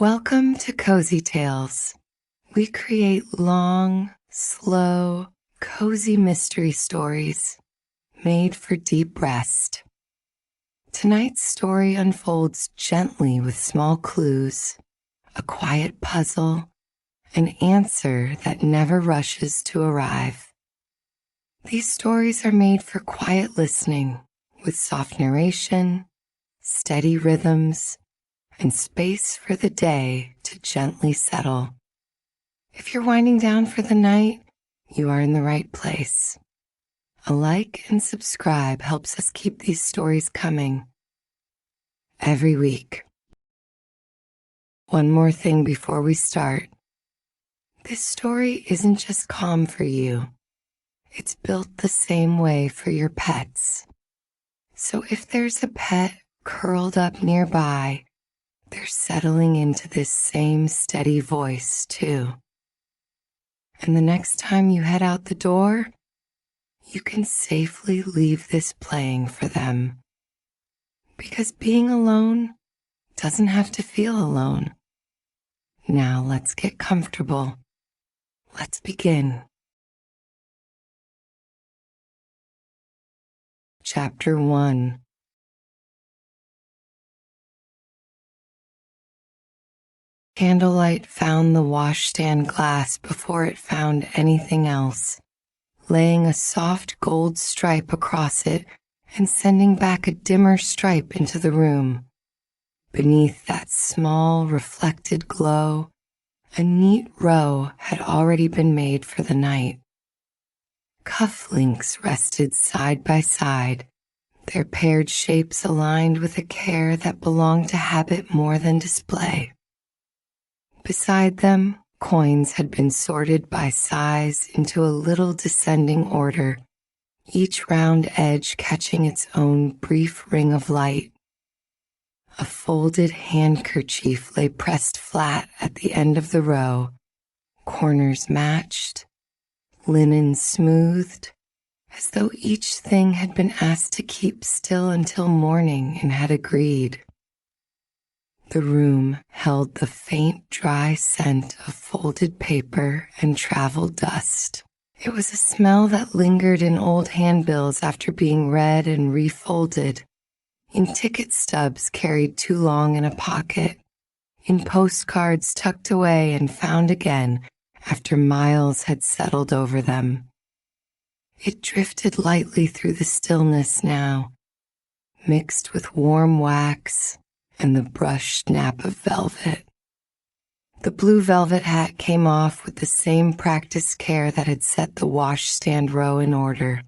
Welcome to Cozy Tales. We create long, slow, cozy mystery stories made for deep rest. Tonight's story unfolds gently with small clues, a quiet puzzle, an answer that never rushes to arrive. These stories are made for quiet listening with soft narration, steady rhythms, and space for the day to gently settle. If you're winding down for the night, you are in the right place. A like and subscribe helps us keep these stories coming every week. One more thing before we start. This story isn't just calm for you. It's built the same way for your pets. So if there's a pet curled up nearby, they're settling into this same steady voice, too. And the next time you head out the door, you can safely leave this playing for them. Because being alone doesn't have to feel alone. Now let's get comfortable. Let's begin. Chapter 1. Candlelight found the washstand glass before it found anything else, laying a soft gold stripe across it and sending back a dimmer stripe into the room. Beneath that small, reflected glow, a neat row had already been made for the night. Cufflinks rested side by side, their paired shapes aligned with a care that belonged to habit more than display. Beside them, coins had been sorted by size into a little descending order, each round edge catching its own brief ring of light. A folded handkerchief lay pressed flat at the end of the row, corners matched, linen smoothed, as though each thing had been asked to keep still until morning and had agreed. The room held the faint, dry scent of folded paper and travel dust. It was a smell that lingered in old handbills after being read and refolded, in ticket stubs carried too long in a pocket, in postcards tucked away and found again after miles had settled over them. It drifted lightly through the stillness now, mixed with warm wax and the brushed nap of velvet. The blue velvet hat came off with the same practiced care that had set the washstand row in order.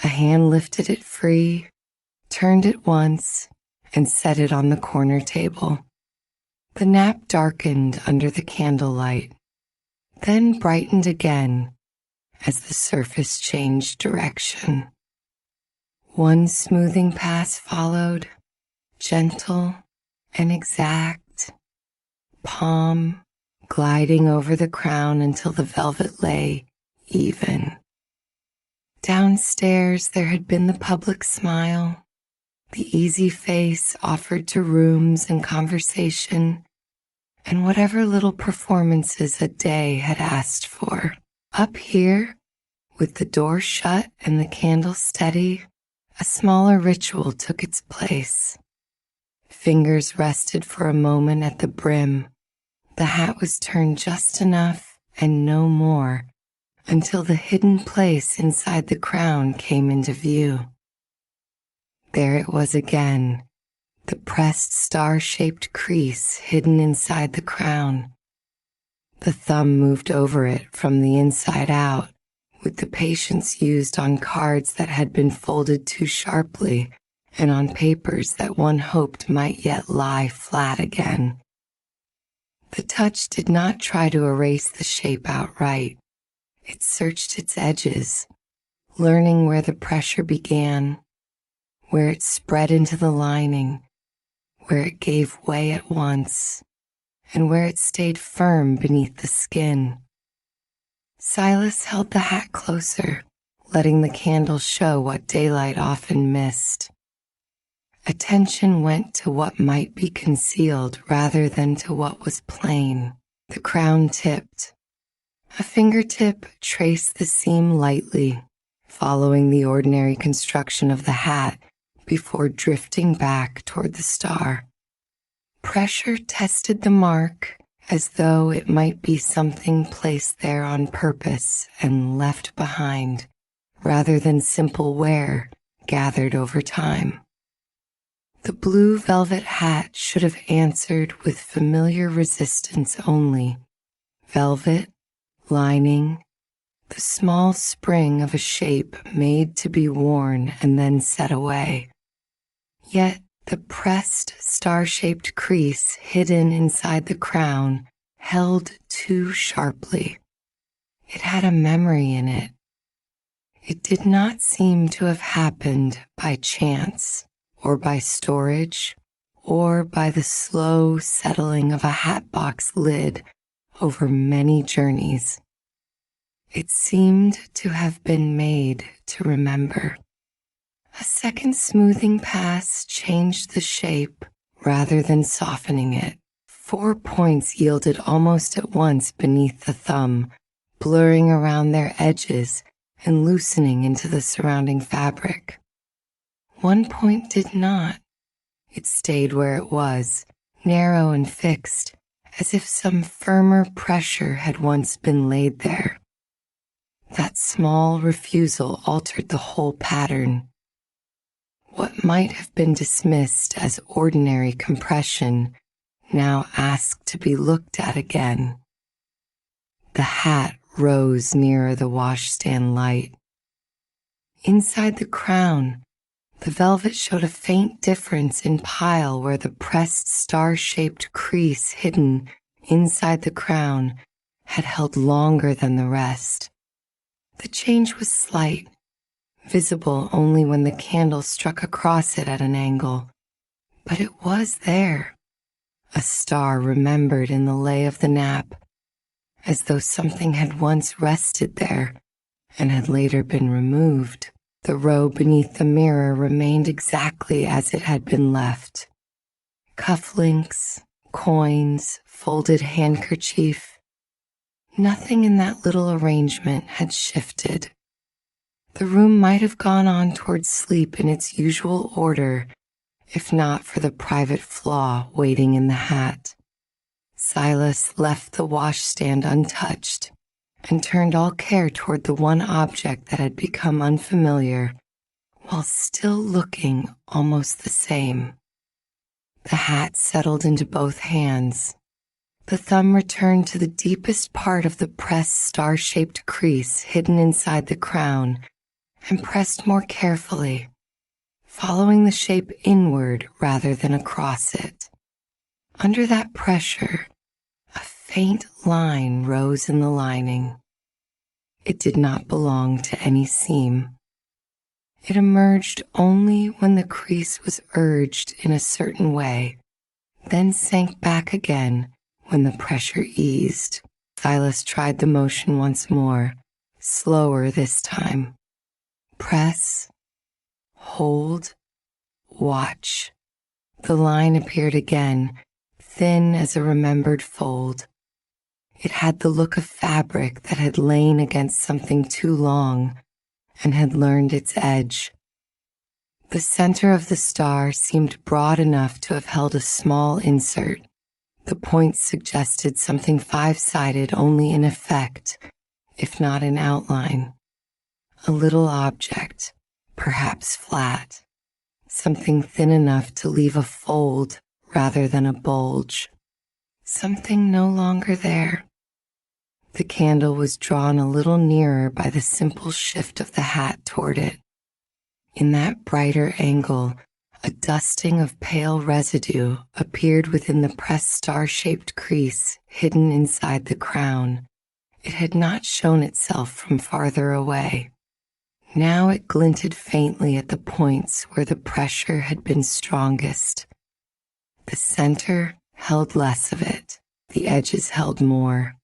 A hand lifted it free, turned it once, and set it on the corner table. The nap darkened under the candlelight, then brightened again as the surface changed direction. One smoothing pass followed, gentle and exact, palm gliding over the crown until the velvet lay even. Downstairs there had been the public smile, the easy face offered to rooms and conversation, and whatever little performances a day had asked for. Up here, with the door shut and the candle steady, a smaller ritual took its place. Fingers rested for a moment at the brim. The hat was turned just enough and no more until the hidden place inside the crown came into view. There it was again, the pressed star-shaped crease hidden inside the crown. The thumb moved over it from the inside out with the patience used on cards that had been folded too sharply and on papers that one hoped might yet lie flat again. The touch did not try to erase the shape outright. It searched its edges, learning where the pressure began, where it spread into the lining, where it gave way at once, and where it stayed firm beneath the skin. Silas held the hat closer, letting the candle show what daylight often missed. Attention went to what might be concealed rather than to what was plain. The crown tipped. A fingertip traced the seam lightly, following the ordinary construction of the hat before drifting back toward the star. Pressure tested the mark as though it might be something placed there on purpose and left behind, rather than simple wear gathered over time. The blue velvet hat should have answered with familiar resistance only. Velvet, lining, the small spring of a shape made to be worn and then set away. Yet the pressed star-shaped crease hidden inside the crown held too sharply. It had a memory in it. It did not seem to have happened by chance, or by storage, or by the slow settling of a hatbox lid over many journeys. It seemed to have been made to remember. A second smoothing pass changed the shape rather than softening it. 4 points yielded almost at once beneath the thumb, blurring around their edges and loosening into the surrounding fabric. 1 point did not. It stayed where it was, narrow and fixed, as if some firmer pressure had once been laid there. That small refusal altered the whole pattern. What might have been dismissed as ordinary compression now asked to be looked at again. The hat rose nearer the washstand light. Inside the crown, the velvet showed a faint difference in pile where the pressed star-shaped crease hidden inside the crown had held longer than the rest. The change was slight, visible only when the candle struck across it at an angle, but it was there, a star remembered in the lay of the nap, as though something had once rested there and had later been removed. The row beneath the mirror remained exactly as it had been left. Cufflinks, coins, folded handkerchief. Nothing in that little arrangement had shifted. The room might have gone on towards sleep in its usual order, if not for the private flaw waiting in the hat. Silas left the washstand untouched and turned all care toward the one object that had become unfamiliar, while still looking almost the same. The hat settled into both hands. The thumb returned to the deepest part of the pressed star-shaped crease hidden inside the crown and pressed more carefully, following the shape inward rather than across it. Under that pressure, a faint line rose in the lining. It did not belong to any seam. It emerged only when the crease was urged in a certain way, then sank back again when the pressure eased. Silas tried the motion once more, slower this time. Press, hold, watch. The line appeared again, thin as a remembered fold. It had the look of fabric that had lain against something too long and had learned its edge. The center of the star seemed broad enough to have held a small insert. The points suggested something five-sided only in effect, if not in outline. A little object, perhaps flat, something thin enough to leave a fold rather than a bulge. Something no longer there. The candle was drawn a little nearer by the simple shift of the hat toward it. In that brighter angle, a dusting of pale residue appeared within the pressed star-shaped crease hidden inside the crown. It had not shown itself from farther away. Now it glinted faintly at the points where the pressure had been strongest. The center held less of it. The edges held more.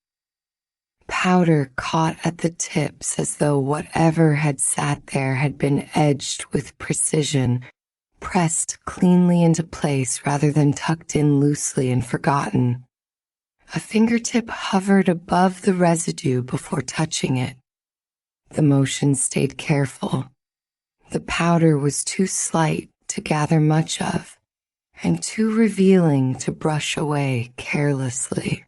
Powder caught at the tips as though whatever had sat there had been edged with precision pressed cleanly into place rather than tucked in loosely and forgotten. A fingertip hovered above the residue before touching it. The motion stayed careful. The powder was too slight to gather much of, and too revealing to brush away carelessly.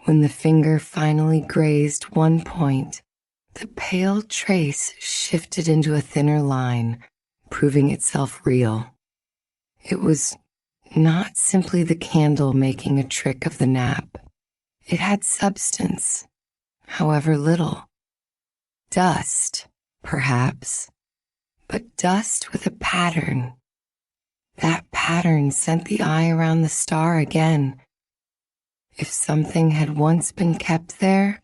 When the finger finally grazed one point, the pale trace shifted into a thinner line, proving itself real. It was not simply the candle making a trick of the nap. It had substance, however little. Dust, perhaps, but dust with a pattern. That pattern sent the eye around the star again. If something had once been kept there,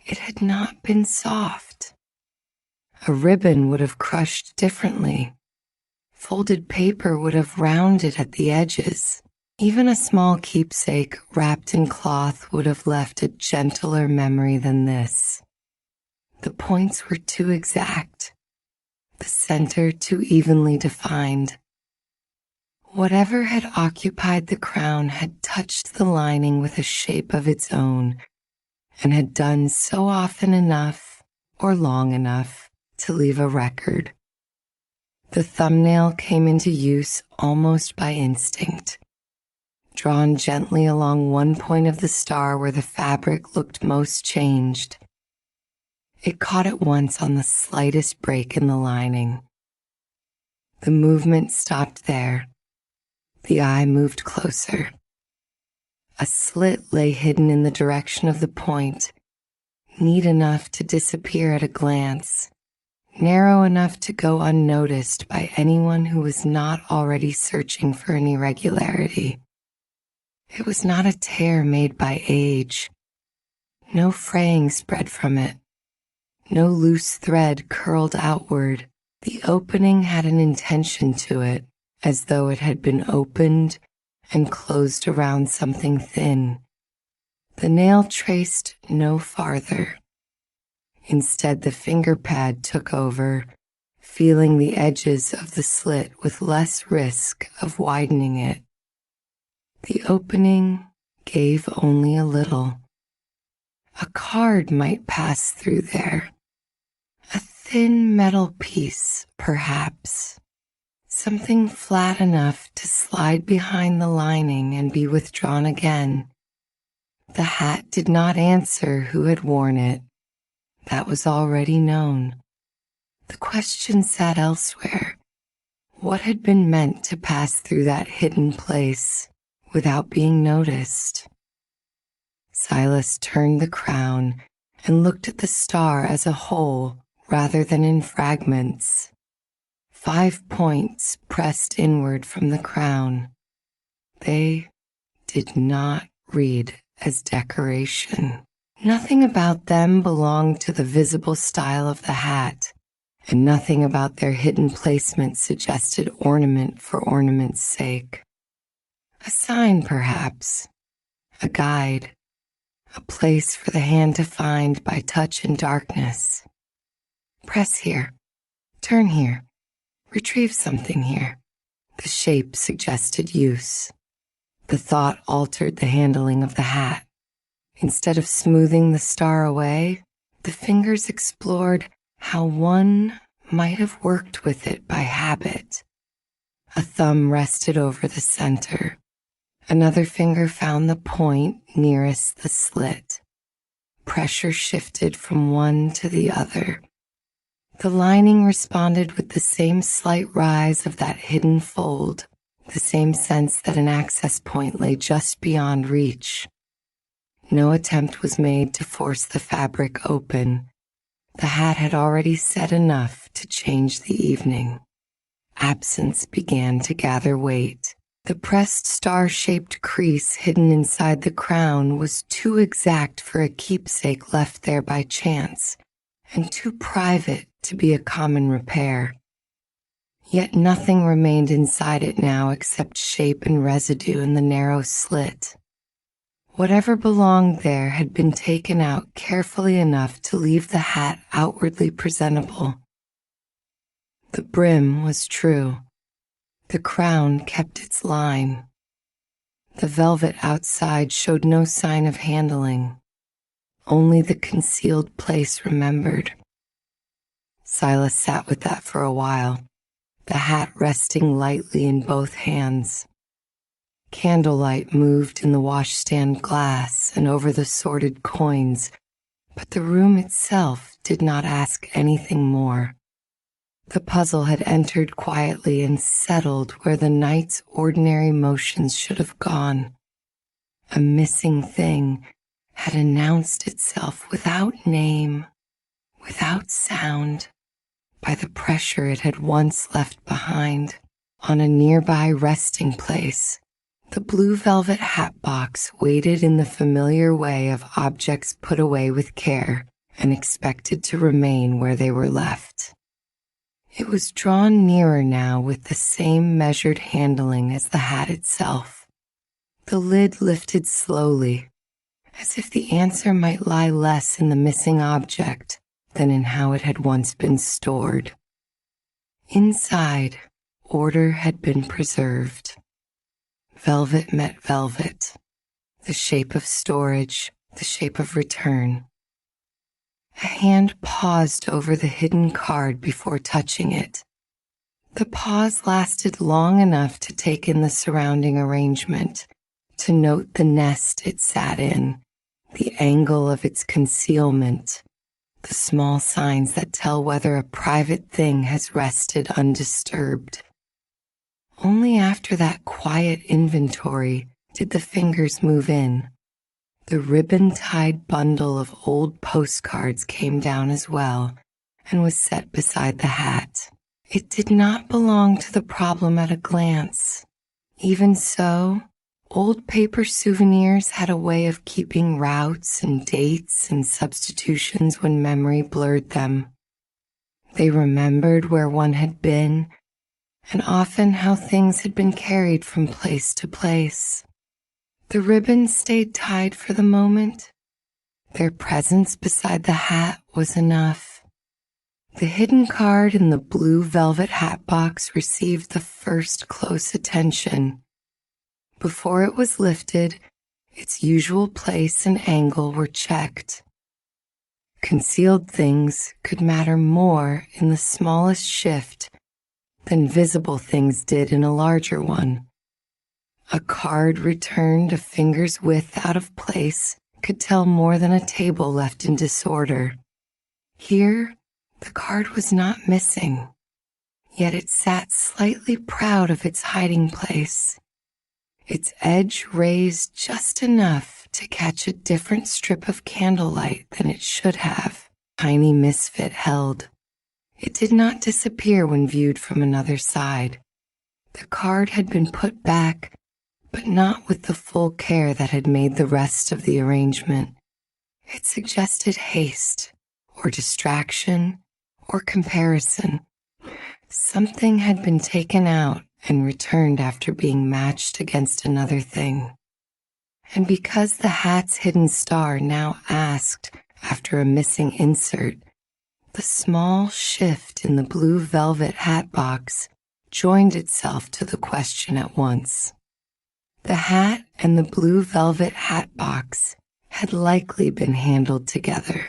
it had not been soft. A ribbon would have crushed differently. Folded paper would have rounded at the edges. Even a small keepsake wrapped in cloth would have left a gentler memory than this. The points were too exact, the center too evenly defined. Whatever had occupied the crown had touched the lining with a shape of its own, and had done so often enough or long enough to leave a record. The thumbnail came into use almost by instinct, drawn gently along one point of the star where the fabric looked most changed. It caught at once on the slightest break in the lining. The movement stopped there. The eye moved closer. A slit lay hidden in the direction of the point, neat enough to disappear at a glance, narrow enough to go unnoticed by anyone who was not already searching for an irregularity. It was not a tear made by age. No fraying spread from it. No loose thread curled outward. The opening had an intention to it, as though it had been opened and closed around something thin. The nail traced no farther. Instead, the finger pad took over, feeling the edges of the slit with less risk of widening it. The opening gave only a little. A card might pass through there. A thin metal piece, perhaps. Something flat enough to slide behind the lining and be withdrawn again. The hat did not answer who had worn it. That was already known. The question sat elsewhere. What had been meant to pass through that hidden place without being noticed? Silas turned the crown and looked at the star as a whole rather than in fragments. 5 points pressed inward from the crown. They did not read as decoration. Nothing about them belonged to the visible style of the hat, and nothing about their hidden placement suggested ornament for ornament's sake. A sign, perhaps, a guide, a place for the hand to find by touch in darkness. Press here, turn here, retrieve something here. The shape suggested use. The thought altered the handling of the hat. Instead of smoothing the star away, the fingers explored how one might have worked with it by habit. A thumb rested over the center. Another finger found the point nearest the slit. Pressure shifted from one to the other. The lining responded with the same slight rise of that hidden fold, the same sense that an access point lay just beyond reach. No attempt was made to force the fabric open. The hat had already said enough to change the evening. Absence began to gather weight. The pressed star-shaped crease hidden inside the crown was too exact for a keepsake left there by chance, and too private to be a common repair. Yet nothing remained inside it now except shape and residue in the narrow slit. Whatever belonged there had been taken out carefully enough to leave the hat outwardly presentable. The brim was true. The crown kept its line. The velvet outside showed no sign of handling. Only the concealed place remembered. Silas sat with that for a while, the hat resting lightly in both hands. Candlelight moved in the washstand glass and over the sorted coins, but the room itself did not ask anything more. The puzzle had entered quietly and settled where the night's ordinary motions should have gone. A missing thing had announced itself without name, without sound, by the pressure it had once left behind. On a nearby resting place, the blue velvet hatbox waited in the familiar way of objects put away with care and expected to remain where they were left. It was drawn nearer now with the same measured handling as the hat itself. The lid lifted slowly, as if the answer might lie less in the missing object than in how it had once been stored. Inside, order had been preserved. Velvet met velvet, the shape of storage, the shape of return. A hand paused over the hidden card before touching it. The pause lasted long enough to take in the surrounding arrangement, to note the nest it sat in, the angle of its concealment, the small signs that tell whether a private thing has rested undisturbed. Only after that quiet inventory did the fingers move in. The ribbon-tied bundle of old postcards came down as well and was set beside the hat. It did not belong to the problem at a glance. Even so, old paper souvenirs had a way of keeping routes and dates and substitutions when memory blurred them. They remembered where one had been and often how things had been carried from place to place. The ribbon stayed tied for the moment. Their presence beside the hat was enough. The hidden card in the blue velvet hat box received the first close attention. Before it was lifted, its usual place and angle were checked. Concealed things could matter more in the smallest shift than visible things did in a larger one. A card returned a finger's width out of place could tell more than a table left in disorder. Here, the card was not missing, yet it sat slightly proud of its hiding place. Its edge raised just enough to catch a different strip of candlelight than it should have. Tiny misfit held. It did not disappear when viewed from another side. The card had been put back, but not with the full care that had made the rest of the arrangement. It suggested haste, or distraction, or comparison. Something had been taken out and returned after being matched against another thing. And because the hat's hidden star now asked after a missing insert, the small shift in the blue velvet hat box joined itself to the question at once. The hat and the blue velvet hat box had likely been handled together.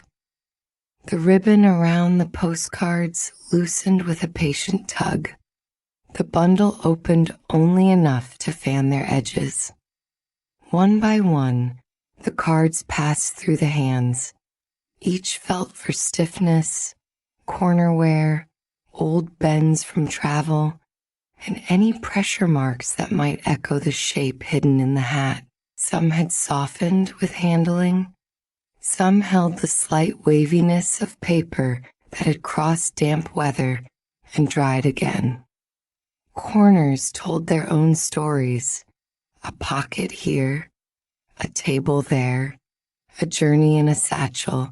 The ribbon around the postcards loosened with a patient tug. The bundle opened only enough to fan their edges. One by one, the cards passed through the hands. Each felt for stiffness, corner wear, old bends from travel, and any pressure marks that might echo the shape hidden in the hat. Some had softened with handling. Some held the slight waviness of paper that had crossed damp weather and dried again. Corners told their own stories. A pocket here, a table there, a journey in a satchel,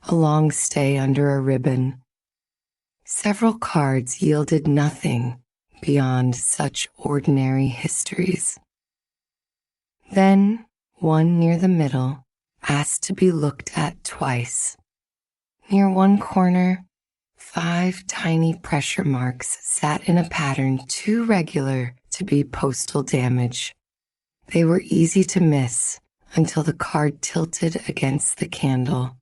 a long stay under a ribbon. Several cards yielded nothing beyond such ordinary histories. Then, one near the middle asked to be looked at twice. Near one corner, 5 tiny pressure marks sat in a pattern too regular to be postal damage. They were easy to miss until the card tilted against the candle.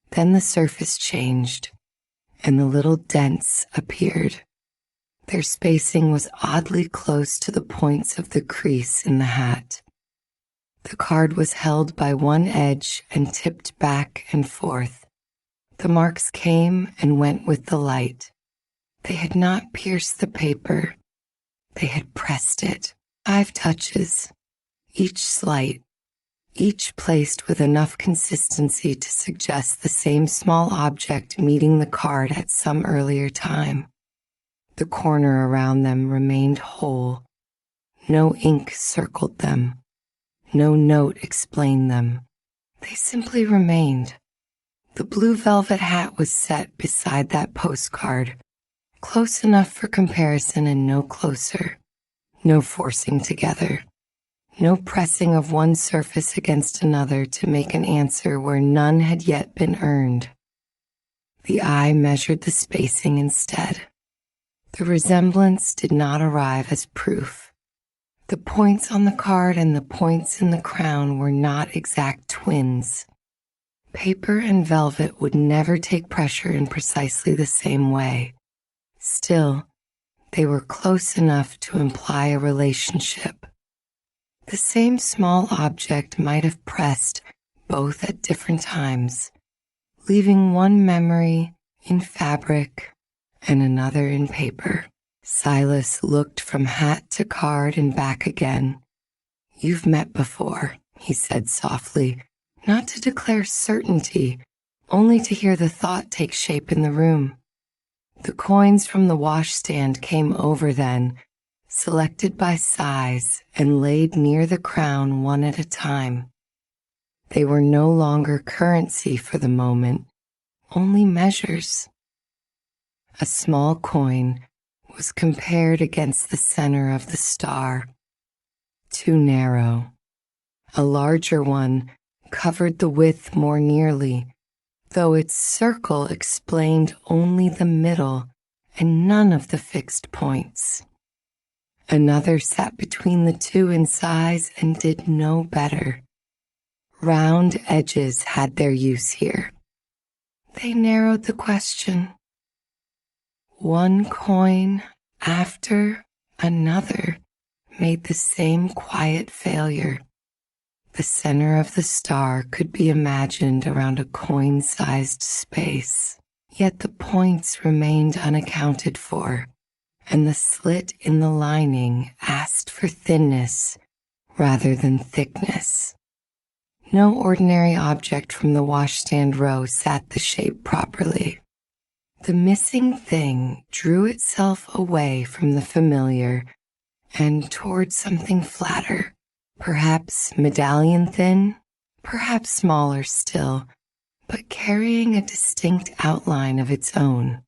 Then the surface changed, and the little dents appeared. Their spacing was oddly close to the points of the crease in the hat. The card was held by one edge and tipped back and forth. The marks came and went with the light. They had not pierced the paper. They had pressed it. 5 touches, each slight, each placed with enough consistency to suggest the same small object meeting the card at some earlier time. The corner around them remained whole. No ink circled them. No note explained them. They simply remained. The blue velvet hat was set beside that postcard, close enough for comparison and no closer. No forcing together. No pressing of one surface against another to make an answer where none had yet been earned. The eye measured the spacing instead. The resemblance did not arrive as proof. The points on the card and the points in the crown were not exact twins. Paper and velvet would never take pressure in precisely the same way. Still, they were close enough to imply a relationship. The same small object might have pressed both at different times, leaving one memory in fabric and another in paper. Silas looked from hat to card and back again. "You've met before," he said softly, not to declare certainty, only to hear the thought take shape in the room. The coins from the washstand came over then, selected by size and laid near the crown one at a time. They were no longer currency for the moment, only measures. A small coin was compared against the center of the star. Too narrow. A larger one covered the width more nearly, though its circle explained only the middle and none of the fixed points. Another sat between the two in size and did no better. Round edges had their use here. They narrowed the question. One coin after another made the same quiet failure. The center of the star could be imagined around a coin-sized space, yet the points remained unaccounted for, and the slit in the lining asked for thinness rather than thickness. No ordinary object from the washstand row sat the shape properly. The missing thing drew itself away from the familiar and toward something flatter, perhaps medallion thin, perhaps smaller still, but carrying a distinct outline of its own.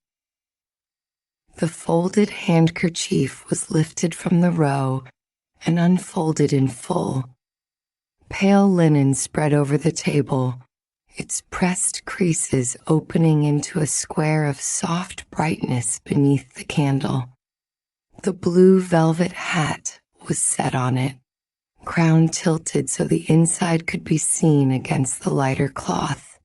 The folded handkerchief was lifted from the row and unfolded in full. Pale linen spread over the table, its pressed creases opening into a square of soft brightness beneath the candle. The blue velvet hat was set on it, crown tilted so the inside could be seen against the lighter cloth.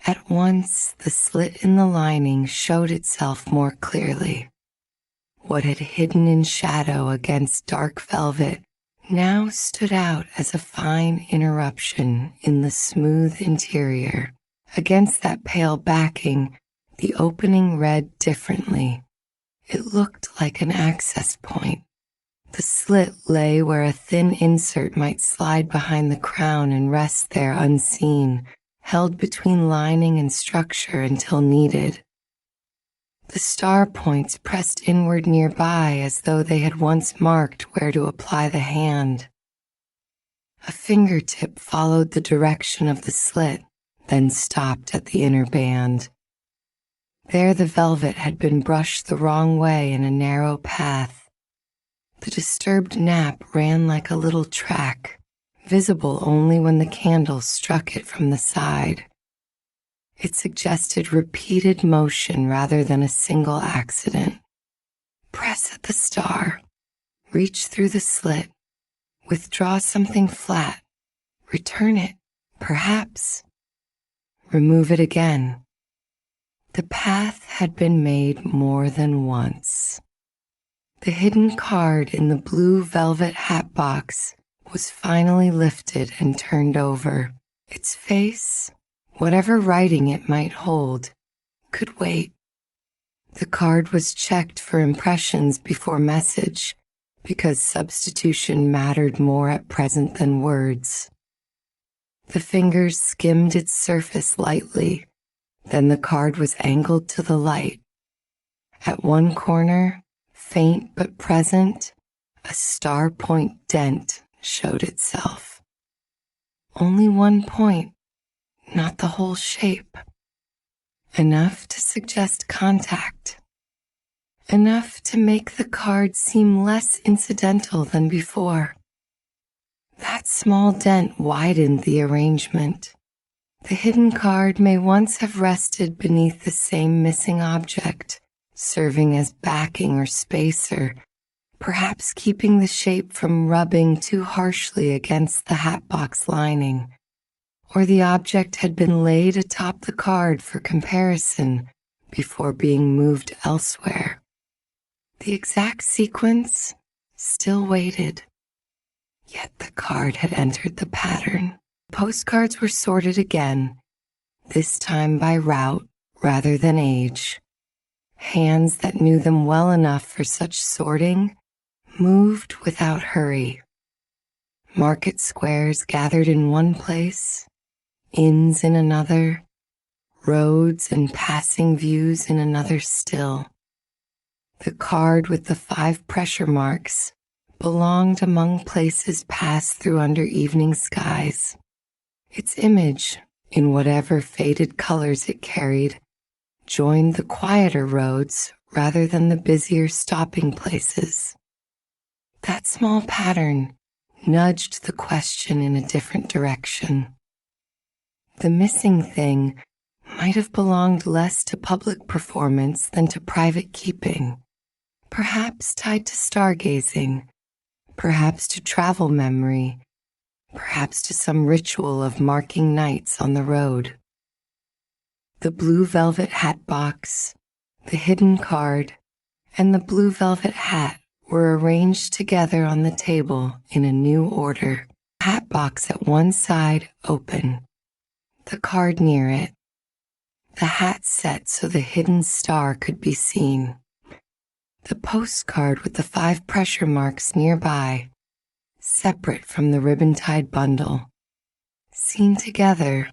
At once, the slit in the lining showed itself more clearly. What had hidden in shadow against dark velvet now stood out as a fine interruption in the smooth interior. Against that pale backing, the opening read differently. It looked like an access point. The slit lay where a thin insert might slide behind the crown and rest there unseen, held between lining and structure until needed. The star points pressed inward nearby as though they had once marked where to apply the hand. A fingertip followed the direction of the slit, then stopped at the inner band. There the velvet had been brushed the wrong way in a narrow path. The disturbed nap ran like a little track, visible only when the candle struck it from the side. It suggested repeated motion rather than a single accident. Press at the star, reach through the slit, withdraw something flat, return it, perhaps. Remove it again. The path had been made more than once. The hidden card in the blue velvet hatbox was finally lifted and turned over. Its face, whatever writing it might hold, could wait. The card was checked for impressions before message, because substitution mattered more at present than words. The fingers skimmed its surface lightly, then the card was angled to the light. At one corner, faint but present, a star point dent showed itself. Only one point, not the whole shape. Enough to suggest contact. Enough to make the card seem less incidental than before. That small dent widened the arrangement. The hidden card may once have rested beneath the same missing object, serving as backing or spacer, perhaps keeping the shape from rubbing too harshly against the hatbox lining. Or the object had been laid atop the card for comparison before being moved elsewhere. The exact sequence still waited. Yet the card had entered the pattern. Postcards were sorted again, this time by route rather than age. Hands that knew them well enough for such sorting moved without hurry. Market squares gathered in one place, inns in another, roads and passing views in another still. The card with the 5 pressure marks belonged among places passed through under evening skies. Its image, in whatever faded colors it carried, joined the quieter roads rather than the busier stopping places. That small pattern nudged the question in a different direction. The missing thing might have belonged less to public performance than to private keeping, perhaps tied to stargazing, perhaps to travel memory, perhaps to some ritual of marking nights on the road. The blue velvet hatbox, the hidden card, and the blue velvet hat were arranged together on the table in a new order. The hatbox at one side open, the card near it, the hat set so the hidden star could be seen, the postcard with the 5 pressure marks nearby, separate from the ribbon-tied bundle. Seen together,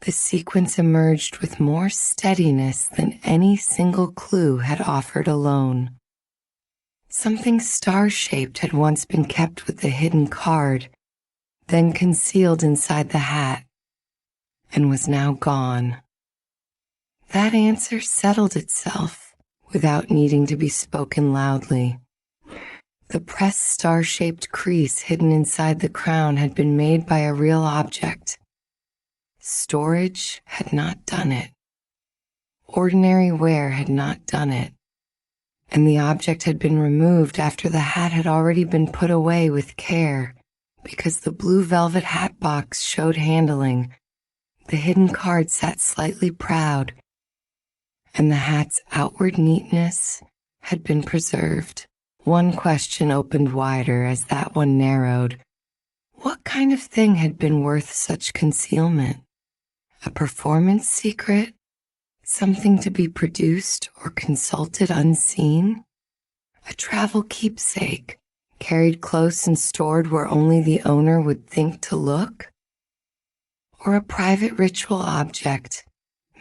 the sequence emerged with more steadiness than any single clue had offered alone. Something star-shaped had once been kept with the hidden card, then concealed inside the hat, and was now gone. That answer settled itself without needing to be spoken loudly. The pressed star-shaped crease hidden inside the crown had been made by a real object. Storage had not done it. Ordinary wear had not done it. And the object had been removed after the hat had already been put away with care, because the blue velvet hat box showed handling. The hidden card sat slightly proud, and the hat's outward neatness had been preserved. One question opened wider as that one narrowed. What kind of thing had been worth such concealment? A performance secret? Something to be produced or consulted unseen? A travel keepsake, carried close and stored where only the owner would think to look? Or a private ritual object,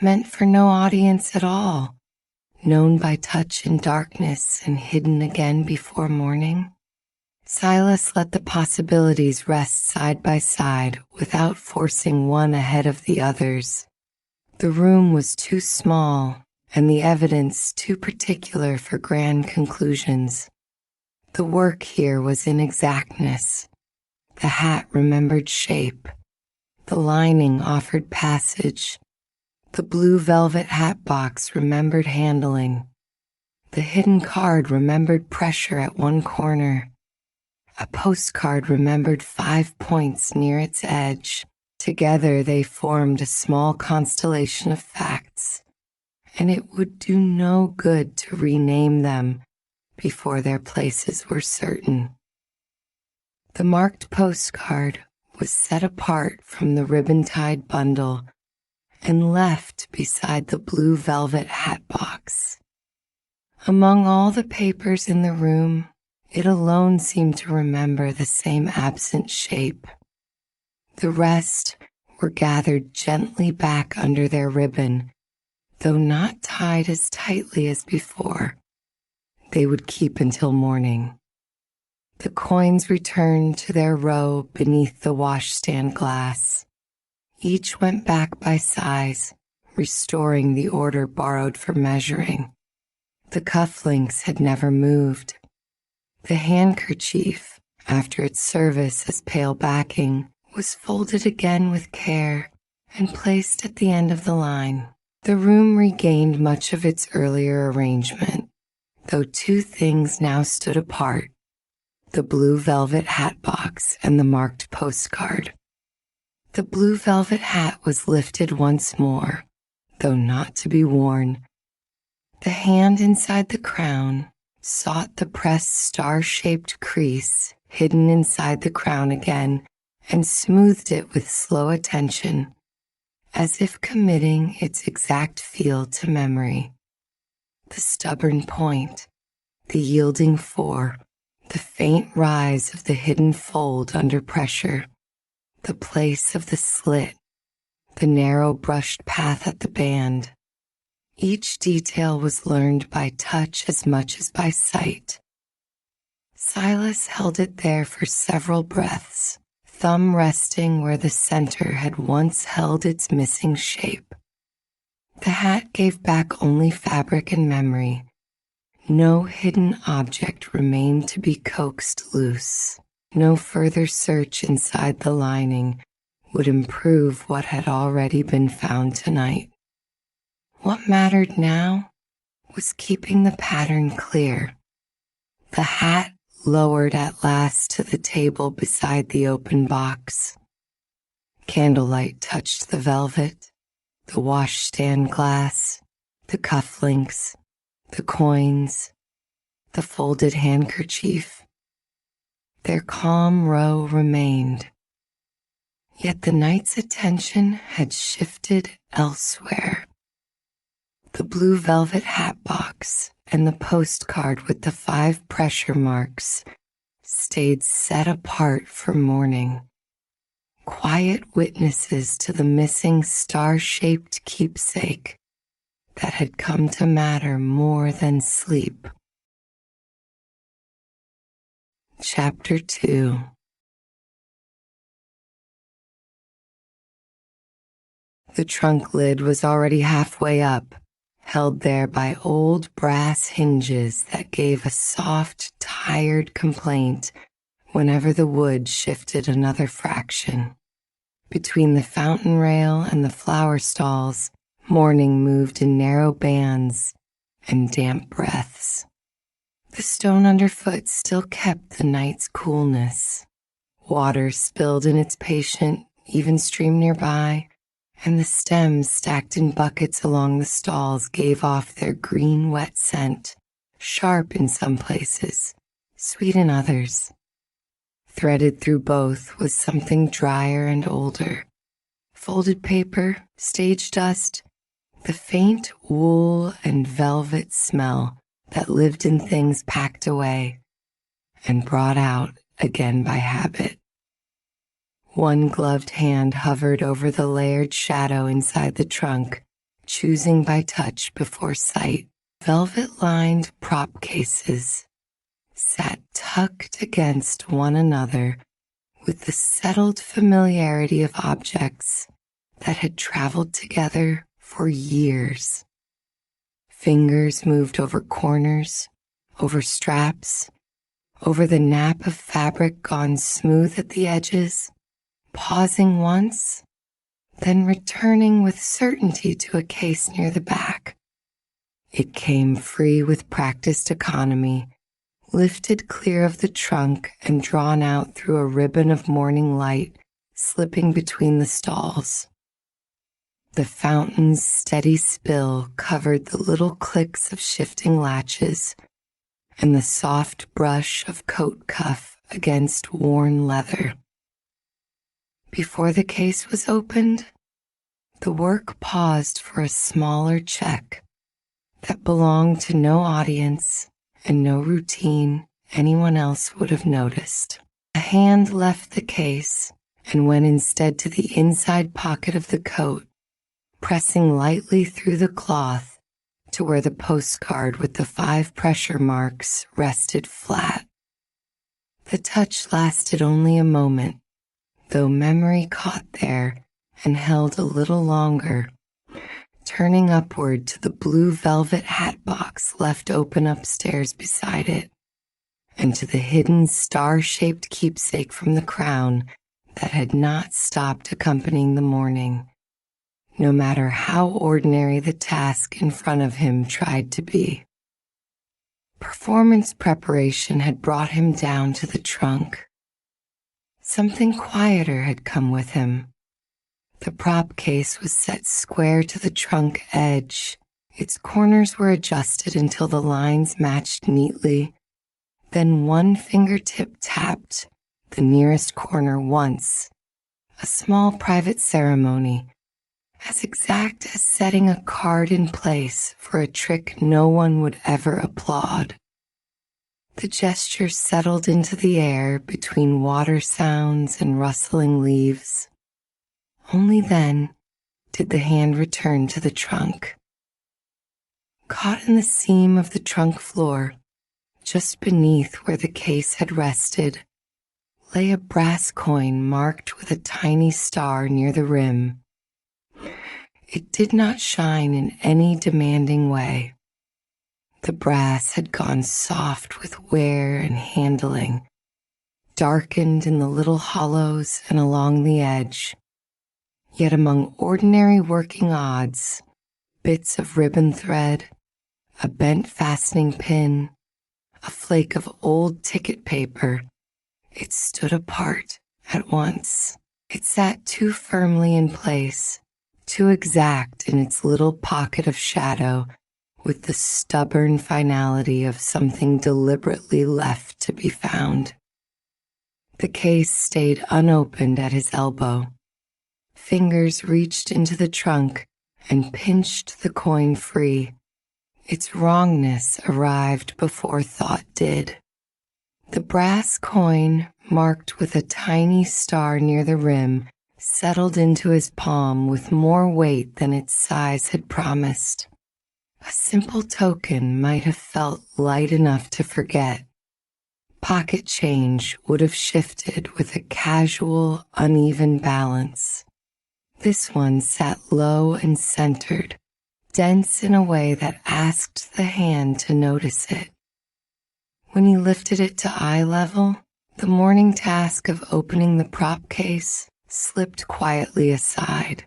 meant for no audience at all, known by touch in darkness and hidden again before morning? Silas let the possibilities rest side by side without forcing one ahead of the others. The room was too small and the evidence too particular for grand conclusions. The work here was in exactness. The hat remembered shape. The lining offered passage. The blue velvet hatbox remembered handling. The hidden card remembered pressure at one corner. A postcard remembered 5 points near its edge. Together they formed a small constellation of facts, and it would do no good to rename them before their places were certain. The marked postcard was set apart from the ribbon-tied bundle and left beside the blue velvet hatbox. Among all the papers in the room, it alone seemed to remember the same absent shape. The rest were gathered gently back under their ribbon, though not tied as tightly as before. They would keep until morning. The coins returned to their row beneath the washstand glass. Each went back by size, restoring the order borrowed for measuring. The cufflinks had never moved. The handkerchief, after its service as pale backing, was folded again with care and placed at the end of the line. The room regained much of its earlier arrangement, though two things now stood apart: the blue velvet hatbox and the marked postcard. The blue velvet hat was lifted once more, though not to be worn. The hand inside the crown sought the pressed star-shaped crease hidden inside the crown again and smoothed it with slow attention, as if committing its exact feel to memory. The stubborn point, the yielding four, the faint rise of the hidden fold under pressure, the place of the slit, the narrow brushed path at the band. Each detail was learned by touch as much as by sight. Silas held it there for several breaths, thumb resting where the center had once held its missing shape. The hat gave back only fabric and memory. No hidden object remained to be coaxed loose. No further search inside the lining would improve what had already been found tonight. What mattered now was keeping the pattern clear. The hat lowered at last to the table beside the open box. Candlelight touched the velvet, the washstand glass, the cufflinks, the coins, the folded handkerchief. Their calm row remained. Yet the night's attention had shifted elsewhere. The blue velvet hatbox and the postcard with the 5 pressure marks stayed set apart for morning, quiet witnesses to the missing star-shaped keepsake that had come to matter more than sleep. Chapter 2. The trunk lid was already halfway up, held there by old brass hinges that gave a soft, tired complaint whenever the wood shifted another fraction. Between the fountain rail and the flower stalls, morning moved in narrow bands and damp breaths. The stone underfoot still kept the night's coolness. Water spilled in its patient, even stream nearby, and the stems stacked in buckets along the stalls gave off their green wet scent, sharp in some places, sweet in others. Threaded through both was something drier and older: folded paper, stage dust, the faint wool and velvet smell that lived in things packed away and brought out again by habit. One gloved hand hovered over the layered shadow inside the trunk, choosing by touch before sight. Velvet-lined prop cases sat tucked against one another with the settled familiarity of objects that had traveled together for years. Fingers moved over corners, over straps, over the nap of fabric gone smooth at the edges, pausing once, then returning with certainty to a case near the back. It came free with practiced economy, lifted clear of the trunk and drawn out through a ribbon of morning light slipping between the stalls. The fountain's steady spill covered the little clicks of shifting latches and the soft brush of coat cuff against worn leather. Before the case was opened, the work paused for a smaller check that belonged to no audience and no routine anyone else would have noticed. A hand left the case and went instead to the inside pocket of the coat, pressing lightly through the cloth to where the postcard with the 5 pressure marks rested flat. The touch lasted only a moment, though memory caught there and held a little longer, turning upward to the blue velvet hatbox left open upstairs beside it, and to the hidden star-shaped keepsake from the crown that had not stopped accompanying the morning, no matter how ordinary the task in front of him tried to be. Performance preparation had brought him down to the trunk. Something quieter had come with him. The prop case was set square to the trunk edge. Its corners were adjusted until the lines matched neatly. Then one fingertip tapped the nearest corner once, a small private ceremony, as exact as setting a card in place for a trick no one would ever applaud. The gesture settled into the air between water sounds and rustling leaves. Only then did the hand return to the trunk. Caught in the seam of the trunk floor, just beneath where the case had rested, lay a brass coin marked with a tiny star near the rim. It did not shine in any demanding way. The brass had gone soft with wear and handling, darkened in the little hollows and along the edge. Yet among ordinary working odds, bits of ribbon thread, a bent fastening pin, a flake of old ticket paper, it stood apart at once. It sat too firmly in place, too exact in its little pocket of shadow, with the stubborn finality of something deliberately left to be found. The case stayed unopened at his elbow. Fingers reached into the trunk and pinched the coin free. Its wrongness arrived before thought did. The brass coin, marked with a tiny star near the rim, settled into his palm with more weight than its size had promised. A simple token might have felt light enough to forget. Pocket change would have shifted with a casual, uneven balance. This one sat low and centered, dense in a way that asked the hand to notice it. When he lifted it to eye level, the morning task of opening the prop case slipped quietly aside.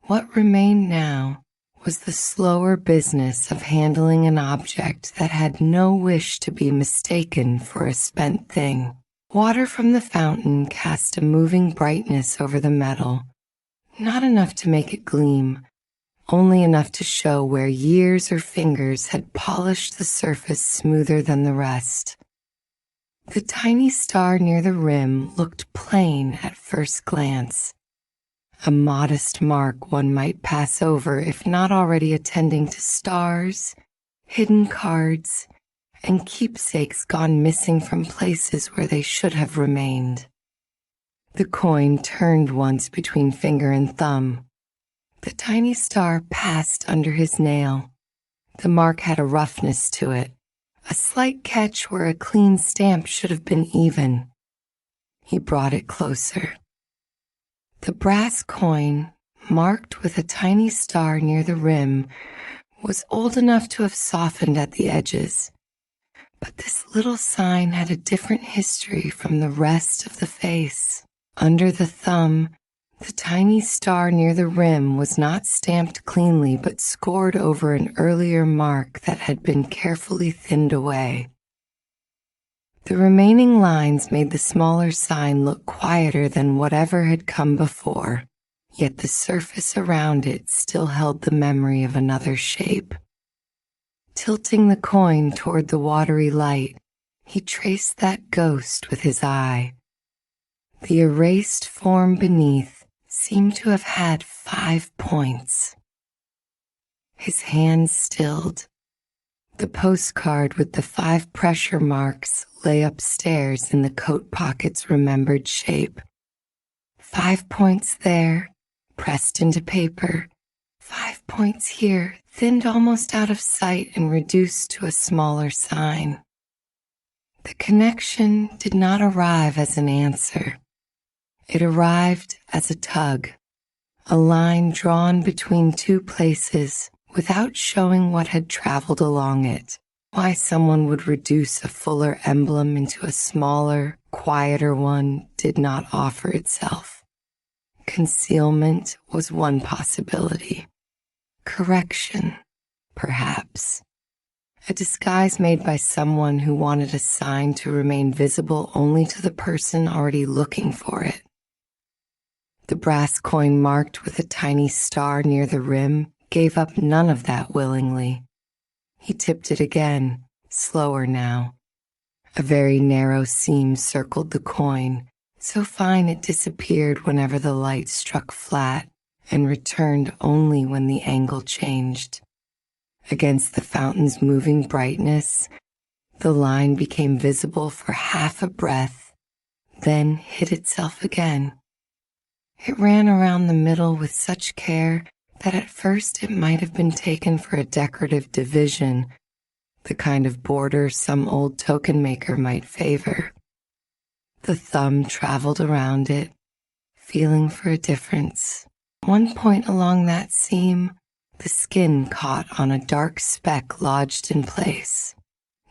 What remained now was the slower business of handling an object that had no wish to be mistaken for a spent thing. Water from the fountain cast a moving brightness over the metal, not enough to make it gleam, only enough to show where years or fingers had polished the surface smoother than the rest. The tiny star near the rim looked plain at first glance, a modest mark one might pass over if not already attending to stars, hidden cards, and keepsakes gone missing from places where they should have remained. The coin turned once between finger and thumb. The tiny star passed under his nail. The mark had a roughness to it, a slight catch where a clean stamp should have been even. He brought it closer. The brass coin, marked with a tiny star near the rim, was old enough to have softened at the edges. But this little sign had a different history from the rest of the face. Under the thumb, The tiny star near the rim was not stamped cleanly but scored over an earlier mark that had been carefully thinned away. The remaining lines made the smaller sign look quieter than whatever had come before, yet the surface around it still held the memory of another shape. Tilting the coin toward the watery light, he traced that ghost with his eye. The erased form beneath seemed to have had 5 points. His hands stilled. The postcard with the 5 pressure marks lay upstairs in the coat pocket's remembered shape. 5 points there, pressed into paper. 5 points here, thinned almost out of sight and reduced to a smaller sign. The connection did not arrive as an answer. It arrived as a tug, a line drawn between 2 places without showing what had traveled along it, why someone would reduce a fuller emblem into a smaller, quieter one did not offer itself. Concealment was one possibility. Correction, perhaps. A disguise made by someone who wanted a sign to remain visible only to the person already looking for it. The brass coin marked with a tiny star near the rim gave up none of that willingly. He tipped it again, slower now. A very narrow seam circled the coin, so fine it disappeared whenever the light struck flat and returned only when the angle changed. Against the fountain's moving brightness, the line became visible for half a breath, then hid itself again. It ran around the middle with such care that at first it might have been taken for a decorative division, the kind of border some old token maker might favor. The thumb traveled around it, feeling for a difference. One point along that seam, the skin caught on a dark speck lodged in place.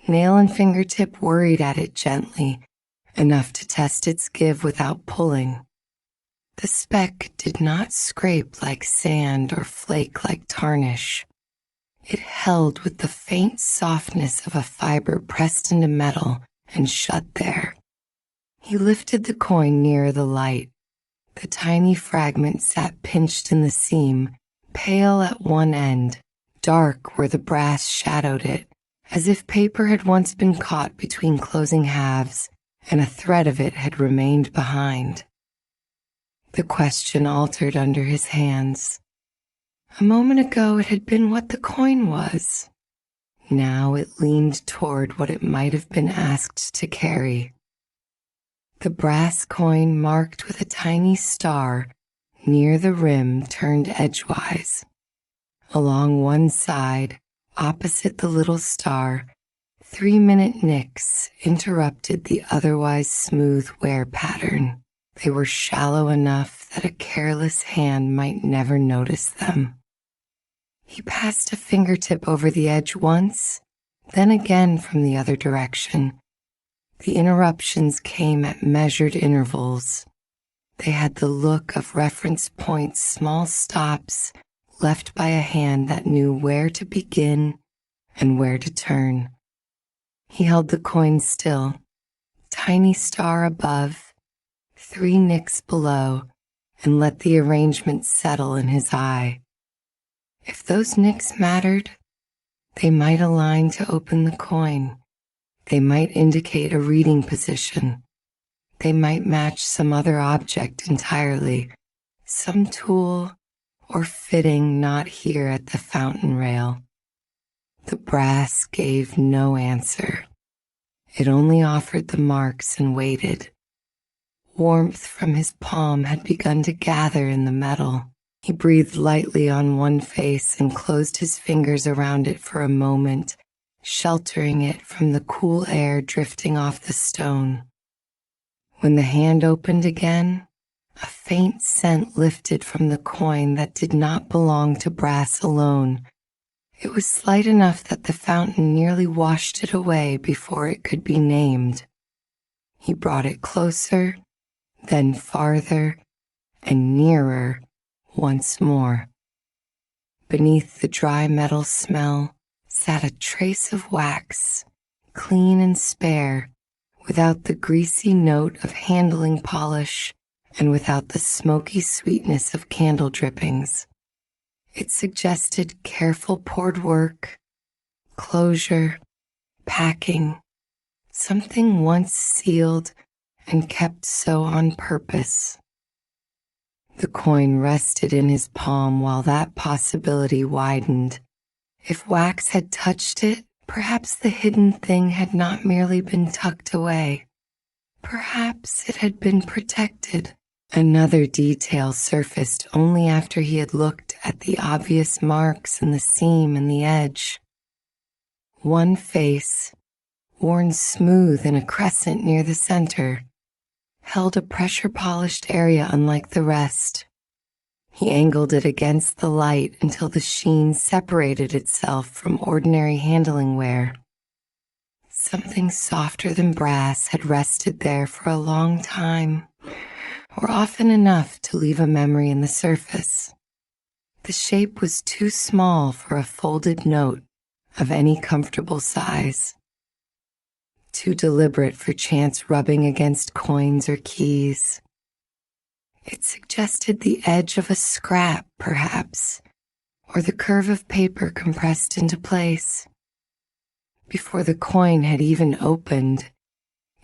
Nail and fingertip worried at it gently, enough to test its give without pulling. The speck did not scrape like sand or flake like tarnish. It held with the faint softness of a fiber pressed into metal and shut there. He lifted the coin nearer the light. The tiny fragment sat pinched in the seam, pale at one end, dark where the brass shadowed it, as if paper had once been caught between closing halves and a thread of it had remained behind. The question altered under his hands. A moment ago it had been what the coin was. Now it leaned toward what it might have been asked to carry. The brass coin marked with a tiny star near the rim turned edgewise. Along one side, opposite the little star, 3-minute nicks interrupted the otherwise smooth wear pattern. They were shallow enough that a careless hand might never notice them. He passed a fingertip over the edge once, then again from the other direction. The interruptions came at measured intervals. They had the look of reference points, small stops left by a hand that knew where to begin and where to turn. He held the coin still, tiny star above, 3 nicks below, and let the arrangement settle in his eye. If those nicks mattered, they might align to open the coin. They might indicate a reading position. They might match some other object entirely, some tool or fitting not here at the fountain rail. The brass gave no answer. It only offered the marks and waited. Warmth from his palm had begun to gather in the metal. He breathed lightly on one face and closed his fingers around it for a moment, sheltering it from the cool air drifting off the stone. When the hand opened again, a faint scent lifted from the coin that did not belong to brass alone. It was slight enough that the fountain nearly washed it away before it could be named. He brought it closer, then farther, and nearer once more. Beneath the dry metal smell sat a trace of wax, clean and spare, without the greasy note of handling polish and without the smoky sweetness of candle drippings. It suggested careful poured work, closure, packing, something once sealed and kept so on purpose. The coin rested in his palm while that possibility widened. If wax had touched it, perhaps the hidden thing had not merely been tucked away. Perhaps it had been protected. Another detail surfaced only after he had looked at the obvious marks in the seam and the edge. One face, worn smooth in a crescent near the center, held a pressure-polished area unlike the rest. He angled it against the light until the sheen separated itself from ordinary handling wear. Something softer than brass had rested there for a long time, or often enough to leave a memory in the surface. The shape was too small for a folded note of any comfortable size, too deliberate for chance rubbing against coins or keys. It suggested the edge of a scrap, perhaps, or the curve of paper compressed into place. Before the coin had even opened,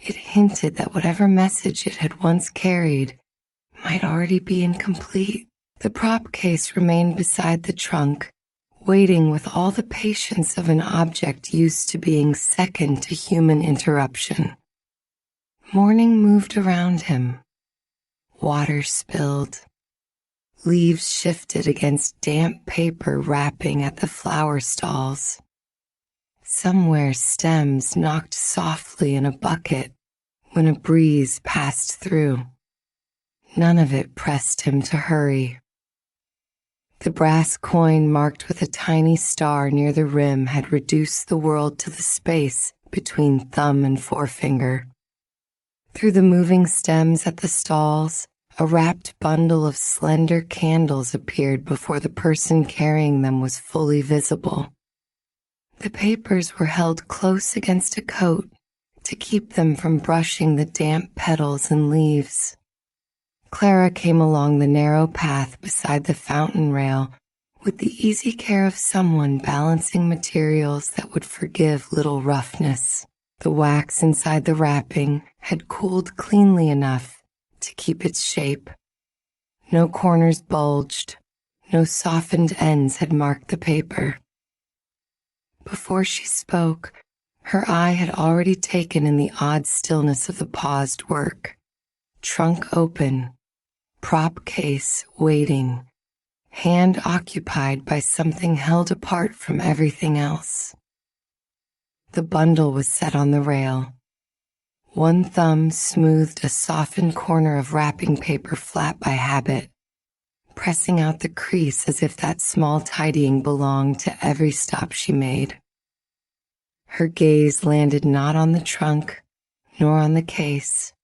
it hinted that whatever message it had once carried might already be incomplete. The prop case remained beside the trunk, waiting with all the patience of an object used to being second to human interruption. Morning moved around him. Water spilled. Leaves shifted against damp paper wrapping at the flower stalls. Somewhere stems knocked softly in a bucket when a breeze passed through. None of it pressed him to hurry. The brass coin marked with a tiny star near the rim had reduced the world to the space between thumb and forefinger. Through the moving stems at the stalls, a wrapped bundle of slender candles appeared before the person carrying them was fully visible. The papers were held close against a coat to keep them from brushing the damp petals and leaves. Clara came along the narrow path beside the fountain rail with the easy care of someone balancing materials that would forgive little roughness. The wax inside the wrapping had cooled cleanly enough to keep its shape. No corners bulged, no softened ends had marked the paper. Before she spoke, her eye had already taken in the odd stillness of the paused work. Trunk open, prop case waiting, hand occupied by something held apart from everything else. The bundle was set on the rail. One thumb smoothed a softened corner of wrapping paper flat by habit, pressing out the crease as if that small tidying belonged to every stop she made. Her gaze landed not on the trunk, nor on the case,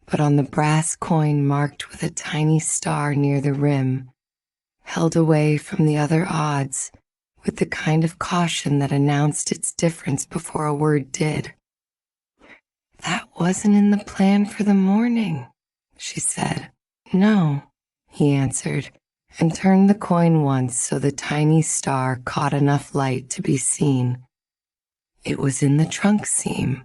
but on the brass coin marked with a tiny star near the rim, held away from the other odds with the kind of caution that announced its difference before a word did. "That wasn't in the plan for the morning," she said. "No," he answered, and turned the coin once so the tiny star caught enough light to be seen. It was in the trunk seam.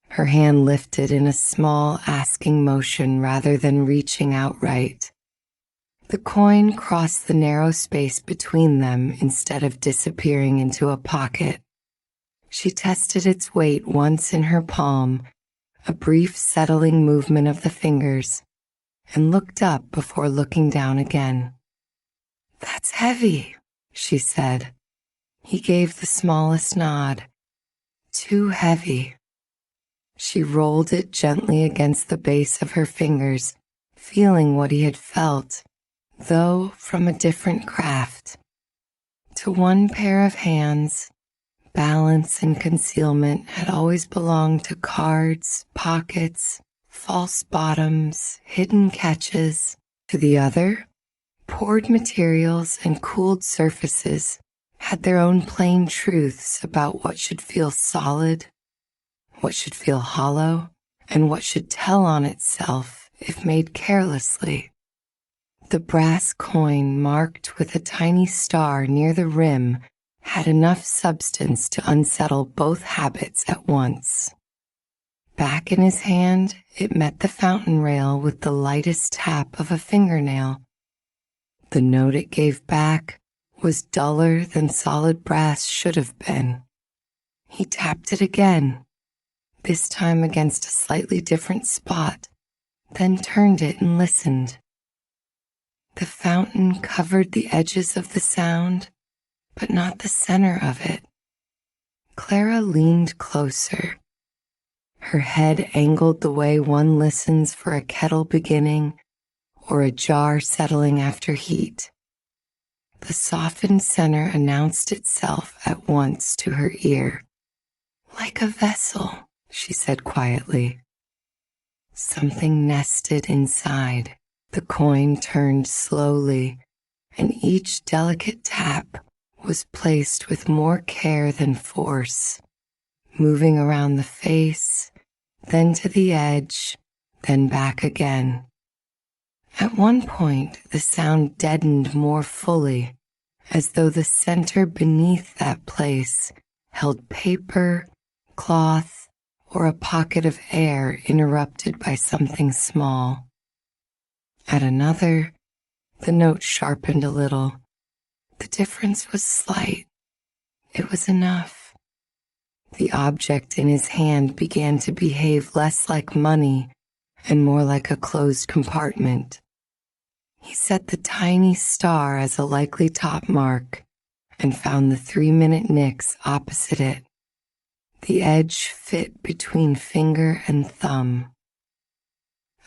Her hand lifted in a small asking motion rather than reaching outright. The coin crossed the narrow space between them instead of disappearing into a pocket. She tested its weight once in her palm, a brief settling movement of the fingers, and looked up before looking down again. "That's heavy," she said. He gave the smallest nod. "Too heavy." She rolled it gently against the base of her fingers, feeling what he had felt, though from a different craft. To one pair of hands, balance and concealment had always belonged to cards, pockets, false bottoms, hidden catches, To the other, poured materials and cooled surfaces had their own plain truths about what should feel solid, what should feel hollow, and what should tell on itself if made carelessly. The brass coin marked with a tiny star near the rim had enough substance to unsettle both habits at once. Back in his hand, it met the fountain rail with the lightest tap of a fingernail. The note it gave back was duller than solid brass should have been. He tapped it again, this time against a slightly different spot, then turned it and listened. The fountain covered the edges of the sound, but not the center of it. Clara leaned closer. Her head angled the way one listens for a kettle beginning or a jar settling after heat. The softened center announced itself at once to her ear. Like a vessel, she said quietly. Something nested inside. The coin turned slowly, and each delicate tap was placed with more care than force, moving around the face, then to the edge, then back again. At one point, the sound deadened more fully, as though the center beneath that place held paper, cloth, or a pocket of air interrupted by something small. At another, the note sharpened a little. The difference was slight. It was enough. The object in his hand began to behave less like money and more like a closed compartment. He set the tiny star as a likely top mark and found the 3-minute nicks opposite it. The edge fit between finger and thumb.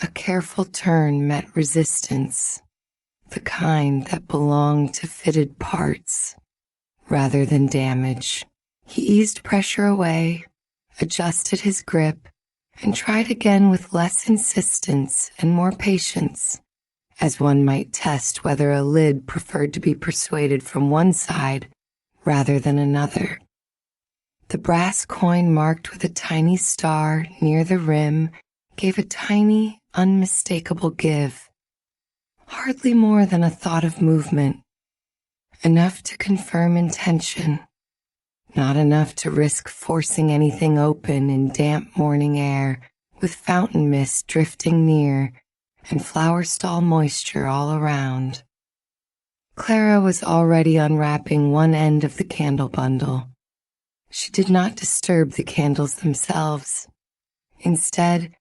A careful turn met resistance, the kind that belonged to fitted parts rather than damage. He eased pressure away, adjusted his grip, and tried again with less insistence and more patience, as one might test whether a lid preferred to be persuaded from one side rather than another. The brass coin marked with a tiny star near the rim gave a tiny, unmistakable give, hardly more than a thought of movement, enough to confirm intention, not enough to risk forcing anything open in damp morning air with fountain mist drifting near and flower stall moisture all around. Clara was already unwrapping one end of the candle bundle. She did not disturb the candles themselves. Instead,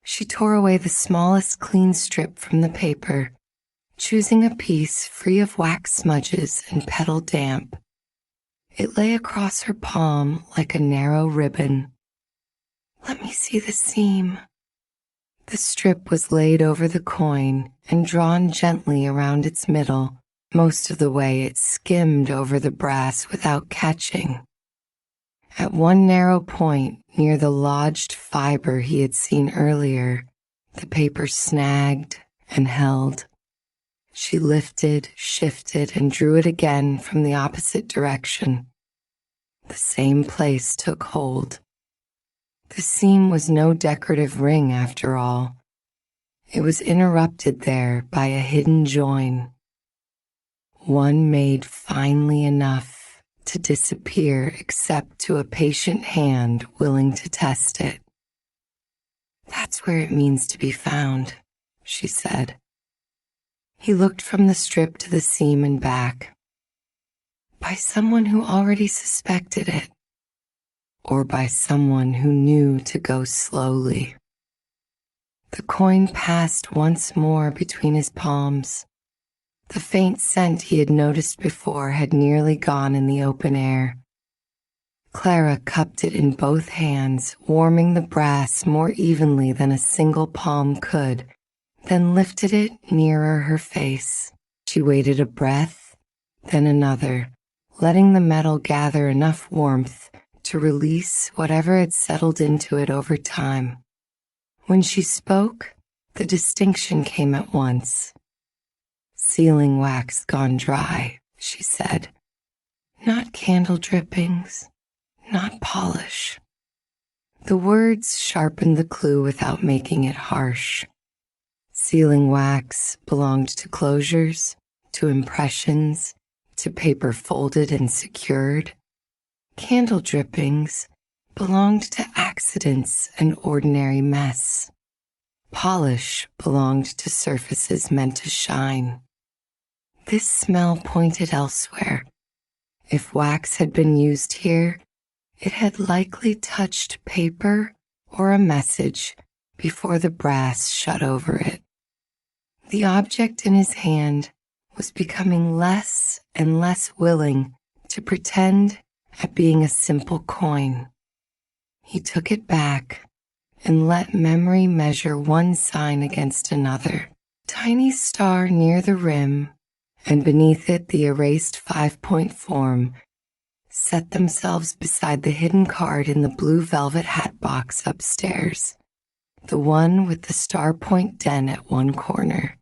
she tore away the smallest clean strip from the paper, choosing a piece free of wax smudges and petal damp. It lay across her palm like a narrow ribbon. "Let me see the seam." The strip was laid over the coin and drawn gently around its middle. Most of the way it skimmed over the brass without catching. At one narrow point near the lodged fiber he had seen earlier, the paper snagged and held. She lifted, shifted, and drew it again from the opposite direction. The same place took hold. The seam was no decorative ring after all. It was interrupted there by a hidden join, one made finely enough to disappear except to a patient hand willing to test it. "That's where it means to be found," she said. He looked from the strip to the seam and back. By someone who already suspected it, or by someone who knew to go slowly. The coin passed once more between his palms. The faint scent he had noticed before had nearly gone in the open air. Clara cupped it in both hands, warming the brass more evenly than a single palm could, then lifted it nearer her face. She waited a breath, then another, letting the metal gather enough warmth to release whatever had settled into it over time. When she spoke, the distinction came at once. Sealing wax gone dry, she said. Not candle drippings, not polish. The words sharpened the clue without making it harsh. Sealing wax belonged to closures, to impressions, to paper folded and secured. Candle drippings belonged to accidents and ordinary mess. Polish belonged to surfaces meant to shine. This smell pointed elsewhere. If wax had been used here, it had likely touched paper or a message before the brass shut over it. The object in his hand was becoming less and less willing to pretend at being a simple coin. He took it back and let memory measure one sign against another. Tiny star near the rim, and beneath it the erased 5-point form, set themselves beside the hidden card in the blue velvet hatbox upstairs, the one with the star point dent at one corner.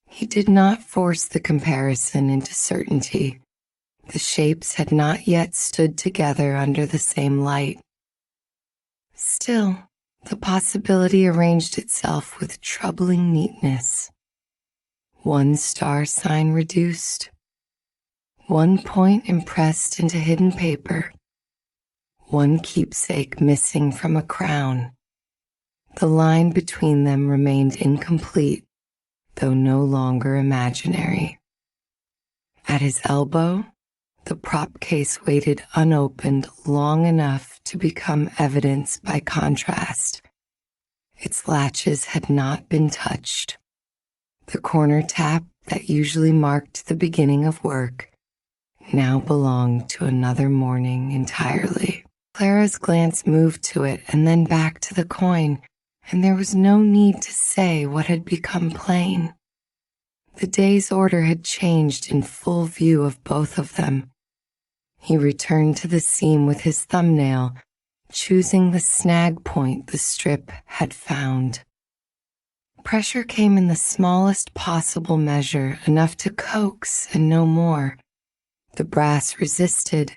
He did not force the comparison into certainty. The shapes had not yet stood together under the same light. Still, the possibility arranged itself with troubling neatness. One star sign reduced, one point impressed into hidden paper, one keepsake missing from a crown. The line between them remained incomplete, though no longer imaginary. At his elbow, the prop case waited unopened long enough to become evidence by contrast. Its latches had not been touched. The corner tap that usually marked the beginning of work now belonged to another morning entirely. Clara's glance moved to it and then back to the coin, and there was no need to say what had become plain. The day's order had changed in full view of both of them. He returned to the seam with his thumbnail, choosing the snag point the strip had found. Pressure came in the smallest possible measure, enough to coax and no more. The brass resisted,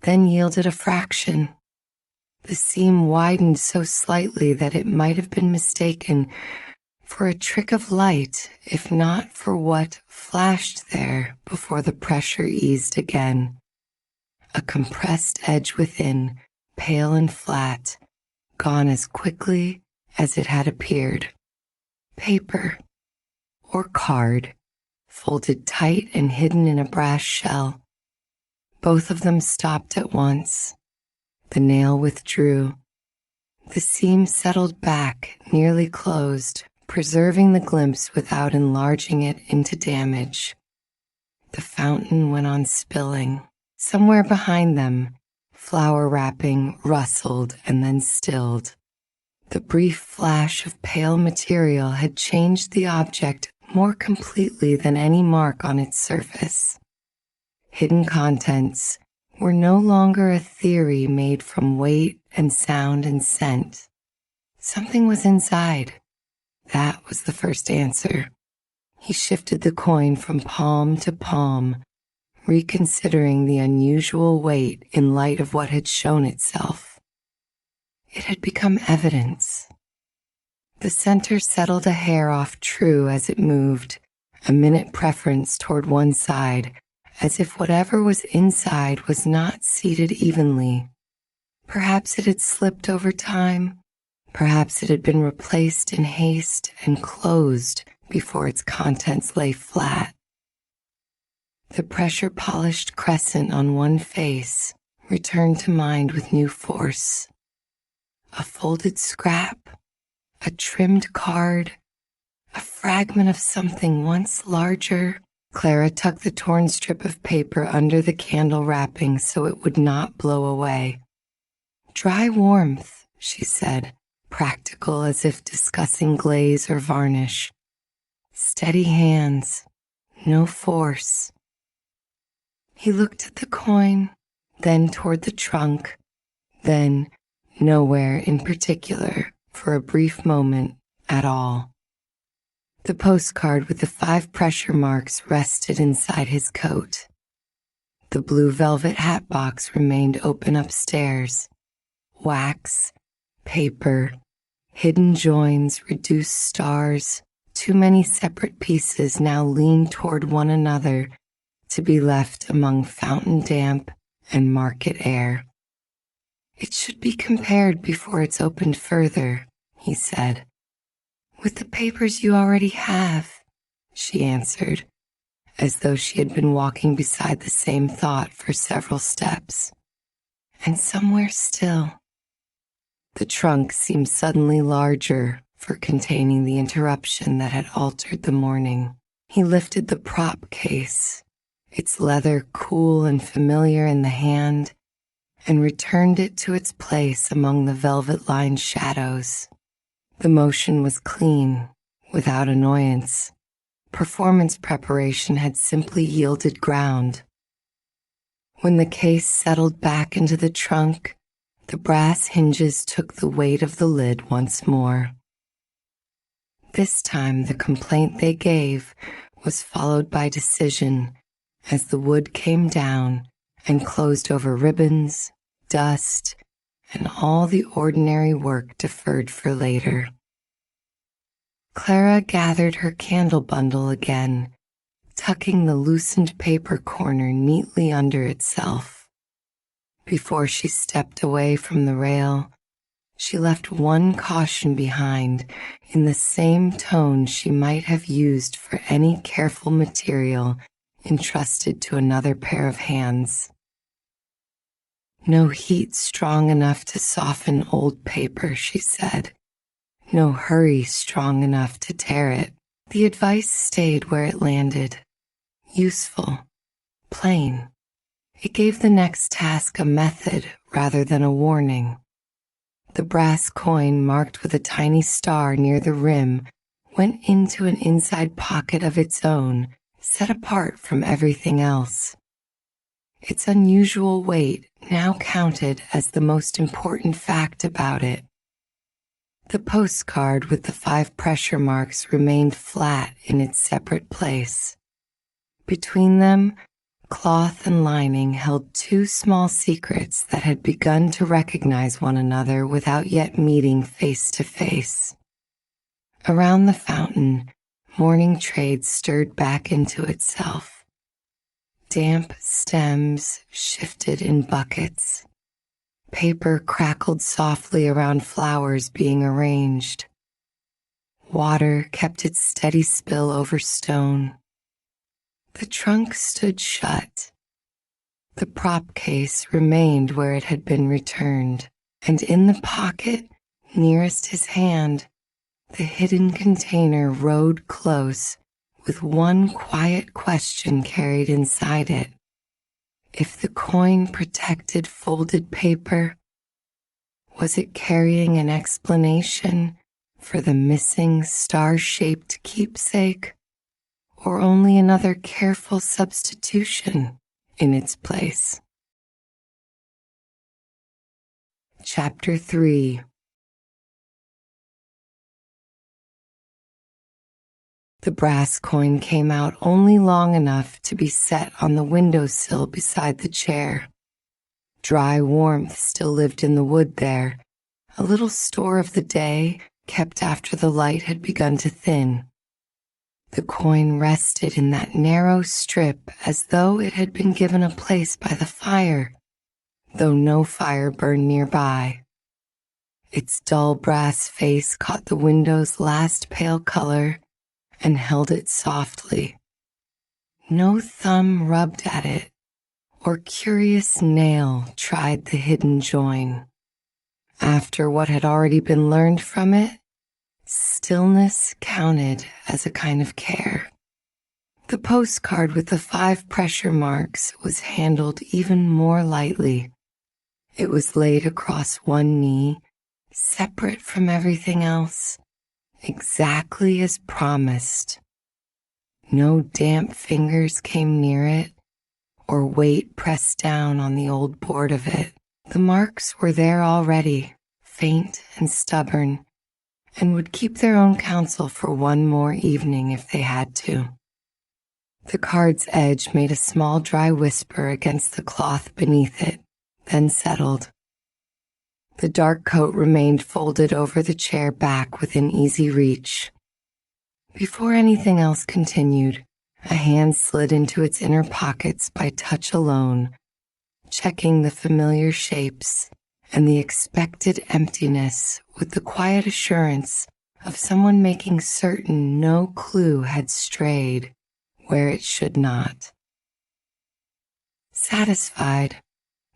then yielded a fraction. The seam widened so slightly that it might have been mistaken for a trick of light, if not for what flashed there before the pressure eased again. A compressed edge within, pale and flat, gone as quickly as it had appeared. Paper, or card, folded tight and hidden in a brass shell. Both of them stopped at once. The nail withdrew. The seam settled back, nearly closed, preserving the glimpse without enlarging it into damage. The fountain went on spilling. Somewhere behind them, flower wrapping rustled and then stilled. The brief flash of pale material had changed the object more completely than any mark on its surface. Hidden contents were no longer a theory made from weight and sound and scent. Something was inside. That was the first answer. He shifted the coin from palm to palm, reconsidering the unusual weight in light of what had shown itself. It had become evidence. The center settled a hair off true as it moved, a minute preference toward one side, as if whatever was inside was not seated evenly. Perhaps it had slipped over time. Perhaps it had been replaced in haste and closed before its contents lay flat. The pressure-polished crescent on one face returned to mind with new force. A folded scrap, a trimmed card, a fragment of something once larger. Clara tucked the torn strip of paper under the candle wrapping so it would not blow away. Dry warmth, she said, practical as if discussing glaze or varnish. Steady hands, no force. He looked at the coin, then toward the trunk, then nowhere in particular for a brief moment at all. The postcard with the 5 pressure marks rested inside his coat. The blue velvet hatbox remained open upstairs. Wax, paper, hidden joins, reduced stars, too many separate pieces now leaned toward one another to be left among fountain damp and market air. "It should be compared before it's opened further," he said. "With the papers you already have," she answered, as though she had been walking beside the same thought for several steps. "And somewhere still." The trunk seemed suddenly larger for containing the interruption that had altered the morning. He lifted the prop case, its leather cool and familiar in the hand, and returned it to its place among the velvet-lined shadows. The motion was clean, without annoyance. Performance preparation had simply yielded ground. When the case settled back into the trunk, the brass hinges took the weight of the lid once more. This time the complaint they gave was followed by decision as the wood came down and closed over ribbons, dust, and all the ordinary work deferred for later. Clara gathered her candle bundle again, tucking the loosened paper corner neatly under itself. Before she stepped away from the rail, she left one caution behind in the same tone she might have used for any careful material entrusted to another pair of hands. "No heat strong enough to soften old paper," she said. "No hurry strong enough to tear it." The advice stayed where it landed. Useful, plain. It gave the next task a method rather than a warning. The brass coin marked with a tiny star near the rim went into an inside pocket of its own, set apart from everything else. Its unusual weight now counted as the most important fact about it. The postcard with the 5 pressure marks remained flat in its separate place. Between them, cloth and lining held 2 small secrets that had begun to recognize one another without yet meeting face to face. Around the fountain, morning trade stirred back into itself. Damp stems shifted in buckets. Paper crackled softly around flowers being arranged. Water kept its steady spill over stone. The trunk stood shut. The prop case remained where it had been returned, and in the pocket nearest his hand, the hidden container rode close with one quiet question carried inside it. If the coin protected folded paper, was it carrying an explanation for the missing star-shaped keepsake, or only another careful substitution in its place? Chapter 3. The brass coin came out only long enough to be set on the windowsill beside the chair. Dry warmth still lived in the wood there, a little store of the day kept after the light had begun to thin. The coin rested in that narrow strip as though it had been given a place by the fire, though no fire burned nearby. Its dull brass face caught the window's last pale color and held it softly. No thumb rubbed at it, or curious nail tried the hidden join. After what had already been learned from it, stillness counted as a kind of care. The postcard with the 5 pressure marks was handled even more lightly. It was laid across one knee, separate from everything else, exactly as promised. No damp fingers came near it, or weight pressed down on the old board of it. The marks were there already, faint and stubborn, and would keep their own counsel for one more evening if they had to. The card's edge made a small dry whisper against the cloth beneath it, then settled. The dark coat remained folded over the chair back within easy reach. Before anything else continued, a hand slid into its inner pockets by touch alone, checking the familiar shapes and the expected emptiness with the quiet assurance of someone making certain no clue had strayed where it should not. Satisfied,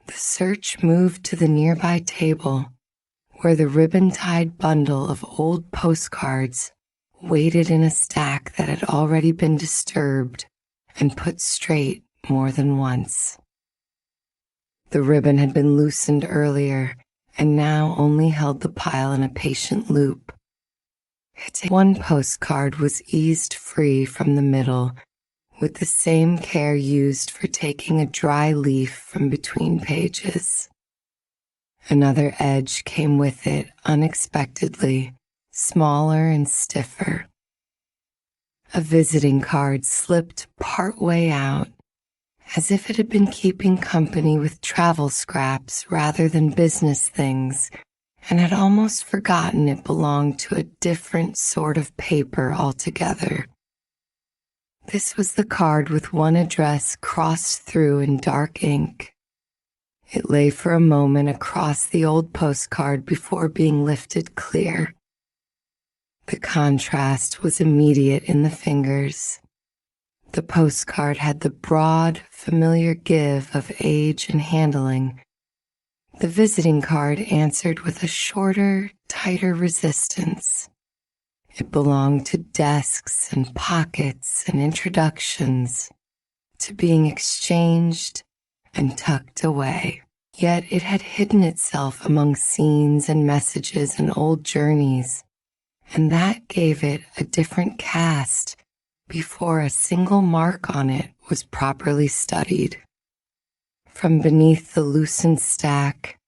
the search moved to the nearby table, where the ribbon-tied bundle of old postcards waited in a stack that had already been disturbed and put straight more than once. The ribbon had been loosened earlier and now only held the pile in a patient loop. One postcard was eased free from the middle with the same care used for taking a dry leaf from between pages. Another edge came with it unexpectedly, smaller and stiffer. A visiting card slipped partway out, as if it had been keeping company with travel scraps rather than business things, and had almost forgotten it belonged to a different sort of paper altogether. This was the card with one address crossed through in dark ink. It lay for a moment across the old postcard before being lifted clear. The contrast was immediate in the fingers. The postcard had the broad, familiar give of age and handling. The visiting card answered with a shorter, tighter resistance. It belonged to desks and pockets and introductions, to being exchanged and tucked away. Yet it had hidden itself among scenes and messages and old journeys, and that gave it a different cast before a single mark on it was properly studied. From beneath the loosened stack,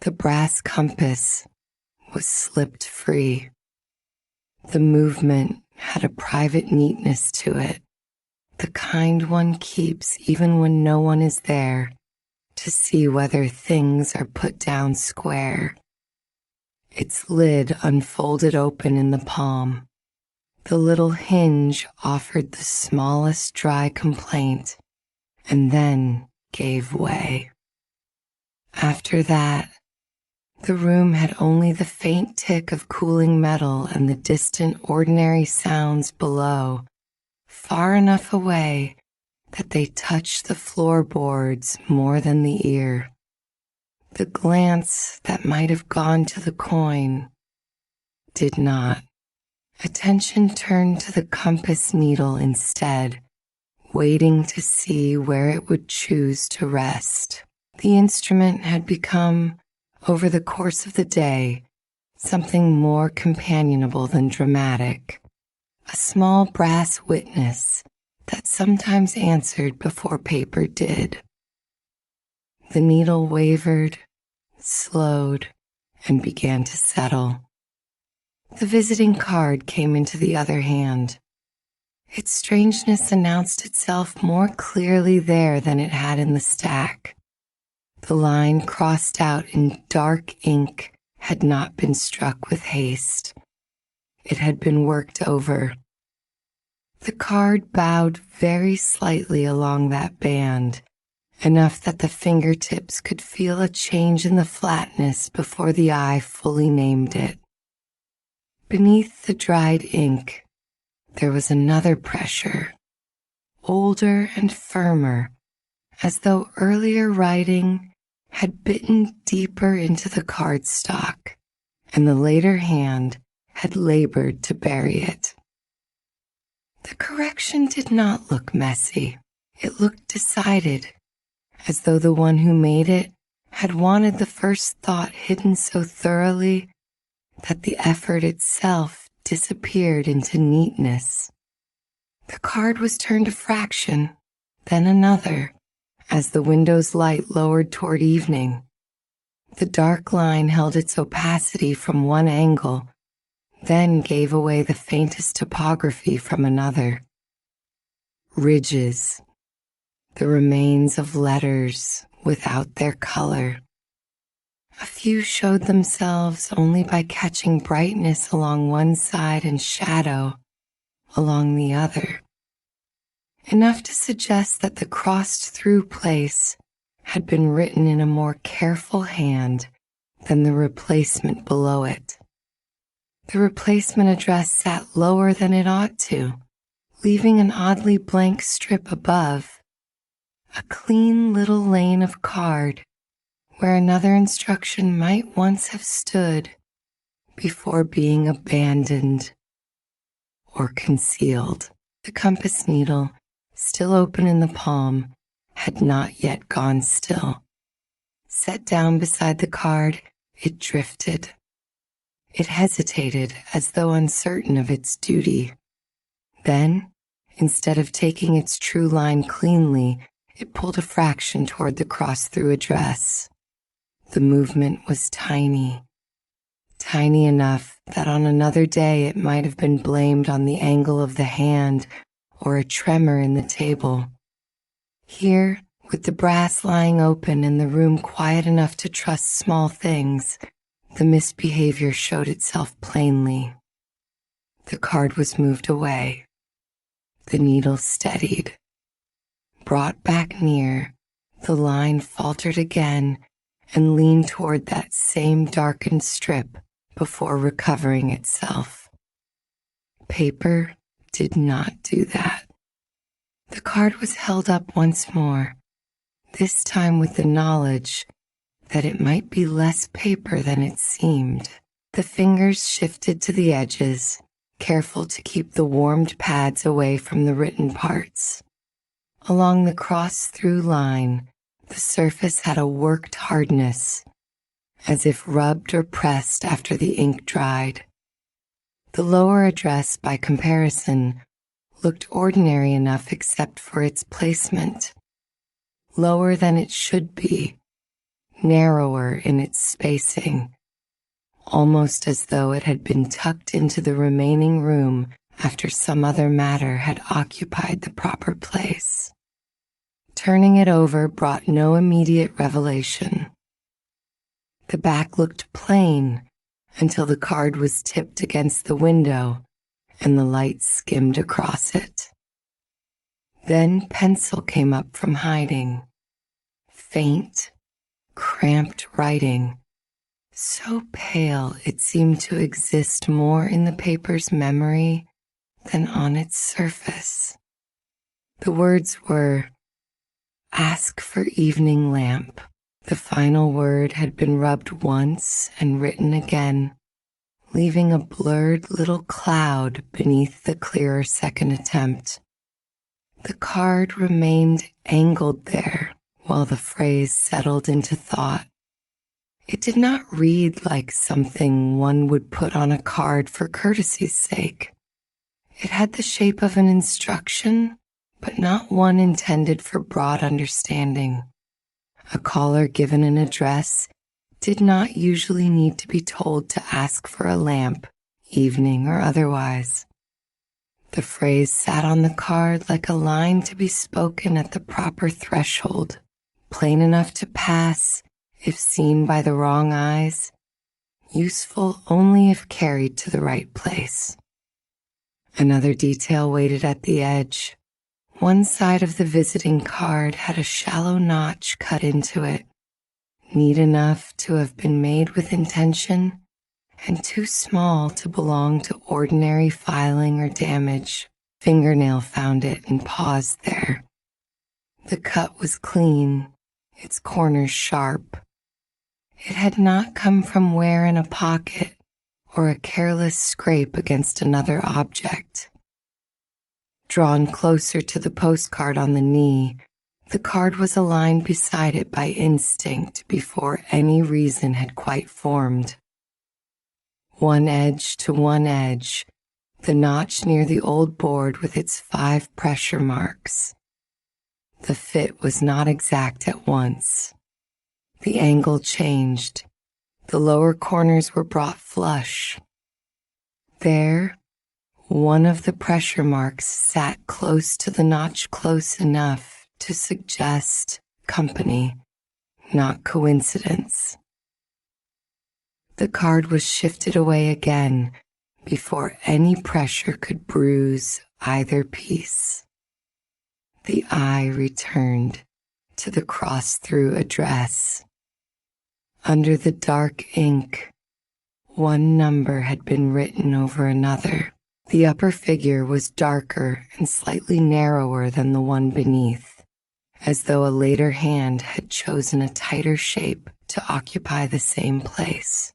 the brass compass was slipped free. The movement had a private neatness to it, the kind one keeps even when no one is there to see whether things are put down square. Its lid unfolded open in the palm. The little hinge offered the smallest dry complaint, and then gave way. After that, the room had only the faint tick of cooling metal and the distant ordinary sounds below, far enough away that they touched the floorboards more than the ear. The glance that might have gone to the coin did not. Attention turned to the compass needle instead, waiting to see where it would choose to rest. The instrument had become, over the course of the day, something more companionable than dramatic, a small brass witness that sometimes answered before paper did. The needle wavered, slowed, and began to settle. The visiting card came into the other hand. Its strangeness announced itself more clearly there than it had in the stack. The line crossed out in dark ink had not been struck with haste. It had been worked over. The card bowed very slightly along that band, enough that the fingertips could feel a change in the flatness before the eye fully named it. Beneath the dried ink, there was another pressure, older and firmer, as though earlier writing had bitten deeper into the cardstock, and the later hand had labored to bury it. The correction did not look messy. It looked decided, as though the one who made it had wanted the first thought hidden so thoroughly that the effort itself disappeared into neatness. The card was turned a fraction, then another, as the window's light lowered toward evening. The dark line held its opacity from one angle, then gave away the faintest topography from another. Ridges, the remains of letters without their color. A few showed themselves only by catching brightness along one side and shadow along the other, enough to suggest that the crossed-through place had been written in a more careful hand than the replacement below it. The replacement address sat lower than it ought to, leaving an oddly blank strip above, a clean little lane of card where another instruction might once have stood before being abandoned or concealed. The compass needle, still open in the palm, had not yet gone still. Set down beside the card, it drifted. It hesitated as though uncertain of its duty. Then, instead of taking its true line cleanly, it pulled a fraction toward the cross-through address. The movement was tiny, tiny enough that on another day it might have been blamed on the angle of the hand or a tremor in the table. Here, with the brass lying open and the room quiet enough to trust small things, the misbehavior showed itself plainly. The card was moved away. The needle steadied. Brought back near, the line faltered again and leaned toward that same darkened strip before recovering itself. Paper did not do that. The card was held up once more, this time with the knowledge that it might be less paper than it seemed. The fingers shifted to the edges, careful to keep the warmed pads away from the written parts. Along the cross-through line, the surface had a worked hardness, as if rubbed or pressed after the ink dried. The lower address, by comparison, looked ordinary enough except for its placement. Lower than it should be, narrower in its spacing, almost as though it had been tucked into the remaining room after some other matter had occupied the proper place. Turning it over brought no immediate revelation. The back looked plain until the card was tipped against the window and the light skimmed across it. Then pencil came up from hiding. Faint, cramped writing, so pale it seemed to exist more in the paper's memory than on its surface. The words were, "Ask for evening lamp." The final word had been rubbed once and written again, leaving a blurred little cloud beneath the clearer second attempt. The card remained angled there while the phrase settled into thought. It did not read like something one would put on a card for courtesy's sake. It had the shape of an instruction, but not one intended for broad understanding. A caller given an address did not usually need to be told to ask for a lamp, evening or otherwise. The phrase sat on the card like a line to be spoken at the proper threshold, plain enough to pass if seen by the wrong eyes, useful only if carried to the right place. Another detail waited at the edge. One side of the visiting card had a shallow notch cut into it, neat enough to have been made with intention and too small to belong to ordinary filing or damage. Fingernail found it and paused there. The cut was clean, its corners sharp. It had not come from wear in a pocket or a careless scrape against another object. Drawn closer to the postcard on the knee, the card was aligned beside it by instinct before any reason had quite formed. One edge to one edge, the notch near the old board with its 5 pressure marks. The fit was not exact at once. The angle changed. The lower corners were brought flush. There, one of the pressure marks sat close to the notch, close enough to suggest company, not coincidence. The card was shifted away again before any pressure could bruise either piece. The eye returned to the cross-through address. Under the dark ink, one number had been written over another. The upper figure was darker and slightly narrower than the one beneath, as though a later hand had chosen a tighter shape to occupy the same place.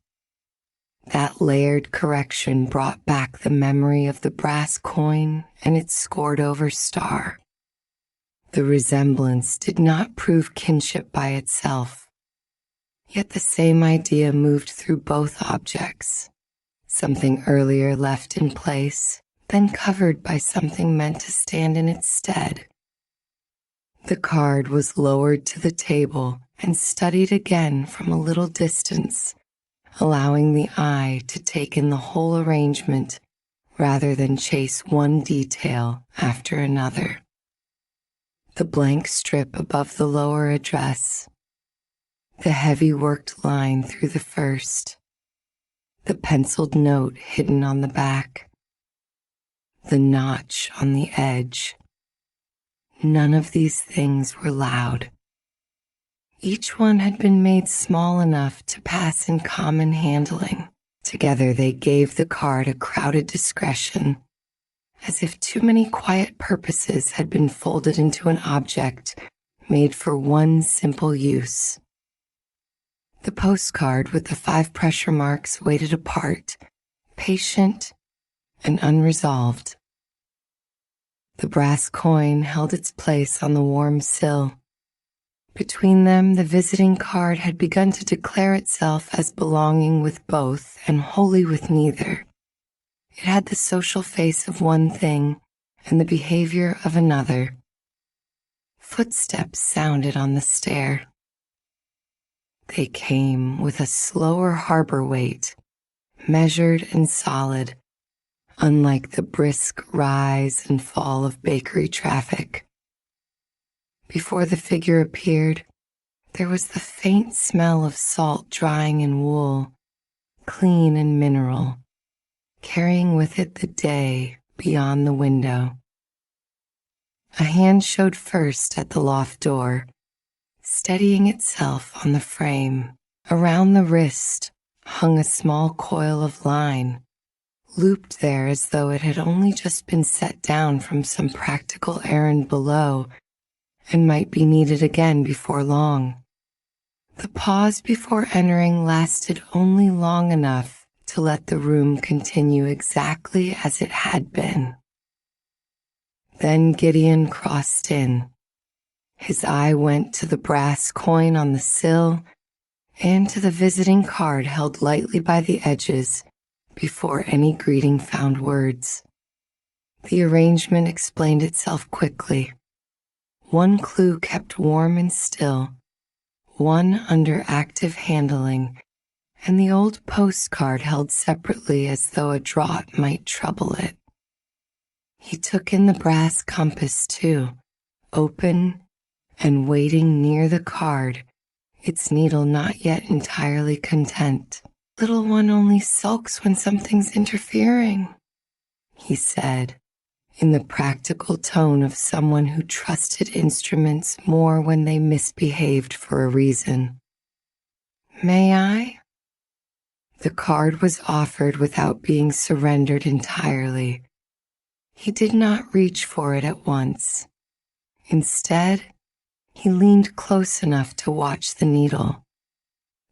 That layered correction brought back the memory of the brass coin and its scored-over star. The resemblance did not prove kinship by itself, yet the same idea moved through both objects, something earlier left in place, then covered by something meant to stand in its stead. The card was lowered to the table and studied again from a little distance, allowing the eye to take in the whole arrangement rather than chase one detail after another. The blank strip above the lower address, the heavy worked line through the first, the penciled note hidden on the back, the notch on the edge. None of these things were loud. Each one had been made small enough to pass in common handling. Together they gave the card a crowded discretion, as if too many quiet purposes had been folded into an object made for one simple use. The postcard with the 5 pressure marks waited apart, patient and unresolved. The brass coin held its place on the warm sill. Between them, the visiting card had begun to declare itself as belonging with both and wholly with neither. It had the social face of one thing and the behavior of another. Footsteps sounded on the stair. They came with a slower harbor weight, measured and solid, unlike the brisk rise and fall of bakery traffic. Before the figure appeared, there was the faint smell of salt drying in wool, clean and mineral, carrying with it the day beyond the window. A hand showed first at the loft door, steadying itself on the frame. Around the wrist hung a small coil of line, looped there as though it had only just been set down from some practical errand below and might be needed again before long. The pause before entering lasted only long enough to let the room continue exactly as it had been. Then Gideon crossed in. His eye went to the brass coin on the sill and to the visiting card held lightly by the edges before any greeting found words. The arrangement explained itself quickly. One clue kept warm and still, one under active handling, and the old postcard held separately as though a draught might trouble it. He took in the brass compass too, open and waiting near the card, its needle not yet entirely content. "Little one only sulks when something's interfering," he said, in the practical tone of someone who trusted instruments more when they misbehaved for a reason. "May I?" The card was offered without being surrendered entirely. He did not reach for it at once. Instead, he leaned close enough to watch the needle.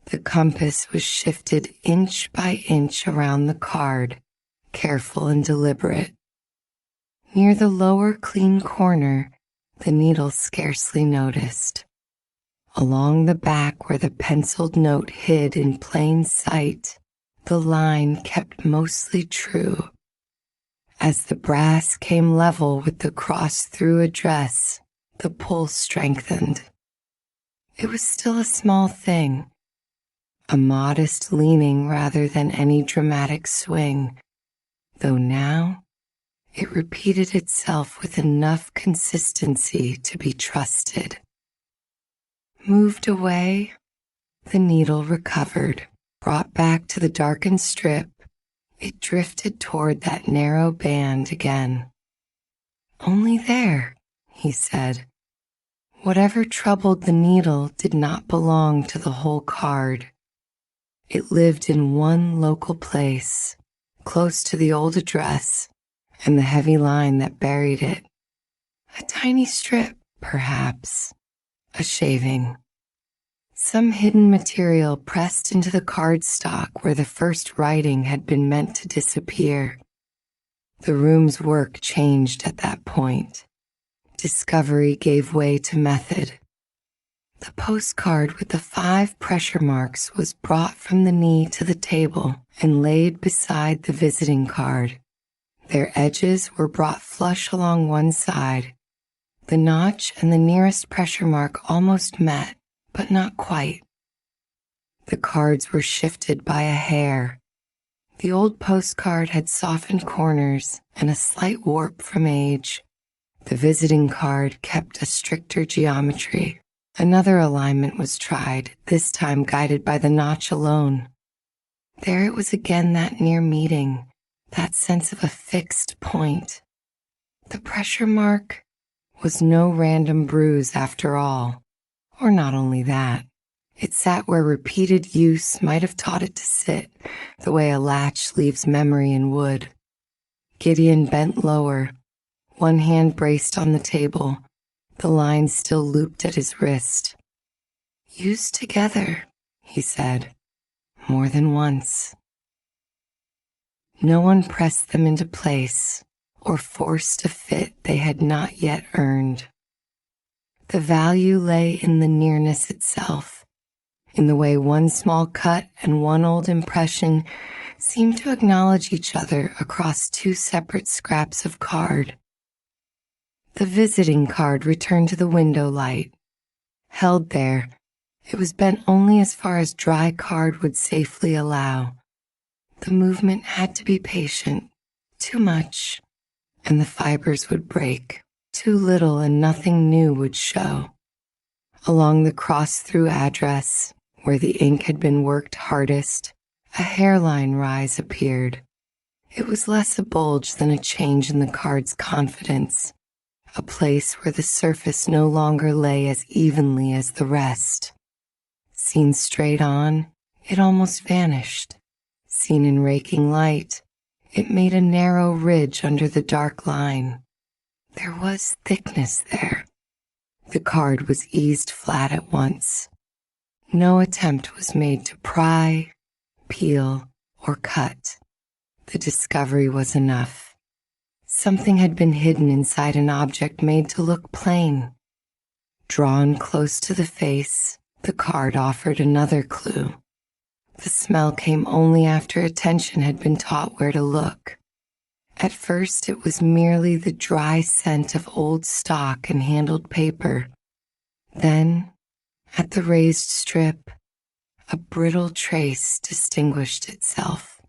The compass was shifted inch by inch around the card, careful and deliberate. Near the lower clean corner, the needle scarcely noticed. Along the back where the penciled note hid in plain sight, the line kept mostly true. As the brass came level with the cross-through address, the pull strengthened. It was still a small thing, a modest leaning rather than any dramatic swing, though now it repeated itself with enough consistency to be trusted. Moved away, the needle recovered. Brought back to the darkened strip, it drifted toward that narrow band again. Only there, he said. Whatever troubled the needle did not belong to the whole card. It lived in one local place, close to the old address and the heavy line that buried it. A tiny strip, perhaps, a shaving. Some hidden material pressed into the cardstock where the first writing had been meant to disappear. The room's work changed at that point. Discovery gave way to method. The postcard with the 5 pressure marks was brought from the knee to the table and laid beside the visiting card. Their edges were brought flush along one side. The notch and the nearest pressure mark almost met, but not quite. The cards were shifted by a hair. The old postcard had softened corners and a slight warp from age. The visiting card kept a stricter geometry. Another alignment was tried, this time guided by the notch alone. There it was again, that near meeting, that sense of a fixed point. The pressure mark was no random bruise after all. Or not only that, it sat where repeated use might have taught it to sit, the way a latch leaves memory in wood. Gideon bent lower, one hand braced on the table, the line still looped at his wrist. Used together, he said, more than once. No one pressed them into place or forced a fit they had not yet earned. The value lay in the nearness itself, in the way one small cut and one old impression seemed to acknowledge each other across 2 separate scraps of card. The visiting card returned to the window light. Held there, it was bent only as far as dry card would safely allow. The movement had to be patient, too much, and the fibers would break. Too little and nothing new would show. Along the cross-through address, where the ink had been worked hardest, a hairline rise appeared. It was less a bulge than a change in the card's confidence, a place where the surface no longer lay as evenly as the rest. Seen straight on, it almost vanished. Seen in raking light, it made a narrow ridge under the dark line. There was thickness there. The card was eased flat at once. No attempt was made to pry, peel, or cut. The discovery was enough. Something had been hidden inside an object made to look plain. Drawn close to the face, the card offered another clue. The smell came only after attention had been taught where to look. At first, it was merely the dry scent of old stock and handled paper. Then, at the raised strip, a brittle trace distinguished itself.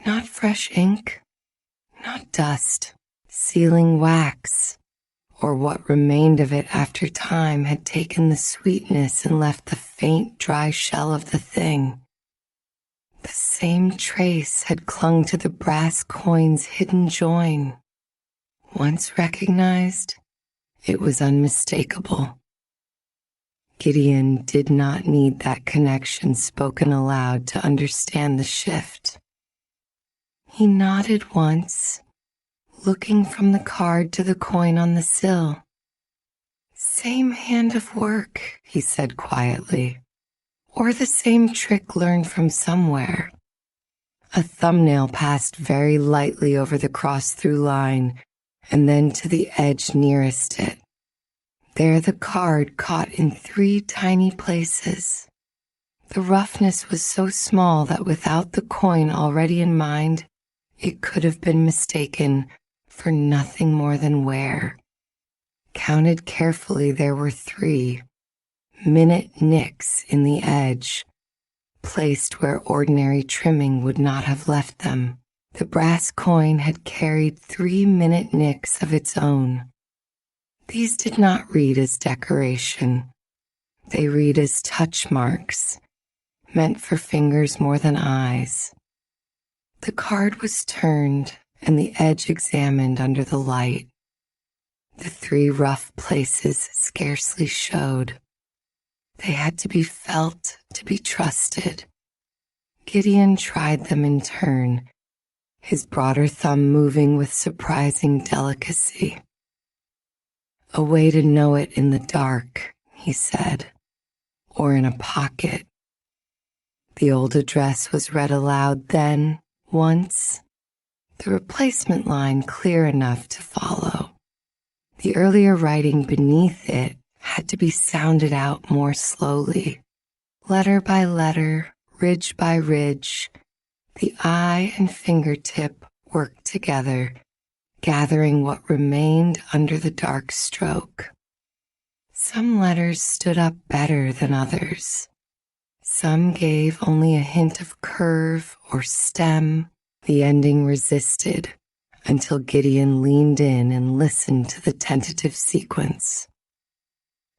Not fresh ink, not dust, sealing wax, or what remained of it after time had taken the sweetness and left the faint, dry shell of the thing. The same trace had clung to the brass coin's hidden join. Once recognized, it was unmistakable. Gideon did not need that connection spoken aloud to understand the shift. He nodded once, looking from the card to the coin on the sill. Same hand of work, he said quietly. Or the same trick learned from somewhere. A thumbnail passed very lightly over the cross-through line, and then to the edge nearest it. There the card caught in 3 tiny places. The roughness was so small that without the coin already in mind, it could have been mistaken for nothing more than wear. Counted carefully, there were 3. Minute nicks in the edge, placed where ordinary trimming would not have left them. The brass coin had carried 3-minute nicks of its own. These did not read as decoration. They read as touch marks, meant for fingers more than eyes. The card was turned and the edge examined under the light. The 3 rough places scarcely showed. They had to be felt to be trusted. Gideon tried them in turn, his broader thumb moving with surprising delicacy. "A way to know it in the dark," he said, "or in a pocket." The old address was read aloud then, once, the replacement line clear enough to follow. The earlier writing beneath it had to be sounded out more slowly. Letter by letter, ridge by ridge, the eye and fingertip worked together, gathering what remained under the dark stroke. Some letters stood up better than others. Some gave only a hint of curve or stem. The ending resisted until Gideon leaned in and listened to the tentative sequence.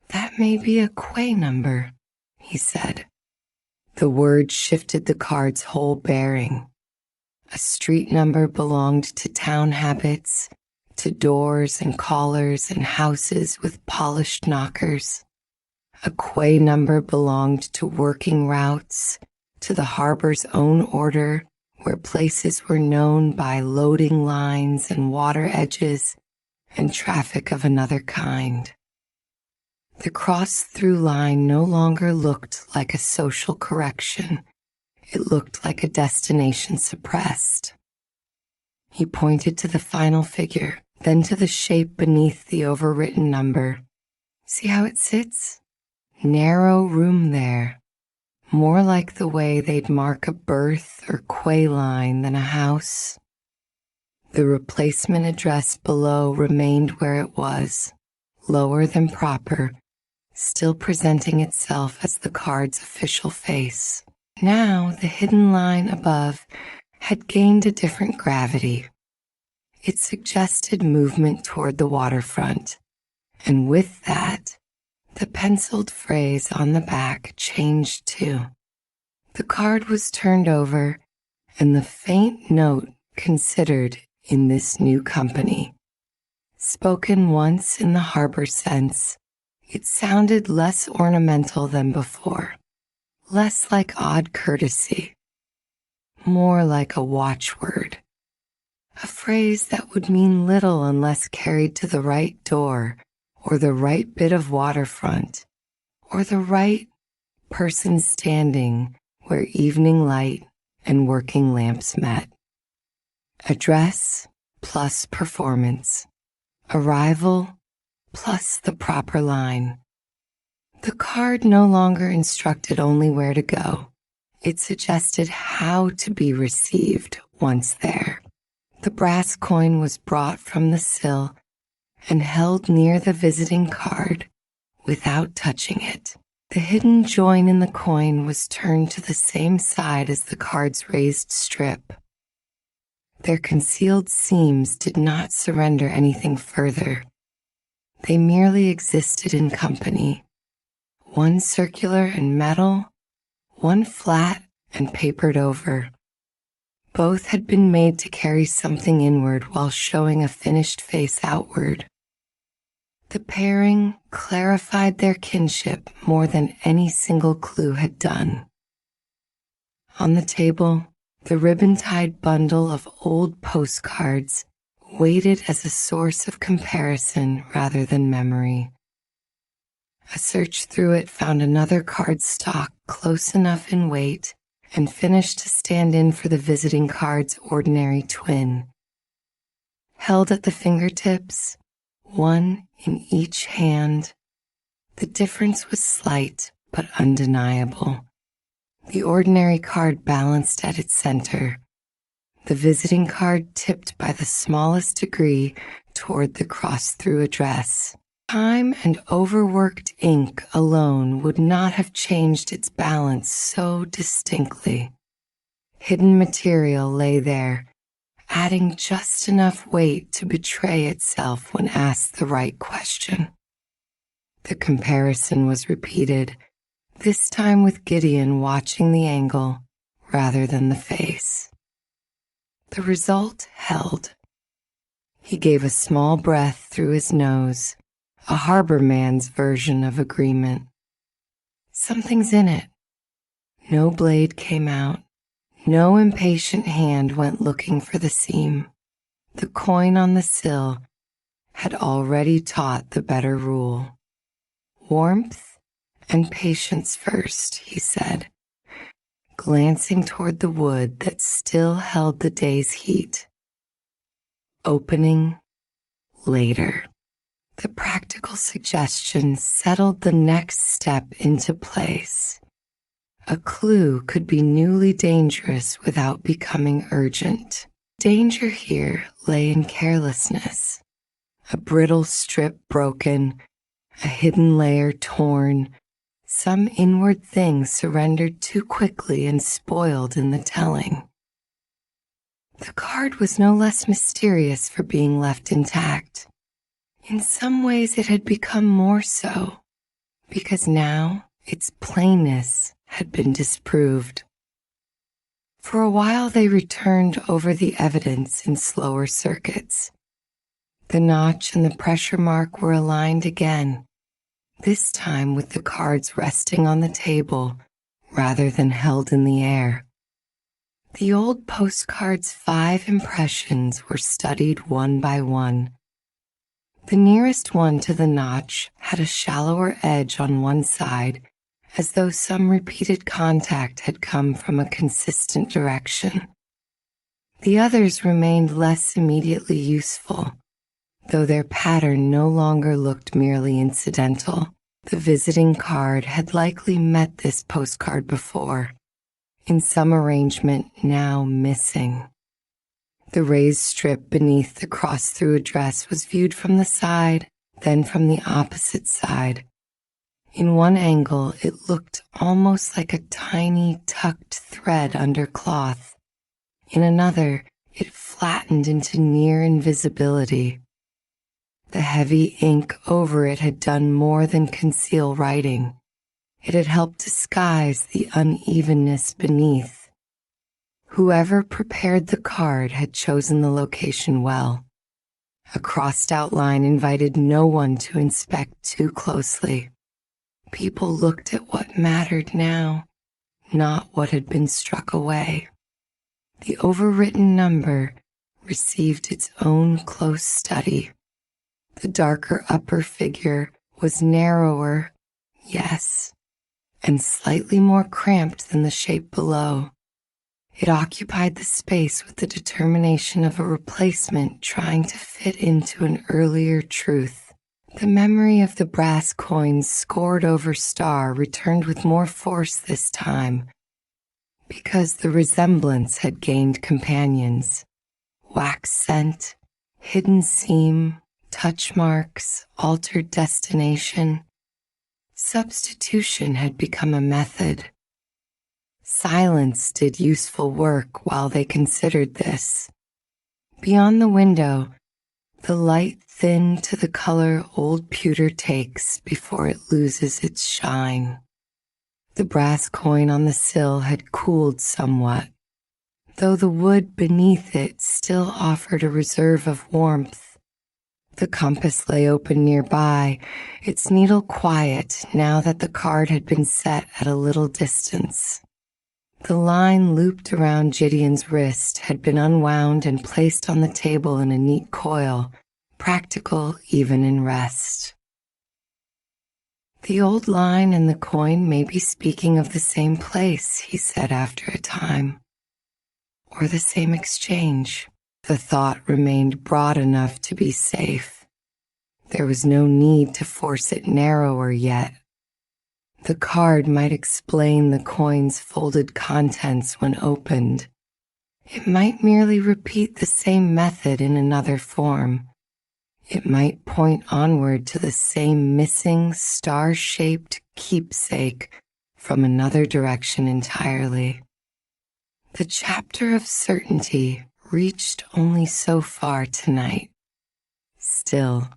"That may be a quay number," he said. The word shifted the card's whole bearing. A street number belonged to town habits, to doors and callers and houses with polished knockers. A quay number belonged to working routes, to the harbor's own order, where places were known by loading lines and water edges and traffic of another kind. The cross-through line no longer looked like a social correction. It looked like a destination suppressed. He pointed to the final figure, then to the shape beneath the overwritten number. "See how it sits? Narrow room there. More like the way they'd mark a berth or quay line than a house." The replacement address below remained where it was, lower than proper, still presenting itself as the card's official face. Now the hidden line above had gained a different gravity. It suggested movement toward the waterfront, and with that, the penciled phrase on the back changed too. The card was turned over, and the faint note considered in this new company. Spoken once in the harbor sense, it sounded less ornamental than before, less like odd courtesy, more like a watchword, a phrase that would mean little unless carried to the right door, or the right bit of waterfront, or the right person standing where evening light and working lamps met. Address plus performance. Arrival plus the proper line. The card no longer instructed only where to go. It suggested how to be received once there. The brass coin was brought from the sill and held near the visiting card without touching it. The hidden join in the coin was turned to the same side as the card's raised strip. Their concealed seams did not surrender anything further. They merely existed in company. One circular and metal, one flat and papered over. Both had been made to carry something inward while showing a finished face outward. The pairing clarified their kinship more than any single clue had done. On the table, the ribbon-tied bundle of old postcards waited as a source of comparison rather than memory. A search through it found another cardstock close enough in weight and finished to stand in for the visiting card's ordinary twin. Held at the fingertips, one in each hand, the difference was slight but undeniable. The ordinary card balanced at its center, the visiting card tipped by the smallest degree toward the cross-through address. Time and overworked ink alone would not have changed its balance so distinctly. Hidden material lay there, adding just enough weight to betray itself when asked the right question. The comparison was repeated, this time with Gideon watching the angle rather than the face. The result held. He gave a small breath through his nose, a harbor man's version of agreement. Something's in it. No blade came out. No impatient hand went looking for the seam. The coin on the sill had already taught the better rule. Warmth and patience first, he said, glancing toward the wood that still held the day's heat. Opening later. The practical suggestion settled the next step into place. A clue could be newly dangerous without becoming urgent. Danger here lay in carelessness. A brittle strip broken, a hidden layer torn, some inward thing surrendered too quickly and spoiled in the telling. The card was no less mysterious for being left intact. In some ways it had become more so, because now its plainness had been disproved. For a while they returned over the evidence in slower circuits. The notch and the pressure mark were aligned again, this time with the cards resting on the table rather than held in the air. The old postcard's 5 impressions were studied one by one. The nearest one to the notch had a shallower edge on one side, as though some repeated contact had come from a consistent direction. The others remained less immediately useful, though their pattern no longer looked merely incidental. The visiting card had likely met this postcard before, in some arrangement now missing. The raised strip beneath the cross-through address was viewed from the side, then from the opposite side. In one angle, it looked almost like a tiny tucked thread under cloth. In another, it flattened into near invisibility. The heavy ink over it had done more than conceal writing. It had helped disguise the unevenness beneath. Whoever prepared the card had chosen the location well. A crossed-out line invited no one to inspect too closely. People looked at what mattered now, not what had been struck away. The overwritten number received its own close study. The darker upper figure was narrower, yes, and slightly more cramped than the shape below. It occupied the space with the determination of a replacement trying to fit into an earlier truth. The memory of the brass coin's scored over star returned with more force this time, because the resemblance had gained companions. Wax scent, hidden seam, touch marks, altered destination. Substitution had become a method. Silence did useful work while they considered this. Beyond the window, the light thinned to the color old pewter takes before it loses its shine. The brass coin on the sill had cooled somewhat, though the wood beneath it still offered a reserve of warmth. The compass lay open nearby, its needle quiet now that the card had been set at a little distance. The line looped around Gideon's wrist had been unwound and placed on the table in a neat coil, practical even in rest. The old line and the coin may be speaking of the same place, he said after a time, or the same exchange. The thought remained broad enough to be safe. There was no need to force it narrower yet. The card might explain the coin's folded contents when opened. It might merely repeat the same method in another form. It might point onward to the same missing, star-shaped keepsake from another direction entirely. The chapter of certainty reached only so far tonight. Still,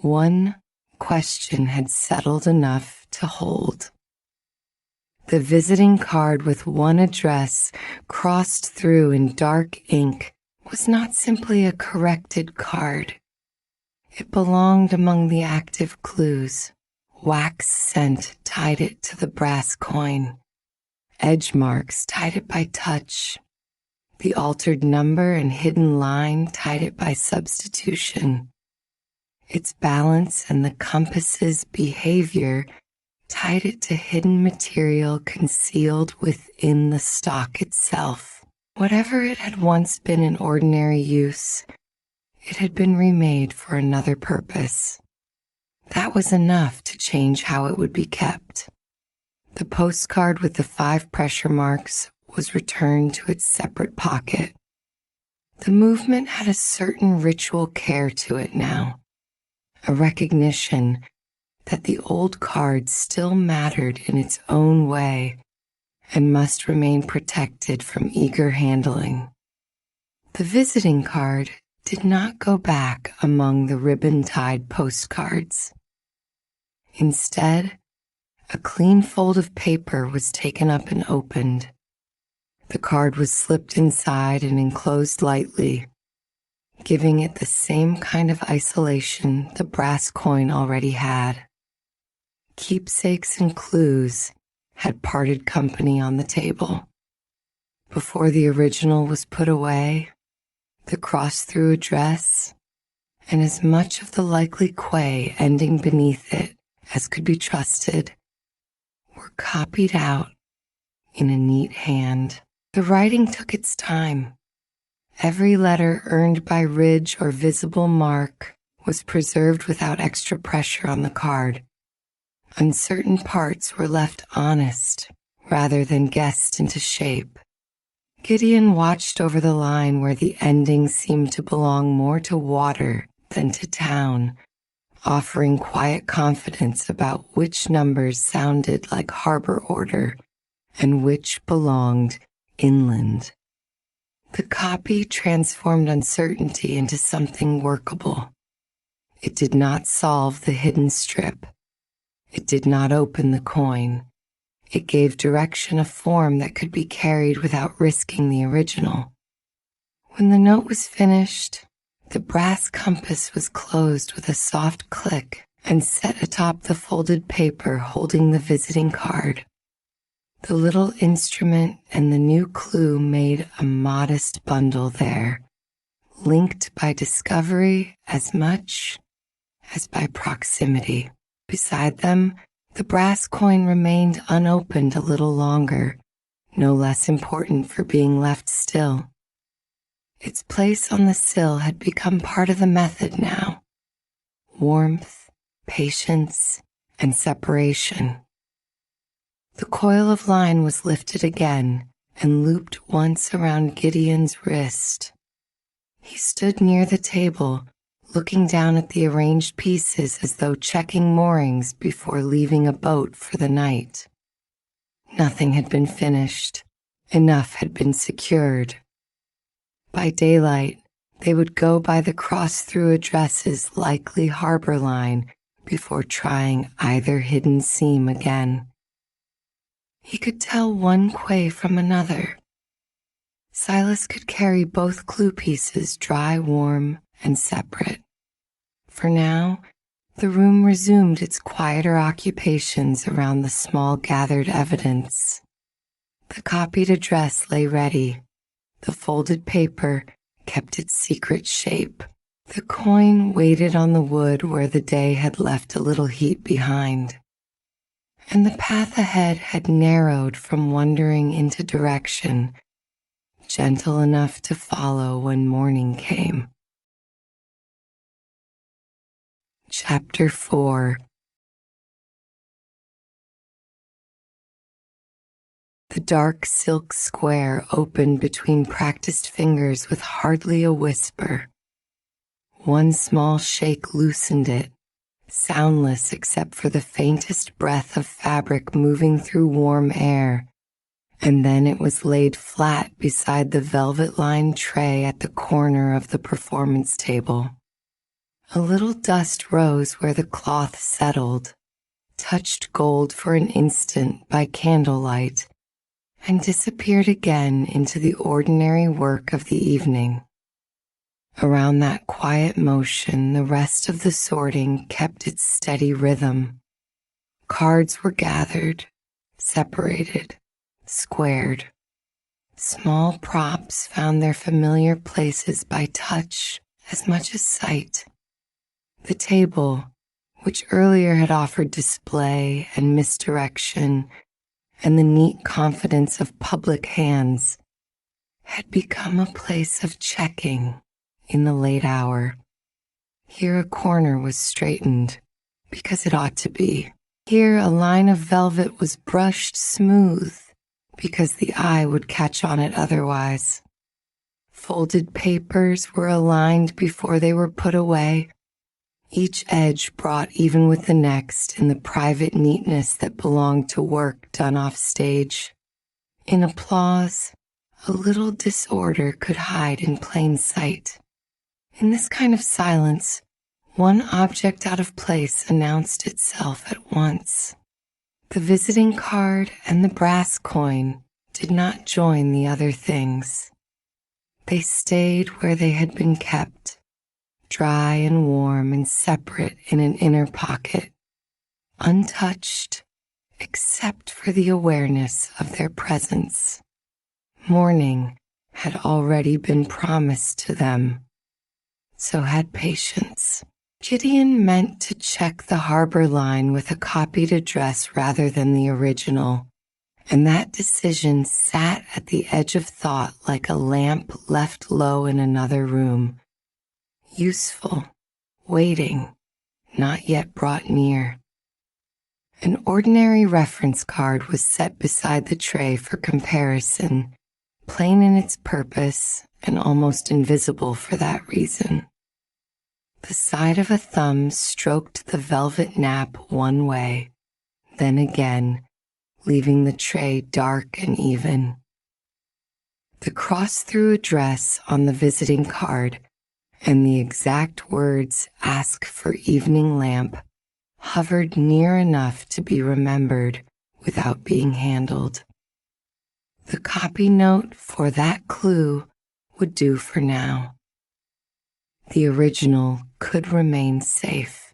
one question had settled enough to hold. The visiting card with one address crossed through in dark ink was not simply a corrected card. It belonged among the active clues. Wax scent tied it to the brass coin. Edge marks tied it by touch. The altered number and hidden line tied it by substitution. Its balance and the compass's behavior tied it to hidden material concealed within the stock itself. Whatever it had once been in ordinary use, it had been remade for another purpose. That was enough to change how it would be kept. The postcard with the 5 pressure marks was returned to its separate pocket. The movement had a certain ritual care to it now, a recognition that the old card still mattered in its own way and must remain protected from eager handling. The visiting card did not go back among the ribbon-tied postcards. Instead, a clean fold of paper was taken up and opened. The card was slipped inside and enclosed lightly, giving it the same kind of isolation the brass coin already had. Keepsakes and clues had parted company on the table. Before the original was put away, the cross-through address, and as much of the likely quay ending beneath it as could be trusted, were copied out in a neat hand. The writing took its time. Every letter earned by ridge or visible mark was preserved without extra pressure on the card. Uncertain parts were left honest rather than guessed into shape. Gideon watched over the line where the ending seemed to belong more to water than to town, offering quiet confidence about which numbers sounded like harbor order and which belonged inland. The copy transformed uncertainty into something workable. It did not solve the hidden strip. It did not open the coin. It gave direction a form that could be carried without risking the original. When the note was finished, the brass compass was closed with a soft click and set atop the folded paper holding the visiting card. The little instrument and the new clue made a modest bundle there, linked by discovery as much as by proximity. Beside them, the brass coin remained unopened a little longer, no less important for being left still. Its place on the sill had become part of the method now. Warmth, patience, and separation. The coil of line was lifted again and looped once around Gideon's wrist. He stood near the table, looking down at the arranged pieces as though checking moorings before leaving a boat for the night. Nothing had been finished. Enough had been secured. By daylight, they would go by the cross-through address's likely harbor line before trying either hidden seam again. He could tell one quay from another. Silas could carry both clue pieces dry, warm, and separate. For now, the room resumed its quieter occupations around the small gathered evidence. The copied address lay ready. The folded paper kept its secret shape. The coin waited on the wood where the day had left a little heat behind. And the path ahead had narrowed from wandering into direction, gentle enough to follow when morning came. Chapter 4. The dark silk square opened between practiced fingers with hardly a whisper. One small shake loosened it, soundless except for the faintest breath of fabric moving through warm air, and then it was laid flat beside the velvet-lined tray at the corner of the performance table. A little dust rose where the cloth settled, touched gold for an instant by candlelight, and disappeared again into the ordinary work of the evening. Around that quiet motion, the rest of the sorting kept its steady rhythm. Cards were gathered, separated, squared. Small props found their familiar places by touch as much as sight. The table, which earlier had offered display and misdirection and the neat confidence of public hands, had become a place of checking in the late hour. Here a corner was straightened, because it ought to be. Here a line of velvet was brushed smooth, because the eye would catch on it otherwise. Folded papers were aligned before they were put away, each edge brought even with the next in the private neatness that belonged to work done off stage. In applause, a little disorder could hide in plain sight. In this kind of silence, one object out of place announced itself at once. The visiting card and the brass coin did not join the other things. They stayed where they had been kept, dry and warm and separate in an inner pocket, untouched except for the awareness of their presence. Morning had already been promised to them, so had patience. Gideon meant to check the harbor line with a copied address rather than the original, and that decision sat at the edge of thought like a lamp left low in another room. Useful, waiting, not yet brought near. An ordinary reference card was set beside the tray for comparison, plain in its purpose and almost invisible for that reason. The side of a thumb stroked the velvet nap one way, then again, leaving the tray dark and even. The cross-through address on the visiting card and the exact words "ask for evening lamp" hovered near enough to be remembered without being handled. The copy note for that clue would do for now. The original could remain safe.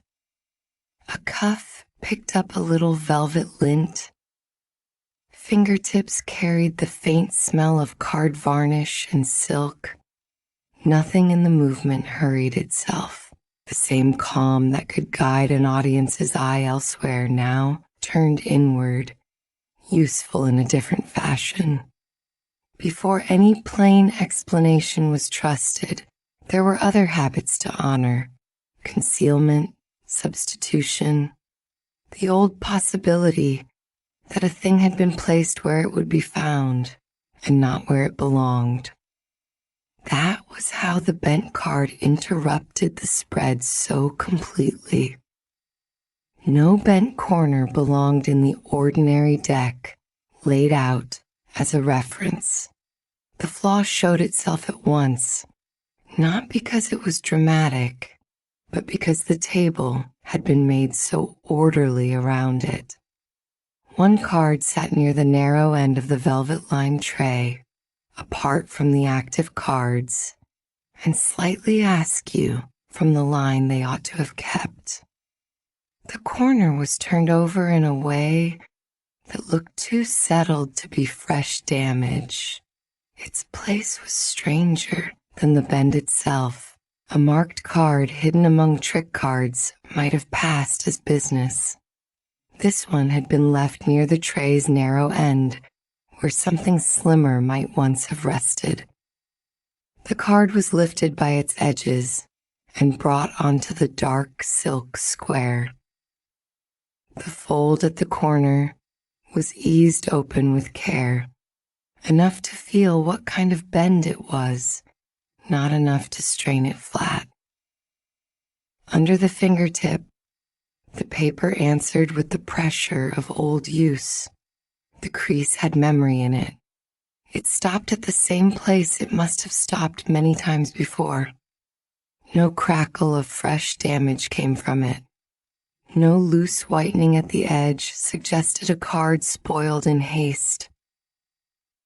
A cuff picked up a little velvet lint. Fingertips carried the faint smell of card varnish and silk. Nothing in the movement hurried itself. The same calm that could guide an audience's eye elsewhere now turned inward, useful in a different fashion. Before any plain explanation was trusted, there were other habits to honor: concealment, substitution, the old possibility that a thing had been placed where it would be found and not where it belonged. That was how the bent card interrupted the spread so completely. No bent corner belonged in the ordinary deck laid out as a reference. The flaw showed itself at once, not because it was dramatic, but because the table had been made so orderly around it. One card sat near the narrow end of the velvet-lined tray, apart from the active cards, and slightly askew from the line they ought to have kept. The corner was turned over in a way that looked too settled to be fresh damage. Its place was stranger than the bend itself. A marked card hidden among trick cards might have passed as business. This one had been left near the tray's narrow end, where something slimmer might once have rested. The card was lifted by its edges and brought onto the dark silk square. The fold at the corner was eased open with care, enough to feel what kind of bend it was, not enough to strain it flat. Under the fingertip, the paper answered with the pressure of old use. The crease had memory in it. It stopped at the same place it must have stopped many times before. No crackle of fresh damage came from it. No loose whitening at the edge suggested a card spoiled in haste.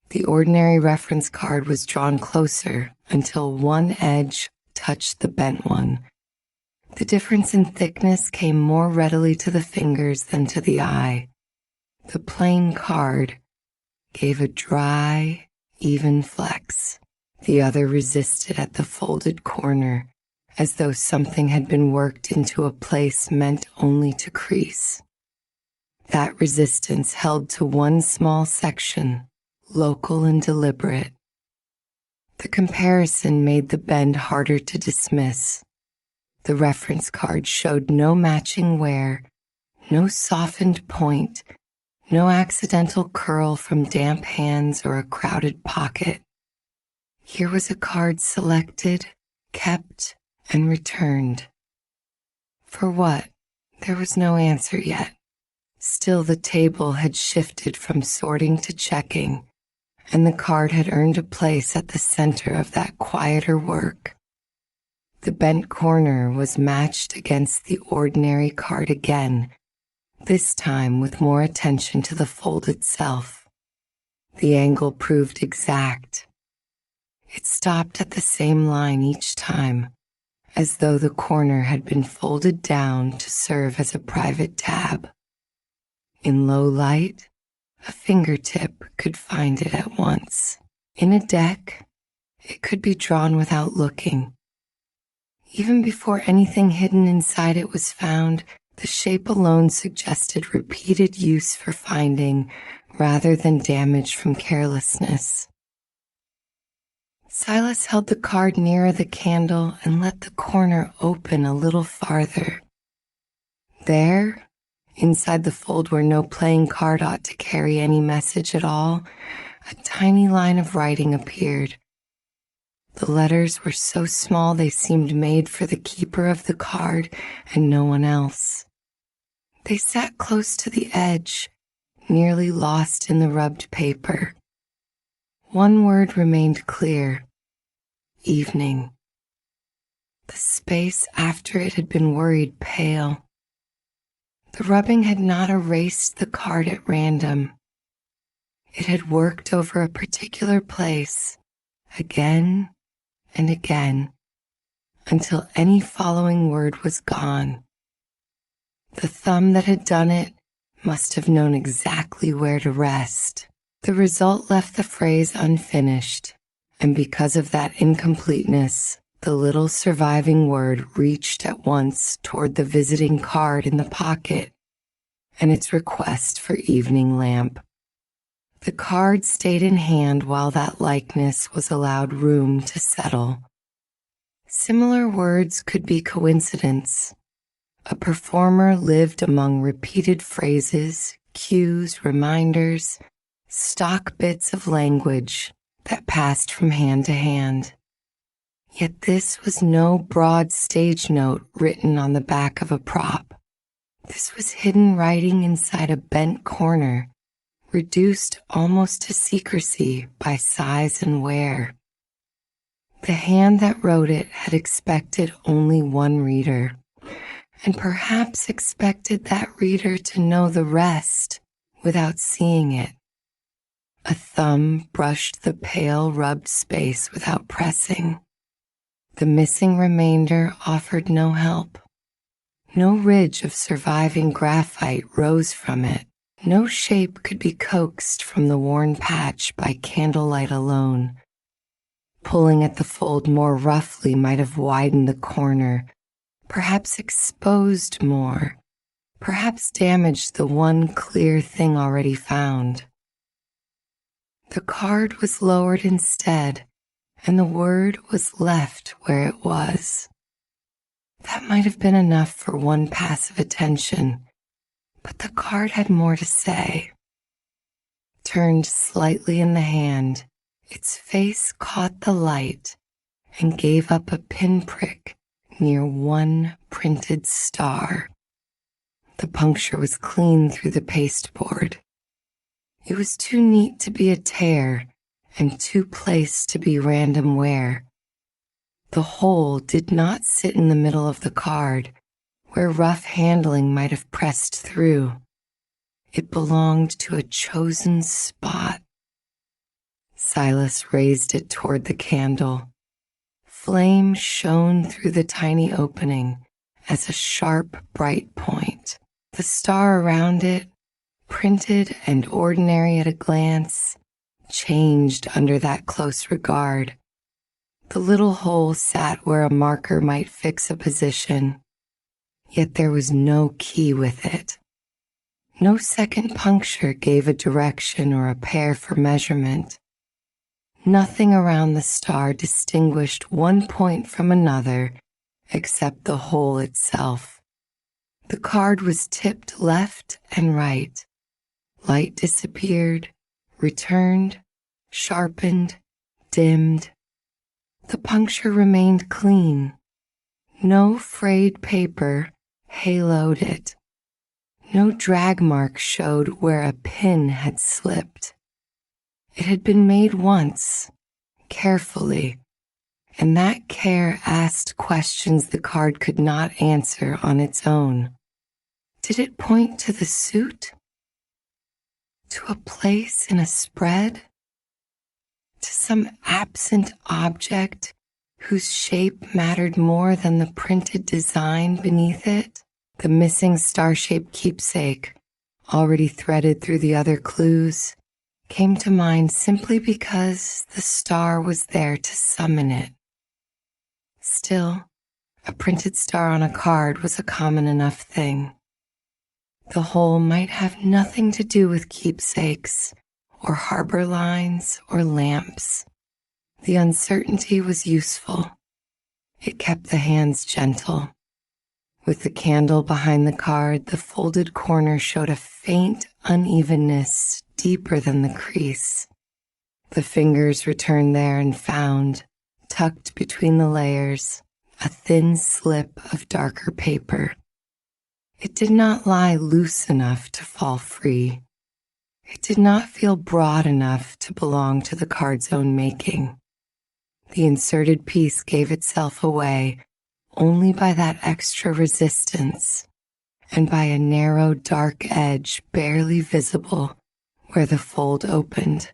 The ordinary reference card was drawn closer until one edge touched the bent one. The difference in thickness came more readily to the fingers than to the eye. The plain card gave a dry, even flex. The other resisted at the folded corner, as though something had been worked into a place meant only to crease. That resistance held to one small section, local and deliberate. The comparison made the bend harder to dismiss. The reference card showed no matching wear, no softened point, no accidental curl from damp hands or a crowded pocket. Here was a card selected, kept, and returned. For what? There was no answer yet. Still, the table had shifted from sorting to checking, and the card had earned a place at the center of that quieter work. The bent corner was matched against the ordinary card again, this time with more attention to the fold itself. The angle proved exact. It stopped at the same line each time, as though the corner had been folded down to serve as a private tab. In low light, a fingertip could find it at once. In a deck, it could be drawn without looking. Even before anything hidden inside it was found, the shape alone suggested repeated use for finding rather than damage from carelessness. Silas held the card nearer the candle and let the corner open a little farther. There, inside the fold where no playing card ought to carry any message at all, a tiny line of writing appeared. The letters were so small they seemed made for the keeper of the card and no one else. They sat close to the edge, nearly lost in the rubbed paper. One word remained clear: evening. The space after it had been worried pale. The rubbing had not erased the card at random. It had worked over a particular place, again and again, until any following word was gone. The thumb that had done it must have known exactly where to rest. The result left the phrase unfinished, and because of that incompleteness, the little surviving word reached at once toward the visiting card in the pocket and its request for evening lamp. The card stayed in hand while that likeness was allowed room to settle. Similar words could be coincidence. A performer lived among repeated phrases, cues, reminders, stock bits of language that passed from hand to hand. Yet this was no broad stage note written on the back of a prop. This was hidden writing inside a bent corner, reduced almost to secrecy by size and wear. The hand that wrote it had expected only one reader, and perhaps expected that reader to know the rest without seeing it. A thumb brushed the pale, rubbed space without pressing. The missing remainder offered no help. No ridge of surviving graphite rose from it. No shape could be coaxed from the worn patch by candlelight alone. Pulling at the fold more roughly might have widened the corner, perhaps exposed more, perhaps damaged the one clear thing already found. The card was lowered instead, and the word was left where it was. That might have been enough for one pass of attention, but the card had more to say. Turned slightly in the hand, its face caught the light and gave up a pinprick near one printed star. The puncture was clean through the pasteboard. It was too neat to be a tear and too placed to be random wear. The hole did not sit in the middle of the card, where rough handling might have pressed through. It belonged to a chosen spot. Silas raised it toward the candle. Flame shone through the tiny opening as a sharp, bright point. The star around it, printed and ordinary at a glance, changed under that close regard. The little hole sat where a marker might fix a position, yet there was no key with it. No second puncture gave a direction or a pair for measurement. Nothing around the star distinguished one point from another except the hole itself. The card was tipped left and right. Light disappeared, returned, sharpened, dimmed. The puncture remained clean. No frayed paper haloed it. No drag mark showed where a pin had slipped. It had been made once, carefully, and that care asked questions the card could not answer on its own. Did it point to the suit? To a place in a spread? To some absent object whose shape mattered more than the printed design beneath it? The missing star-shaped keepsake, already threaded through the other clues, came to mind simply because the star was there to summon it. Still, a printed star on a card was a common enough thing. The hole might have nothing to do with keepsakes, or harbor lines, or lamps. The uncertainty was useful. It kept the hands gentle. With the candle behind the card, the folded corner showed a faint unevenness deeper than the crease. The fingers returned there and found, tucked between the layers, a thin slip of darker paper. It did not lie loose enough to fall free. It did not feel broad enough to belong to the card's own making. The inserted piece gave itself away only by that extra resistance and by a narrow, dark edge barely visible where the fold opened.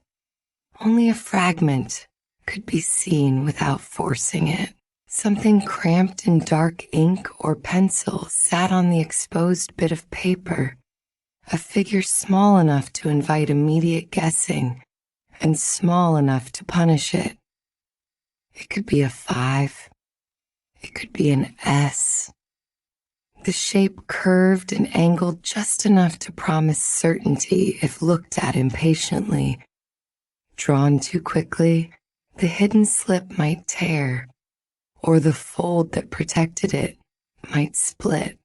Only a fragment could be seen without forcing it. Something cramped in dark ink or pencil sat on the exposed bit of paper, a figure small enough to invite immediate guessing and small enough to punish it. It could be a 5. It could be an S. The shape curved and angled just enough to promise certainty if looked at impatiently. Drawn too quickly, the hidden slip might tear, or the fold that protected it might split.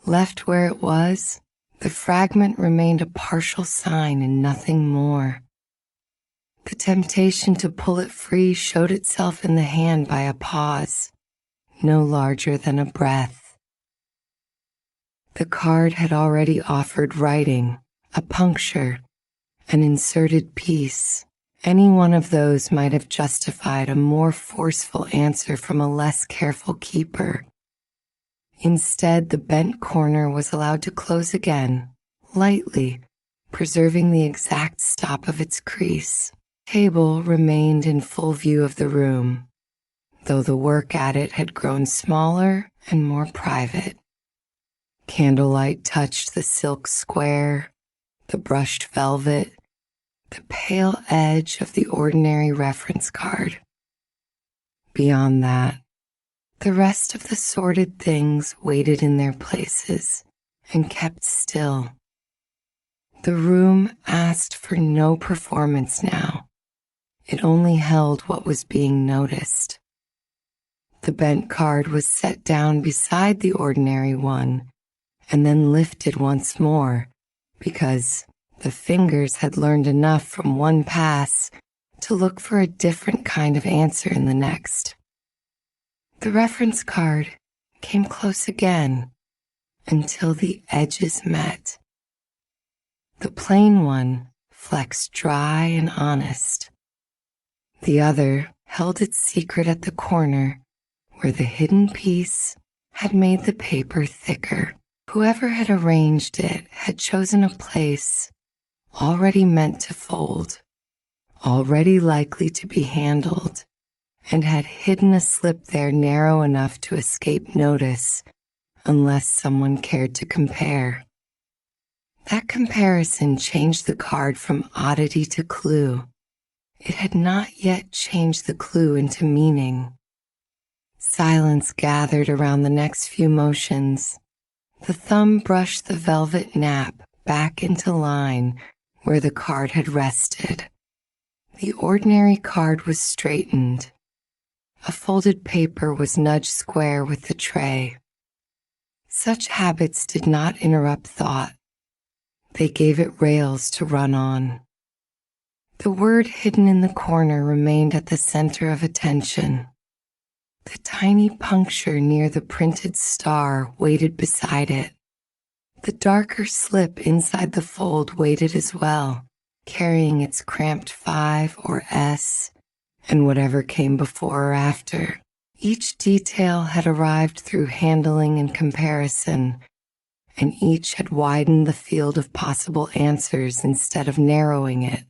Left where it was, the fragment remained a partial sign and nothing more. The temptation to pull it free showed itself in the hand by a pause, no larger than a breath. The card had already offered writing, a puncture, an inserted piece. Any one of those might have justified a more forceful answer from a less careful keeper. Instead, the bent corner was allowed to close again, lightly, preserving the exact stop of its crease. Table remained in full view of the room, though the work at it had grown smaller and more private. Candlelight touched the silk square, the brushed velvet, the pale edge of the ordinary reference card. Beyond that, the rest of the sorted things waited in their places and kept still. The room asked for no performance now. It only held what was being noticed. The bent card was set down beside the ordinary one and then lifted once more because the fingers had learned enough from one pass to look for a different kind of answer in the next. The reference card came close again until the edges met. The plain one flexed dry and honest. The other held its secret at the corner where the hidden piece had made the paper thicker. Whoever had arranged it had chosen a place already meant to fold, already likely to be handled, and had hidden a slip there narrow enough to escape notice unless someone cared to compare. That comparison changed the card from oddity to clue. It had not yet changed the clue into meaning. Silence gathered around the next few motions. The thumb brushed the velvet nap back into line where the card had rested. The ordinary card was straightened. A folded paper was nudged square with the tray. Such habits did not interrupt thought. They gave it rails to run on. The word hidden in the corner remained at the center of attention. The tiny puncture near the printed star waited beside it. The darker slip inside the fold waited as well, carrying its cramped 5 or S and whatever came before or after. Each detail had arrived through handling and comparison, and each had widened the field of possible answers instead of narrowing it.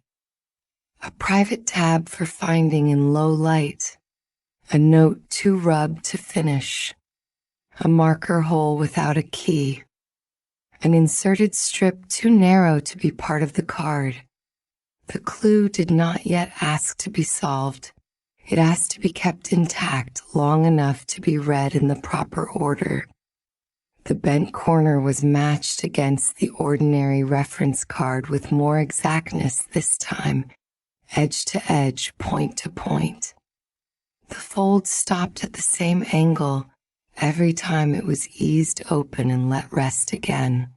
A private tab for finding in low light, a note too rubbed to finish, a marker hole without a key, an inserted strip too narrow to be part of the card. The clue did not yet ask to be solved. It asked to be kept intact long enough to be read in the proper order. The bent corner was matched against the ordinary reference card with more exactness this time, edge to edge, point to point. The fold stopped at the same angle every time it was eased open and let rest again.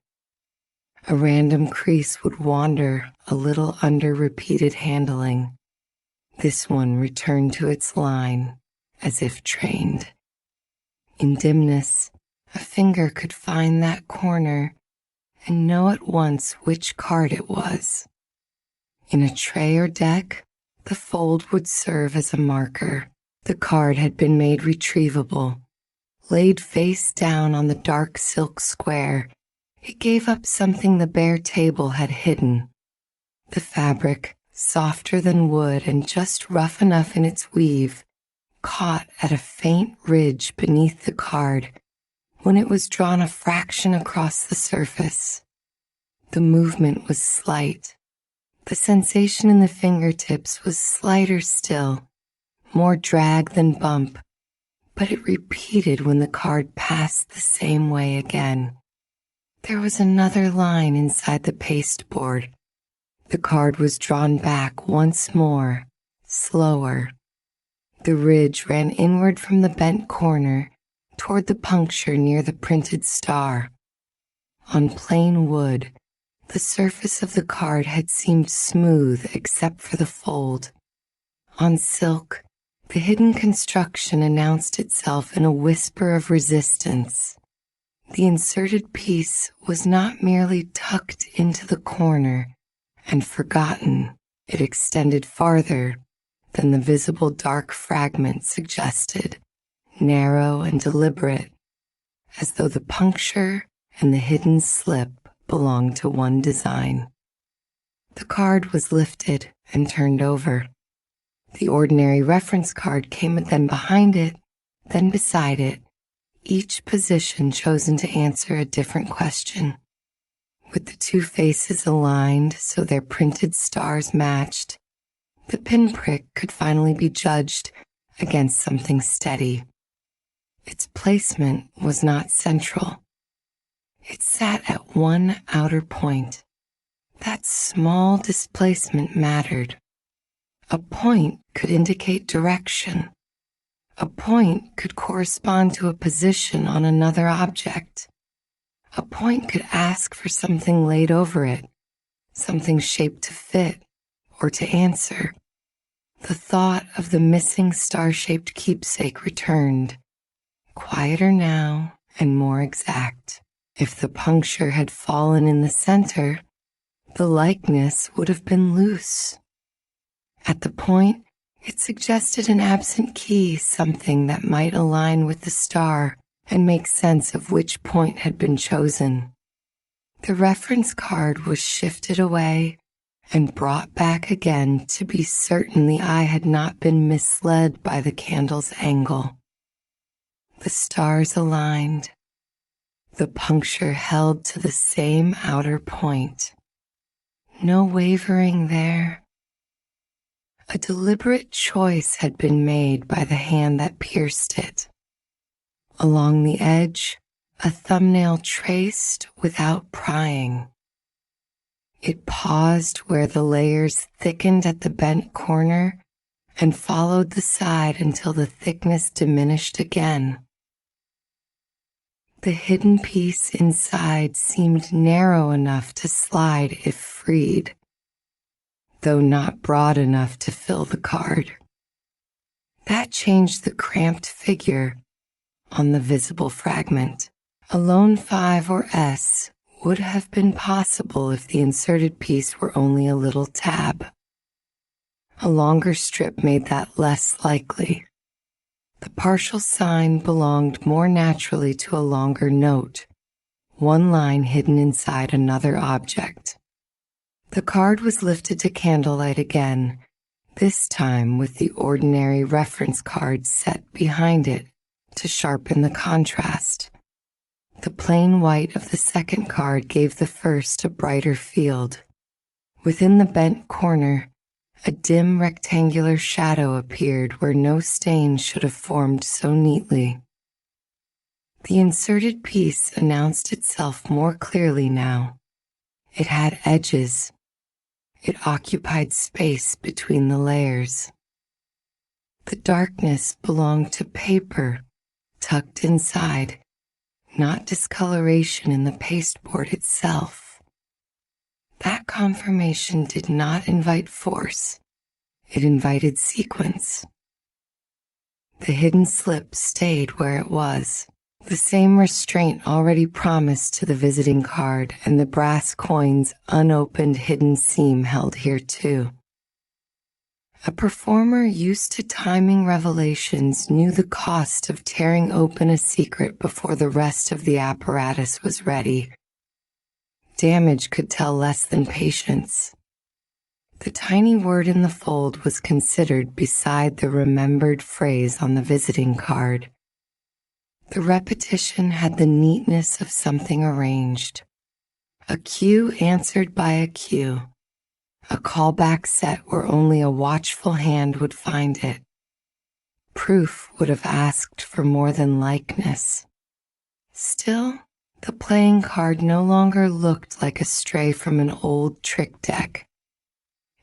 A random crease would wander a little under repeated handling. This one returned to its line, as if trained. In dimness, a finger could find that corner and know at once which card it was. In a tray or deck, the fold would serve as a marker. The card had been made retrievable. Laid face down on the dark silk square, it gave up something the bare table had hidden. The fabric, softer than wood and just rough enough in its weave, caught at a faint ridge beneath the card when it was drawn a fraction across the surface. The movement was slight. The sensation in the fingertips was slighter still, more drag than bump, but it repeated when the card passed the same way again. There was another line inside the pasteboard. The card was drawn back once more, slower. The ridge ran inward from the bent corner toward the puncture near the printed star. On plain wood, the surface of the card had seemed smooth except for the fold. On silk, the hidden construction announced itself in a whisper of resistance. The inserted piece was not merely tucked into the corner and forgotten. It extended farther than the visible dark fragment suggested, narrow and deliberate, as though the puncture and the hidden slip belonged to one design. The card was lifted and turned over. The ordinary reference card came then behind it, then beside it, each position chosen to answer a different question. With the two faces aligned so their printed stars matched, the pinprick could finally be judged against something steady. Its placement was not central. It sat at one outer point. That small displacement mattered. A point could indicate direction. A point could correspond to a position on another object. A point could ask for something laid over it, something shaped to fit or to answer. The thought of the missing star-shaped keepsake returned, quieter now and more exact. If the puncture had fallen in the center, the likeness would have been loose. At the point, it suggested an absent key, something that might align with the star and make sense of which point had been chosen. The reference card was shifted away and brought back again to be certain the eye had not been misled by the candle's angle. The stars aligned. The puncture held to the same outer point. No wavering there. A deliberate choice had been made by the hand that pierced it. Along the edge, a thumbnail traced without prying. It paused where the layers thickened at the bent corner and followed the side until the thickness diminished again. The hidden piece inside seemed narrow enough to slide if freed, though not broad enough to fill the card. That changed the cramped figure on the visible fragment. A lone 5 or S would have been possible if the inserted piece were only a little tab. A longer strip made that less likely. The partial sign belonged more naturally to a longer note, one line hidden inside another object. The card was lifted to candlelight again, this time with the ordinary reference card set behind it to sharpen the contrast. The plain white of the second card gave the first a brighter field. Within the bent corner, a dim rectangular shadow appeared where no stain should have formed so neatly. The inserted piece announced itself more clearly now. It had edges. It occupied space between the layers. The darkness belonged to paper tucked inside, not discoloration in the pasteboard itself. That confirmation did not invite force. It invited sequence. The hidden slip stayed where it was, the same restraint already promised to the visiting card, and the brass coin's unopened hidden seam held here too. A performer used to timing revelations knew the cost of tearing open a secret before the rest of the apparatus was ready. Damage could tell less than patience. The tiny word in the fold was considered beside the remembered phrase on the visiting card. The repetition had the neatness of something arranged. A cue answered by a cue. A callback set where only a watchful hand would find it. Proof would have asked for more than likeness. Still, the playing card no longer looked like a stray from an old trick deck.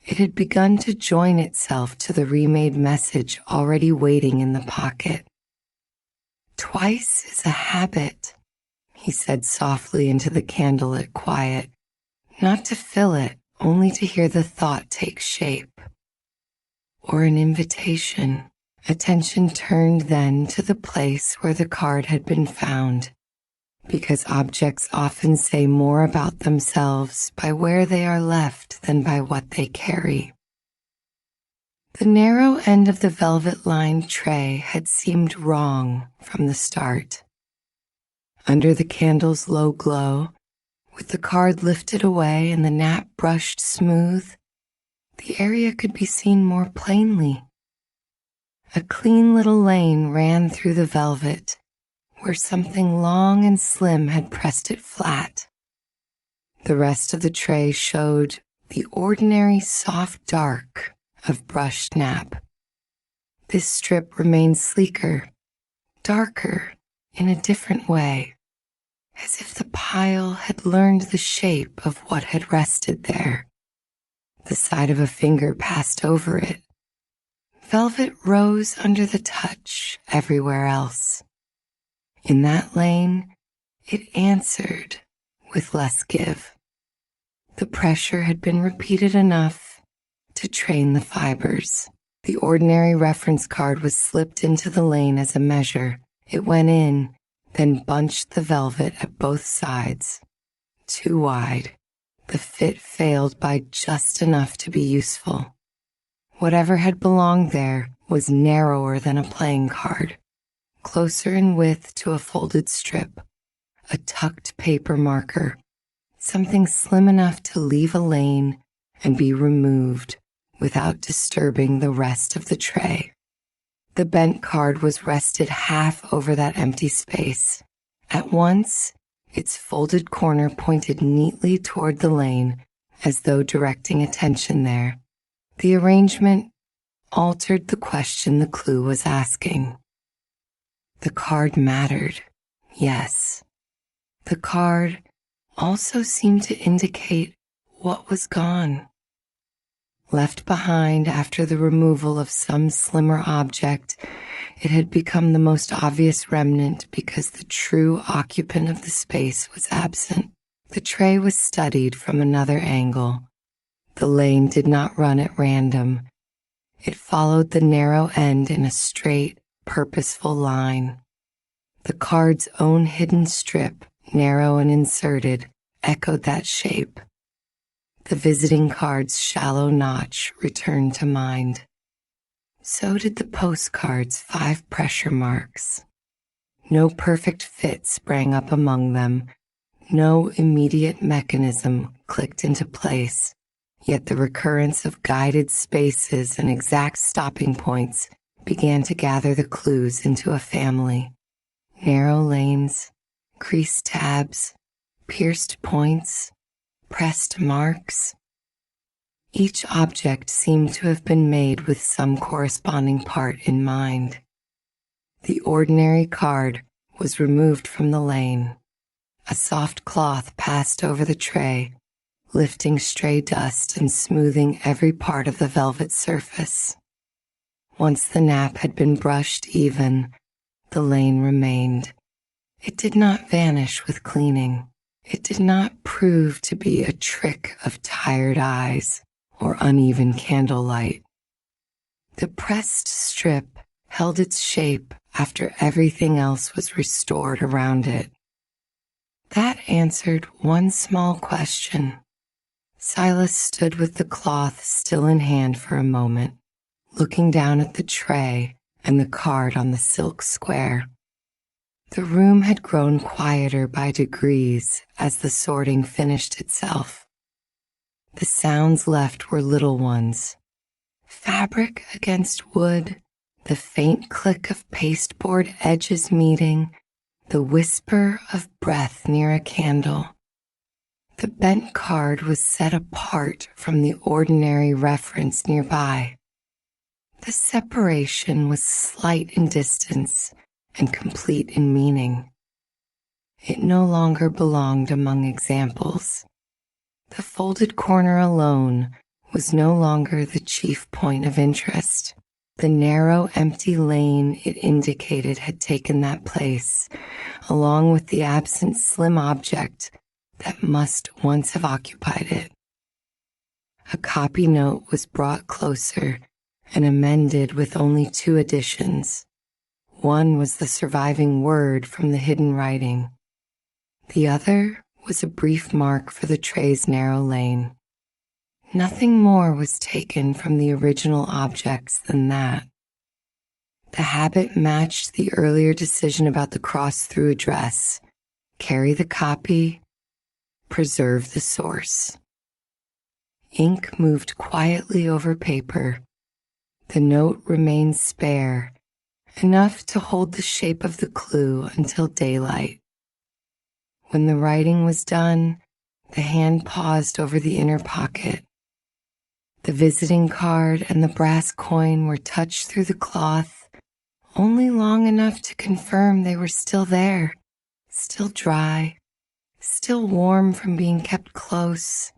It had begun to join itself to the remade message already waiting in the pocket. "Twice is a habit," he said softly into the candlelit quiet, not to fill it, only to hear the thought take shape. Or an invitation. Attention turned then to the place where the card had been found, because objects often say more about themselves by where they are left than by what they carry. The narrow end of the velvet-lined tray had seemed wrong from the start. Under the candle's low glow, with the card lifted away and the nap brushed smooth, the area could be seen more plainly. A clean little lane ran through the velvet, where something long and slim had pressed it flat. The rest of the tray showed the ordinary soft dark of brushed nap. This strip remained sleeker, darker in a different way, as if the pile had learned the shape of what had rested there. The side of a finger passed over it. Velvet rose under the touch everywhere else. In that lane, it answered with less give. The pressure had been repeated enough to train the fibers. The ordinary reference card was slipped into the lane as a measure. It went in, then bunched the velvet at both sides. Too wide, The fit failed by just enough to be useful. Whatever had belonged there was narrower than a playing card, closer in width to a folded strip, a tucked paper marker, something slim enough to leave a lane and be removed without disturbing the rest of the tray. The bent card was rested half over that empty space. At once, its folded corner pointed neatly toward the lane, as though directing attention there. The arrangement altered the question the clue was asking. The card mattered, yes. The card also seemed to indicate what was gone. Left behind after the removal of some slimmer object, it had become the most obvious remnant because the true occupant of the space was absent. The tray was studied from another angle. The lane did not run at random. It followed the narrow end in a straight, purposeful line. The card's own hidden strip, narrow and inserted, echoed that shape. The visiting card's shallow notch returned to mind. So did the postcard's 5 pressure marks. No perfect fit sprang up among them. No immediate mechanism clicked into place. Yet the recurrence of guided spaces and exact stopping points began to gather the clues into a family. Narrow lanes, creased tabs, pierced points, pressed marks. Each object seemed to have been made with some corresponding part in mind. The ordinary card was removed from the lane. A soft cloth passed over the tray, lifting stray dust and smoothing every part of the velvet surface. Once the nap had been brushed even, the lane remained. It did not vanish with cleaning. It did not prove to be a trick of tired eyes or uneven candlelight. The pressed strip held its shape after everything else was restored around it. That answered one small question. Silas stood with the cloth still in hand for a moment, looking down at the tray and the card on the silk square. The room had grown quieter by degrees as the sorting finished itself. The sounds left were little ones. Fabric against wood, the faint click of pasteboard edges meeting, the whisper of breath near a candle. The bent card was set apart from the ordinary reference nearby. The separation was slight in distance and complete in meaning. It no longer belonged among examples. The folded corner alone was no longer the chief point of interest. The narrow, empty lane it indicated had taken that place, along with the absent slim object that must once have occupied it. A copy note was brought closer and amended with only 2 additions. One was the surviving word from the hidden writing. The other was a brief mark for the tray's narrow lane. Nothing more was taken from the original objects than that. The habit matched the earlier decision about the cross-through address. Carry the copy, preserve the source. Ink moved quietly over paper. The note remained spare, enough to hold the shape of the clue until daylight. When the writing was done, the hand paused over the inner pocket. The visiting card and the brass coin were touched through the cloth, only long enough to confirm they were still there, still dry, still warm from being kept close,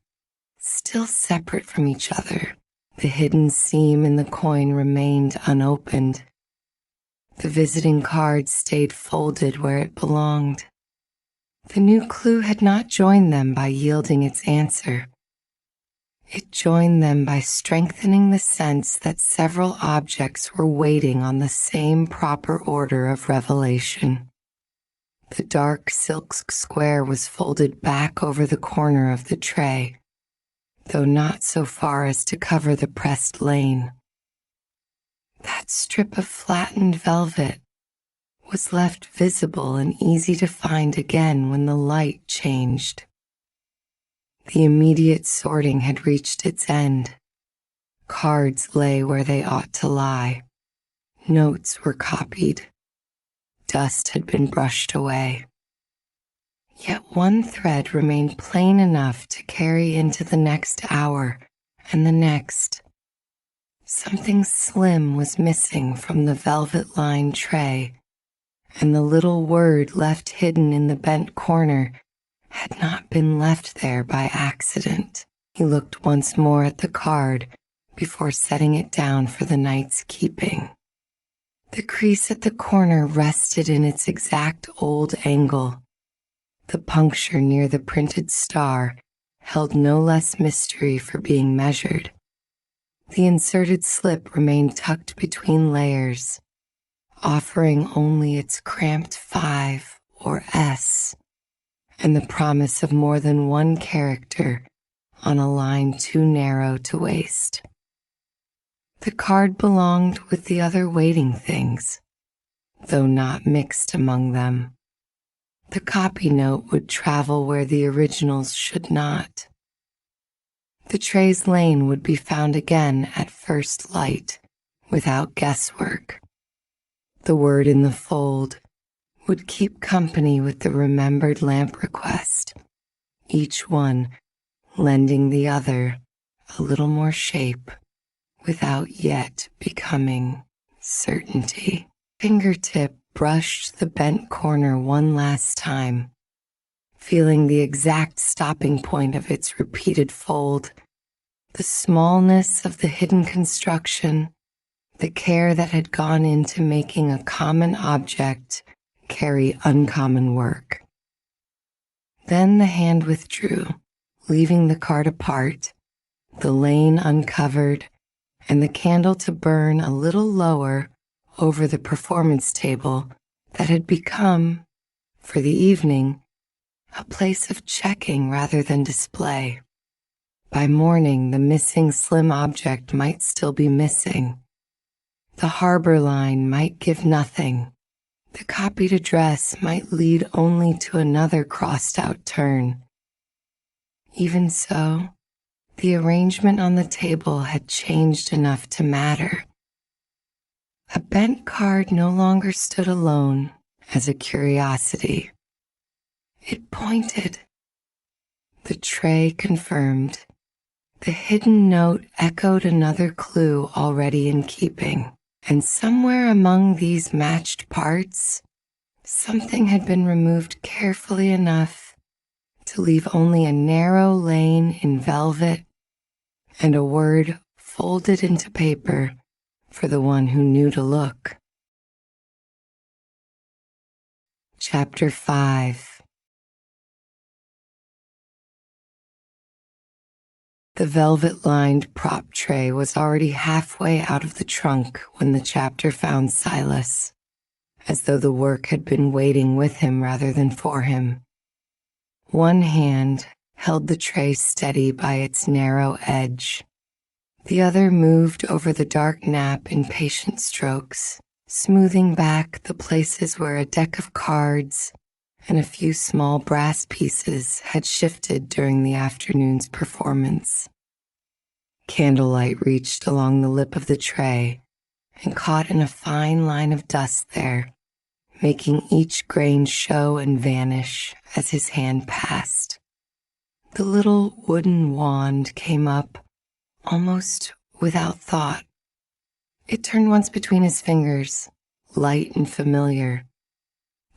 still separate from each other. The hidden seam in the coin remained unopened. The visiting card stayed folded where it belonged. The new clue had not joined them by yielding its answer. It joined them by strengthening the sense that several objects were waiting on the same proper order of revelation. The dark silk square was folded back over the corner of the tray. though not so far as to cover the pressed lane. That strip of flattened velvet was left visible and easy to find again when the light changed. The immediate sorting had reached its end. Cards lay where they ought to lie. Notes were copied. Dust had been brushed away. Yet one thread remained plain enough to carry into the next hour and the next. Something slim was missing from the velvet-lined tray, and the little word left hidden in the bent corner had not been left there by accident. He looked once more at the card before setting it down for the night's keeping. The crease at the corner rested in its exact old angle. The puncture near the printed star held no less mystery for being measured. The inserted slip remained tucked between layers, offering only its cramped 5 or S, and the promise of more than one character on a line too narrow to waste. The card belonged with the other waiting things, though not mixed among them. The copy note would travel where the originals should not. The tray's lane would be found again at first light, without guesswork. The word in the fold would keep company with the remembered lamp request, each one lending the other a little more shape without yet becoming certainty. Fingertip brushed the bent corner one last time, feeling the exact stopping point of its repeated fold, the smallness of the hidden construction, the care that had gone into making a common object carry uncommon work. Then the hand withdrew, leaving the card apart, the lane uncovered, and the candle to burn a little lower over the performance table that had become, for the evening, a place of checking rather than display. By morning, the missing slim object might still be missing. The harbor line might give nothing. The copied address might lead only to another crossed-out turn. Even so, the arrangement on the table had changed enough to matter. A bent card no longer stood alone as a curiosity. It pointed. The tray confirmed. The hidden note echoed another clue already in keeping, and somewhere among these matched parts, something had been removed carefully enough to leave only a narrow lane in velvet and a word folded into paper for the one who knew to look. Chapter 5. The velvet-lined prop tray was already halfway out of the trunk when the chapter found Silas, as though the work had been waiting with him rather than for him. One hand held the tray steady by its narrow edge. The other moved over the dark nap in patient strokes, smoothing back the places where a deck of cards and a few small brass pieces had shifted during the afternoon's performance. Candlelight reached along the lip of the tray and caught in a fine line of dust there, making each grain show and vanish as his hand passed. The little wooden wand came up almost without thought. It turned once between his fingers, light and familiar,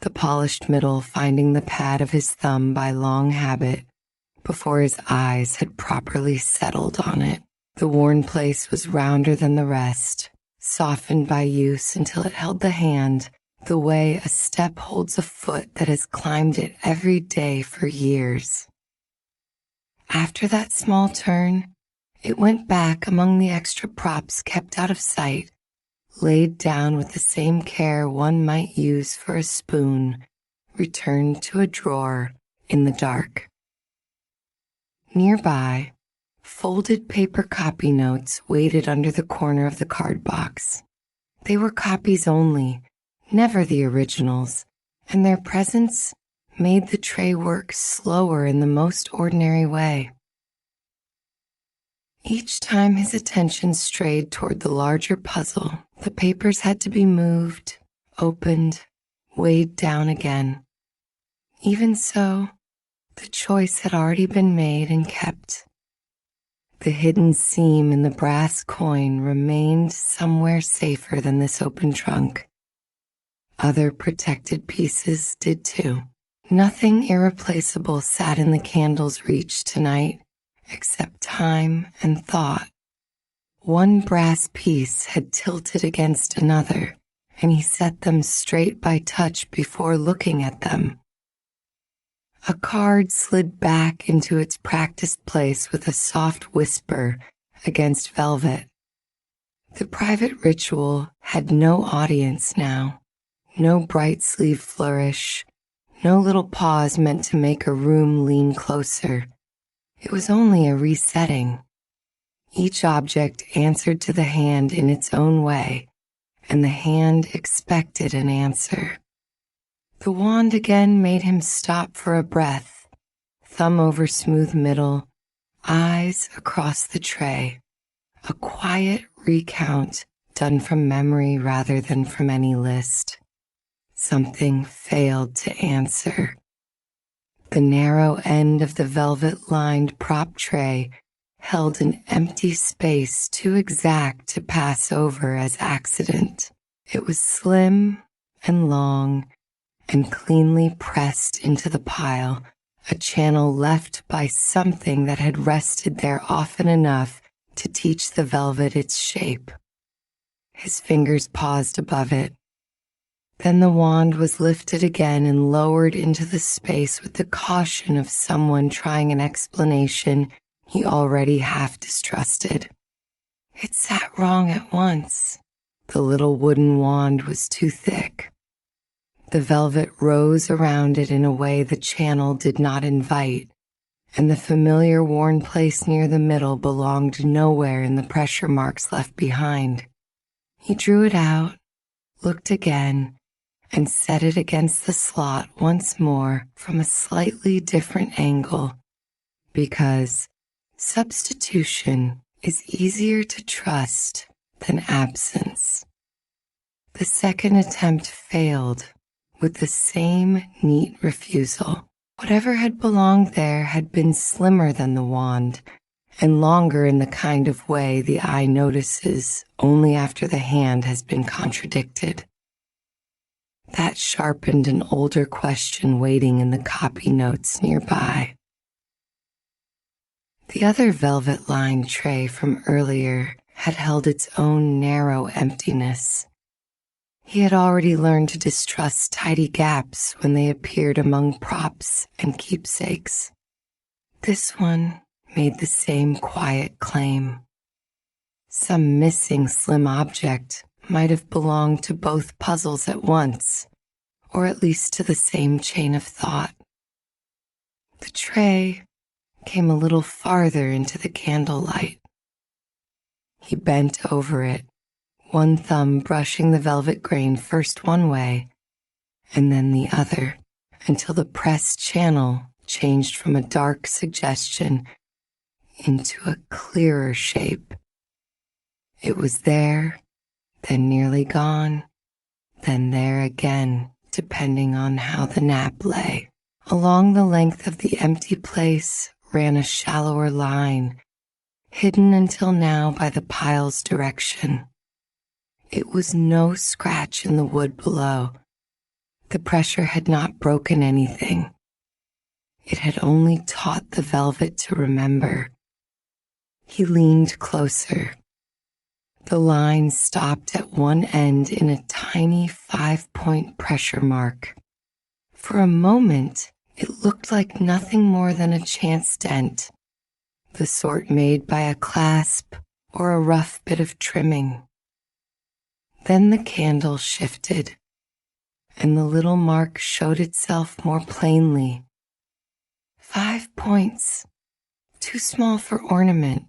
the polished middle finding the pad of his thumb by long habit before his eyes had properly settled on it. The worn place was rounder than the rest, softened by use until it held the hand the way a step holds a foot that has climbed it every day for years. After that small turn, it went back among the extra props kept out of sight, laid down with the same care one might use for a spoon, returned to a drawer in the dark. Nearby, Folded paper copy notes waited under the corner of the card box. They were copies only, never the originals, and their presence made the tray work slower in the most ordinary way. Each time his attention strayed toward the larger puzzle, the papers had to be moved, opened, weighed down again. Even so, the choice had already been made and kept. The hidden seam in the brass coin remained somewhere safer than this open trunk. Other protected pieces did too. Nothing irreplaceable sat in the candle's reach tonight, except time and thought. One brass piece had tilted against another, and he set them straight by touch before looking at them. A card slid back into its practiced place with a soft whisper against velvet. The private ritual had no audience now, no bright sleeve flourish, no little pause meant to make a room lean closer. It was only a resetting. Each object answered to the hand in its own way, and the hand expected an answer. The wand again made him stop for a breath, thumb over smooth middle, eyes across the tray. A quiet recount done from memory rather than from any list. Something failed to answer. The narrow end of the velvet-lined prop tray held an empty space too exact to pass over as accident. It was slim and long and cleanly pressed into the pile, a channel left by something that had rested there often enough to teach the velvet its shape. His fingers paused above it. Then the wand was lifted again and lowered into the space with the caution of someone trying an explanation he already half distrusted. It sat wrong at once. The little wooden wand was too thick. The velvet rose around it in a way the channel did not invite, and the familiar worn place near the middle belonged nowhere in the pressure marks left behind. He drew it out, looked again, and set it against the slot once more from a slightly different angle, because substitution is easier to trust than absence. The second attempt failed with the same neat refusal. Whatever had belonged there had been slimmer than the wand, and longer in the kind of way the eye notices only after the hand has been contradicted. That sharpened an older question waiting in the copy notes nearby. The other velvet-lined tray from earlier had held its own narrow emptiness. He had already learned to distrust tidy gaps when they appeared among props and keepsakes. This one made the same quiet claim. Some missing slim object might have belonged to both puzzles at once, or at least to the same chain of thought. The tray came a little farther into the candlelight. He bent over it, one thumb brushing the velvet grain first one way and then the other, until the pressed channel changed from a dark suggestion into a clearer shape. It was there, then nearly gone, then there again, depending on how the nap lay. Along the length of the empty place ran a shallower line, hidden until now by the pile's direction. It was no scratch in the wood below. The pressure had not broken anything. It had only taught the velvet to remember. He leaned closer. The line stopped at one end in a tiny 5-point pressure mark. For a moment, it looked like nothing more than a chance dent, the sort made by a clasp or a rough bit of trimming. Then the candle shifted, and the little mark showed itself more plainly. 5 points, too small for ornament,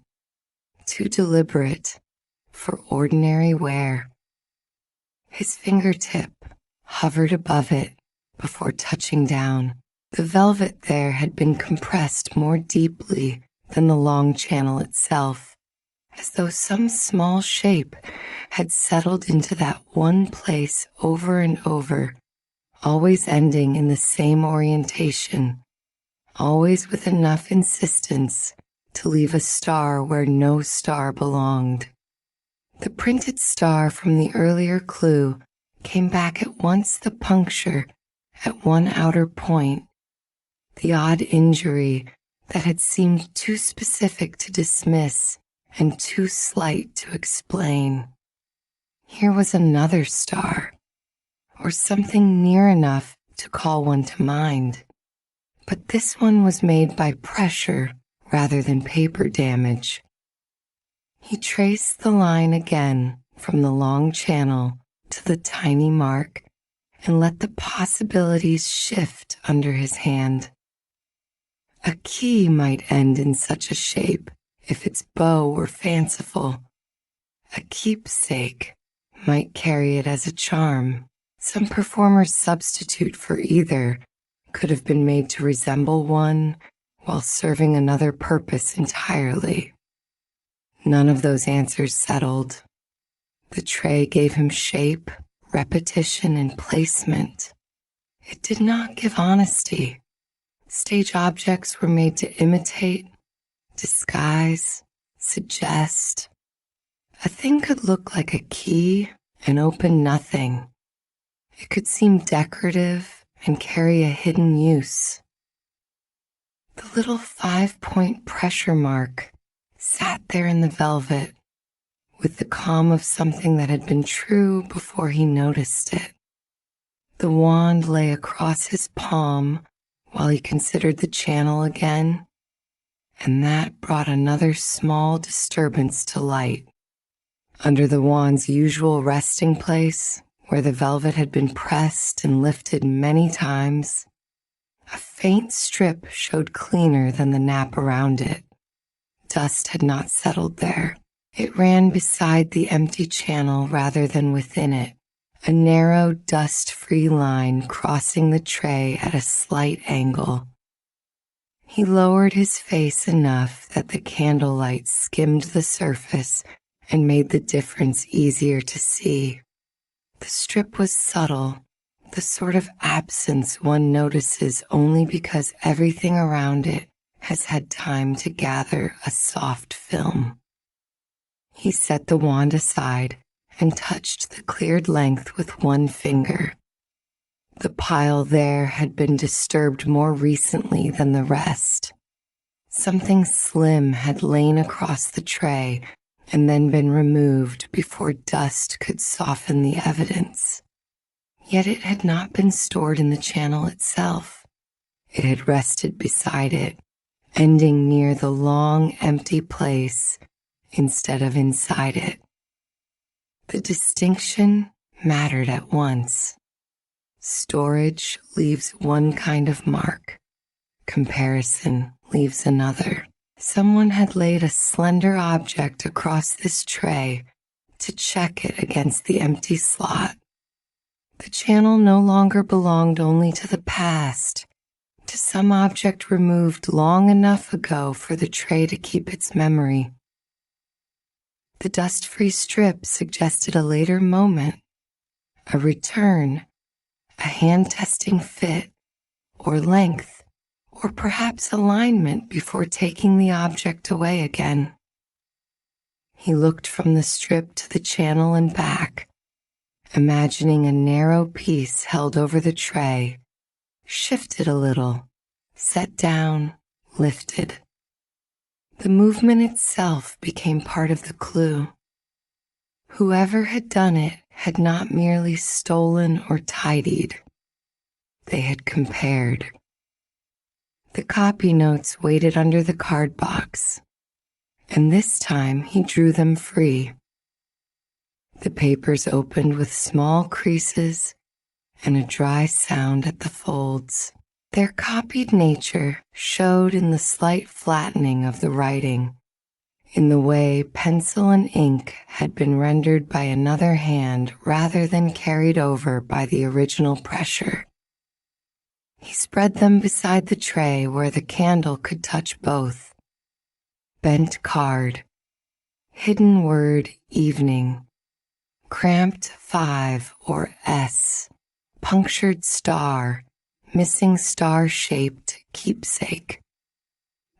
too deliberate for ordinary wear. His fingertip hovered above it before touching down. The velvet there had been compressed more deeply than the long channel itself, as though some small shape had settled into that one place over and over, always ending in the same orientation, always with enough insistence to leave a star where no star belonged. The printed star from the earlier clue came back at once, the puncture at one outer point, the odd injury that had seemed too specific to dismiss and too slight to explain. Here was another star, or something near enough to call one to mind. But this one was made by pressure rather than paper damage. He traced the line again from the long channel to the tiny mark and let the possibilities shift under his hand. A key might end in such a shape if its bow were fanciful. A keepsake might carry it as a charm. Some performer's substitute for either could have been made to resemble one while serving another purpose entirely. None of those answers settled. The tray gave him shape, repetition, and placement. It did not give honesty. Stage objects were made to imitate, disguise, suggest. A thing could look like a key and open nothing. It could seem decorative and carry a hidden use. The little 5-point pressure mark sat there in the velvet with the calm of something that had been true before he noticed it. The wand lay across his palm while he considered the channel again, and that brought another small disturbance to light. Under the wand's usual resting place, where the velvet had been pressed and lifted many times, a faint strip showed cleaner than the nap around it. Dust had not settled there. It ran beside the empty channel rather than within it, a narrow, dust-free line crossing the tray at a slight angle. He lowered his face enough that the candlelight skimmed the surface and made the difference easier to see. The strip was subtle, the sort of absence one notices only because everything around it has had time to gather a soft film. He set the wand aside and touched the cleared length with one finger. The pile there had been disturbed more recently than the rest. Something slim had lain across the tray and then been removed before dust could soften the evidence. Yet it had not been stored in the channel itself. It had rested beside it, ending near the long, empty place instead of inside it. The distinction mattered at once. Storage leaves one kind of mark. Comparison leaves another. Someone had laid a slender object across this tray to check it against the empty slot. The channel no longer belonged only to the past, to some object removed long enough ago for the tray to keep its memory. The dust-free strip suggested a later moment, a return, a hand-testing fit, or length, or perhaps alignment before taking the object away again. He looked from the strip to the channel and back, imagining a narrow piece held over the tray, shifted a little, set down, lifted. The movement itself became part of the clue. Whoever had done it had not merely stolen or tidied. They had compared. The copy notes waited under the card box, and this time he drew them free. The papers opened with small creases and a dry sound at the folds. Their copied nature showed in the slight flattening of the writing, in the way pencil and ink had been rendered by another hand rather than carried over by the original pressure. He spread them beside the tray where the candle could touch both. Bent card, hidden word evening, cramped 5 or S, punctured star, missing star-shaped keepsake.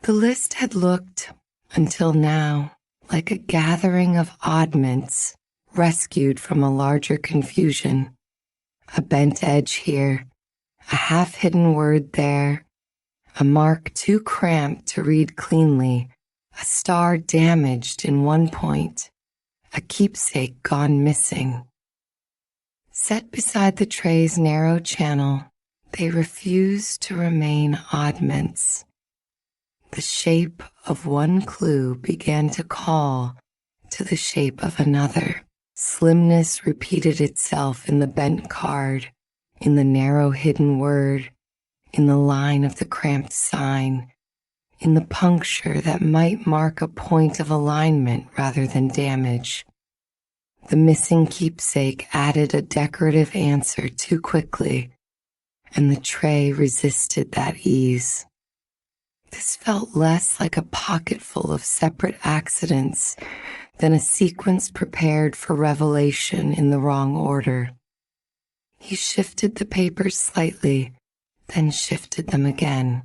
The list had looked, until now, like a gathering of oddments rescued from a larger confusion. A bent edge here, a half-hidden word there, a mark too cramped to read cleanly, a star damaged in one point, a keepsake gone missing. Set beside the tray's narrow channel, they refused to remain oddments. The shape of one clue began to call to the shape of another. Slimness repeated itself in the bent card, in the narrow hidden word, in the line of the cramped sign, in the puncture that might mark a point of alignment rather than damage. The missing keepsake added a decorative answer too quickly, and the tray resisted that ease. This felt less like a pocketful of separate accidents than a sequence prepared for revelation in the wrong order. He shifted the papers slightly, then shifted them again.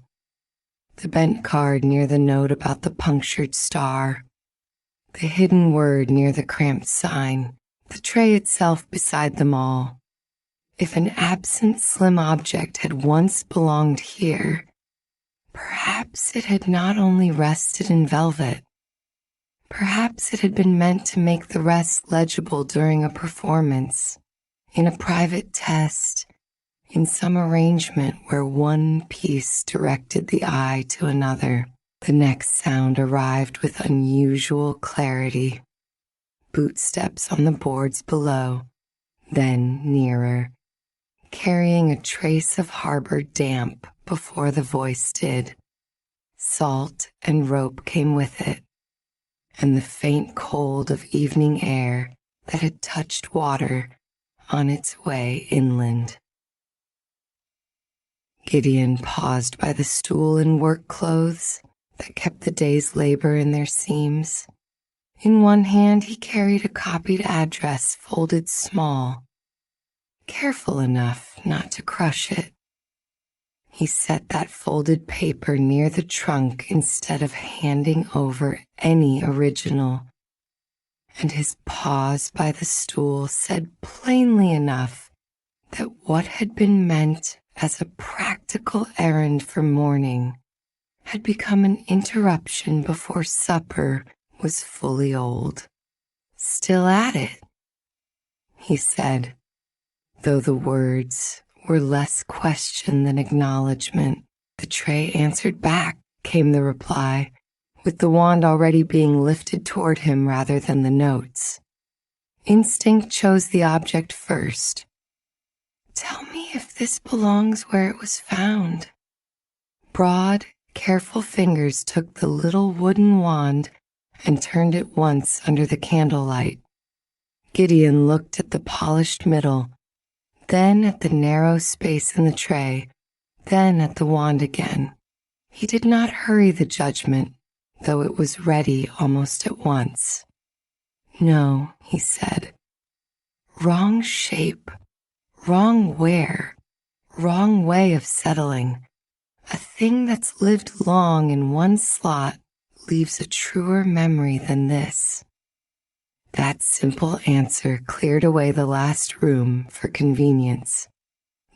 The bent card near the note about the punctured star, the hidden word near the cramped sign, the tray itself beside them all. If an absent slim object had once belonged here, perhaps it had not only rested in velvet. Perhaps it had been meant to make the rest legible during a performance, in a private test, in some arrangement where one piece directed the eye to another. The next sound arrived with unusual clarity. Bootsteps on the boards below, then nearer, carrying a trace of harbored damp before the voice did. Salt and rope came with it, and the faint cold of evening air that had touched water on its way inland. Gideon paused by the stool in work clothes that kept the day's labor in their seams. In one hand he carried a copied address folded small, careful enough not to crush it. He set that folded paper near the trunk instead of handing over any original, and his pause by the stool said plainly enough that what had been meant as a practical errand for morning had become an interruption before supper was fully old. "Still at it," he said, though the words were less question than acknowledgement. The tray answered back, came the reply, with the wand already being lifted toward him rather than the notes. Instinct chose the object first. "Tell me if this belongs where it was found." Broad, careful fingers took the little wooden wand and turned it once under the candlelight. Gideon looked at the polished middle, then at the narrow space in the tray, then at the wand again. He did not hurry the judgment, though it was ready almost at once. "No," he said. "Wrong shape, wrong where, wrong way of settling. A thing that's lived long in one slot leaves a truer memory than this." That simple answer cleared away the last room for convenience.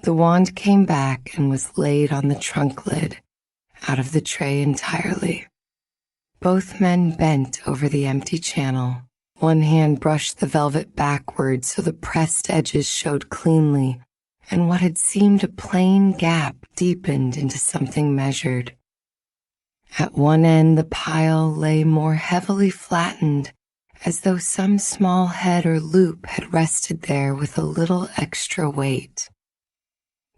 The wand came back and was laid on the trunk lid, out of the tray entirely. Both men bent over the empty channel. One hand brushed the velvet backward so the pressed edges showed cleanly, and what had seemed a plain gap deepened into something measured. At one end the pile lay more heavily flattened, as though some small head or loop had rested there with a little extra weight.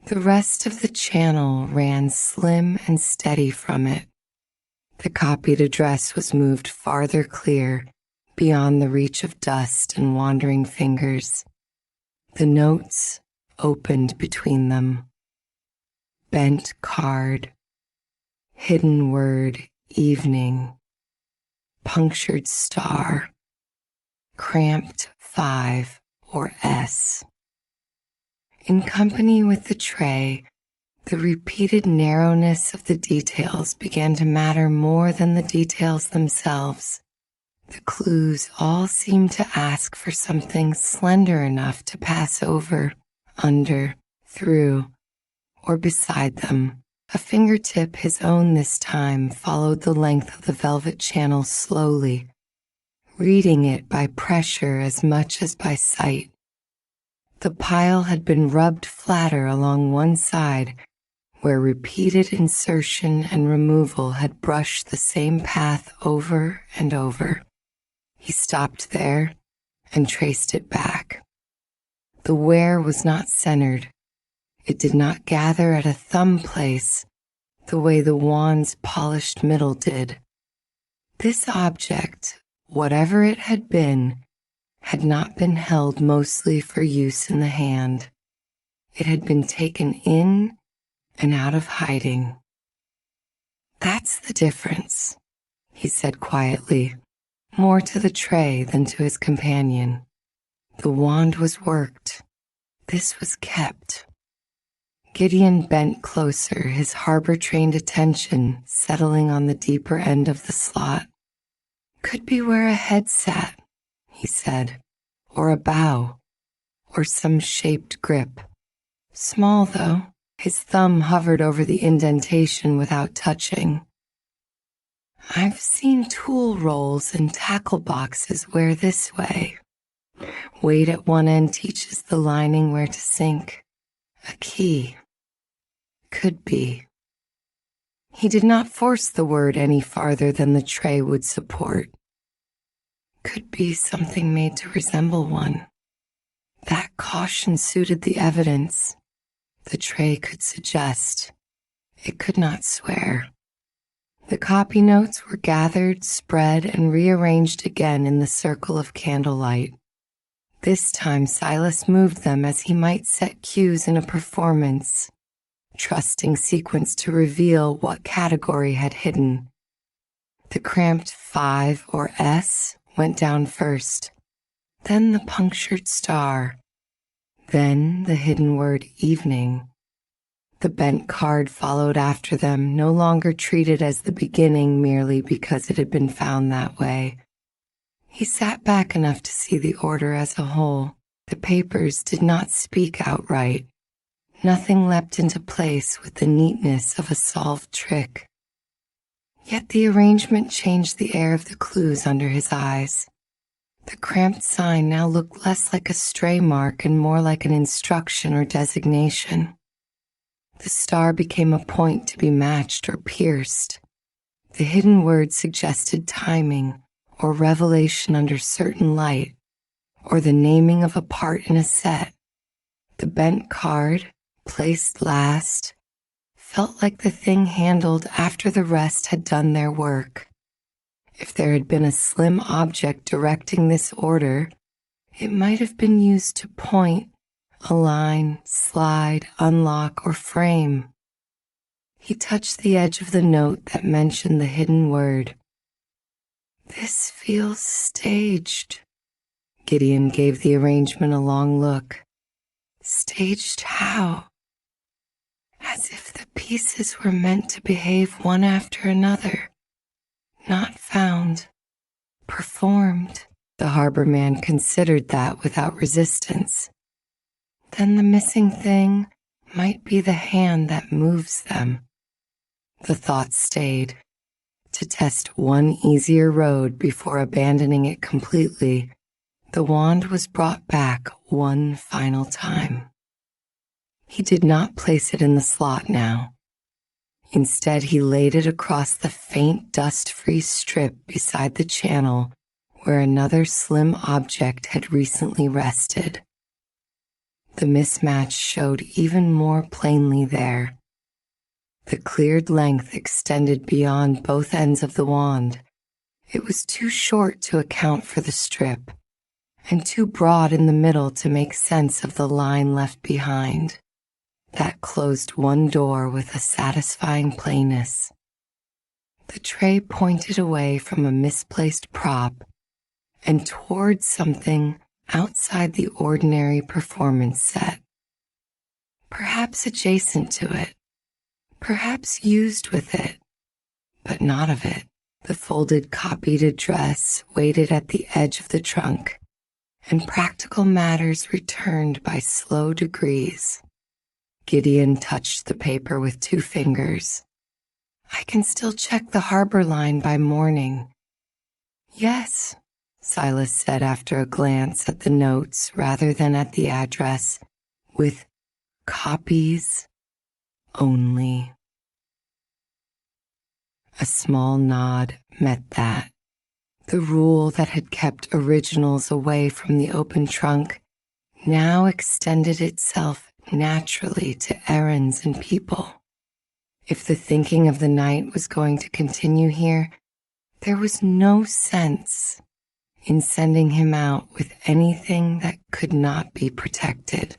The rest of the channel ran slim and steady from it. The copied address was moved farther clear, beyond the reach of dust and wandering fingers. The notes opened between them. Bent card, hidden word evening, punctured star, cramped 5 or S. In company with the tray, the repeated narrowness of the details began to matter more than the details themselves. The clues all seemed to ask for something slender enough to pass over, under, through, or beside them. A fingertip, his own this time, followed the length of the velvet channel slowly, reading it by pressure as much as by sight. The pile had been rubbed flatter along one side, where repeated insertion and removal had brushed the same path over and over. He stopped there and traced it back. The wear was not centered. It did not gather at a thumb place the way the wand's polished middle did. This object, whatever it had not been held mostly for use in the hand. It had been taken in and out of hiding. "That's the difference," he said quietly, more to the tray than to his companion. The wand was worked. This was kept. Gideon bent closer, his harbor-trained attention settling on the deeper end of the slot. "Could be where a head sat," he said, "or a bow, or some shaped grip. Small, though." His thumb hovered over the indentation without touching. "I've seen tool rolls and tackle boxes wear this way. Weight at one end teaches the lining where to sink. A key. Could be." He did not force the word any farther than the tray would support. Could be something made to resemble one. That caution suited the evidence. The tray could suggest. It could not swear. The copy notes were gathered, spread, and rearranged again in the circle of candlelight. This time Silas moved them as he might set cues in a performance, trusting sequence to reveal what category had hidden. The cramped 5 or S went down first, then the punctured star, then the hidden word evening. The bent card followed after them, no longer treated as the beginning merely because it had been found that way. He sat back enough to see the order as a whole. The papers did not speak outright. Nothing leapt into place with the neatness of a solved trick. Yet the arrangement changed the air of the clues under his eyes. The cramped sign now looked less like a stray mark and more like an instruction or designation. The star became a point to be matched or pierced. The hidden word suggested timing or revelation under certain light, or the naming of a part in a set. The bent card, placed last, felt like the thing handled after the rest had done their work. If there had been a slim object directing this order, it might have been used to point, align, slide, unlock, or frame. He touched the edge of the note that mentioned the hidden word. "This feels staged." Gideon gave the arrangement a long look. "Staged how?" "As if the pieces were meant to behave one after another. Not found. Performed." The harbor man considered that without resistance. "Then the missing thing might be the hand that moves them." The thought stayed. To test one easier road before abandoning it completely, the wand was brought back one final time. He did not place it in the slot now. Instead, he laid it across the faint dust-free strip beside the channel where another slim object had recently rested. The mismatch showed even more plainly there. The cleared length extended beyond both ends of the wand. It was too short to account for the strip, and too broad in the middle to make sense of the line left behind. That closed one door with a satisfying plainness. The tray pointed away from a misplaced prop and toward something outside the ordinary performance set. Perhaps adjacent to it, perhaps used with it, but not of it. The folded copied address waited at the edge of the trunk, and practical matters returned by slow degrees. Gideon touched the paper with 2 fingers. I can still check the harbor line by morning. Yes, Silas said after a glance at the notes rather than at the address, with copies only. A small nod met that. The rule that had kept originals away from the open trunk now extended itself naturally to errands and people. If the thinking of the night was going to continue here, there was no sense in sending him out with anything that could not be protected.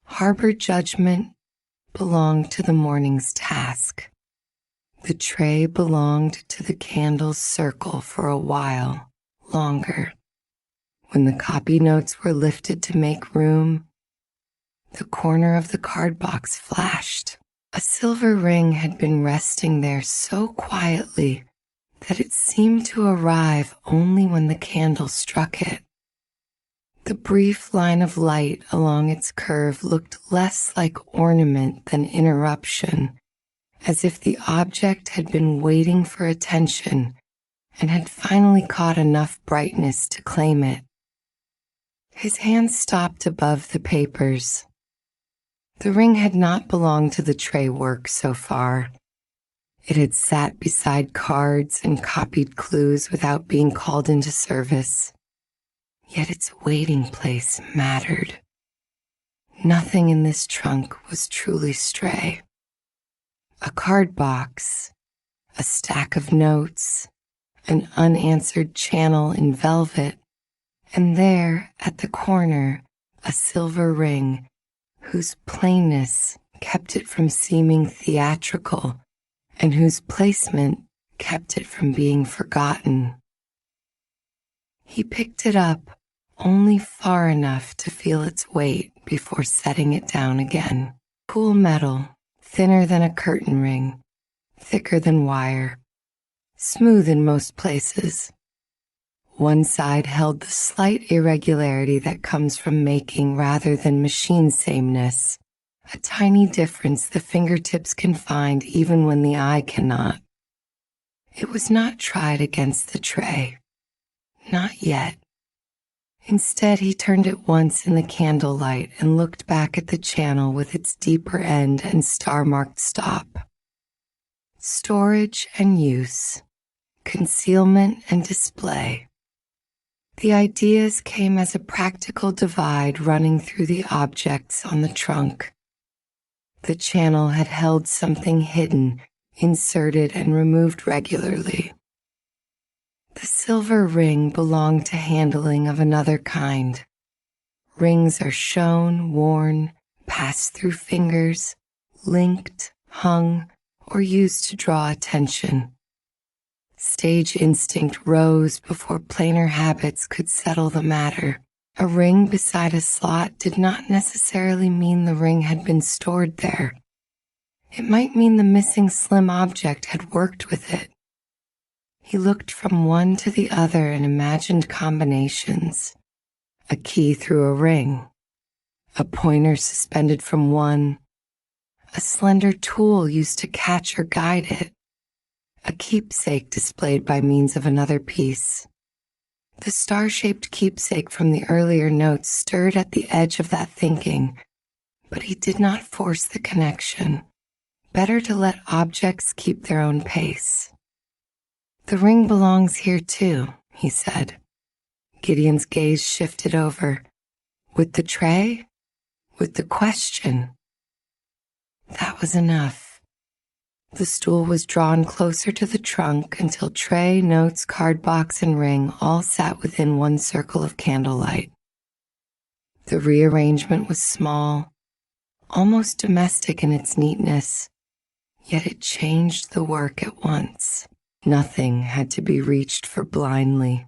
Harbor judgment belonged to the morning's task. The tray belonged to the candle's circle for a while longer. When the copy notes were lifted to make room, the corner of the card box flashed. A silver ring had been resting there so quietly that it seemed to arrive only when the candle struck it. The brief line of light along its curve looked less like ornament than interruption, as if the object had been waiting for attention and had finally caught enough brightness to claim it. His hand stopped above the papers. The ring had not belonged to the tray work so far. It had sat beside cards and copied clues without being called into service. Yet its waiting place mattered. Nothing in this trunk was truly stray. A card box, a stack of notes, an unanswered channel in velvet, and there, at the corner, a silver ring whose plainness kept it from seeming theatrical and whose placement kept it from being forgotten. He picked it up only far enough to feel its weight before setting it down again. Cool metal, thinner than a curtain ring, thicker than wire, smooth in most places. One side held the slight irregularity that comes from making rather than machine sameness, a tiny difference the fingertips can find even when the eye cannot. It was not tried against the tray. Not yet. Instead, he turned it once in the candlelight and looked back at the channel with its deeper end and star-marked stop. Storage and use, concealment and display. The ideas came as a practical divide running through the objects on the trunk. The channel had held something hidden, inserted and removed regularly. The silver ring belonged to handling of another kind. Rings are shown, worn, passed through fingers, linked, hung, or used to draw attention. Stage instinct rose before plainer habits could settle the matter. A ring beside a slot did not necessarily mean the ring had been stored there. It might mean the missing slim object had worked with it. He looked from one to the other and imagined combinations. A key through a ring, a pointer suspended from one, a slender tool used to catch or guide it, a keepsake displayed by means of another piece. The star-shaped keepsake from the earlier notes stirred at the edge of that thinking, but he did not force the connection. Better to let objects keep their own pace. The ring belongs here too, he said. Gideon's gaze shifted over. With the tray? with the question. That was enough. The stool was drawn closer to the trunk until tray, notes, card box, and ring all sat within one circle of candlelight. The rearrangement was small, almost domestic in its neatness, yet it changed the work at once. Nothing had to be reached for blindly.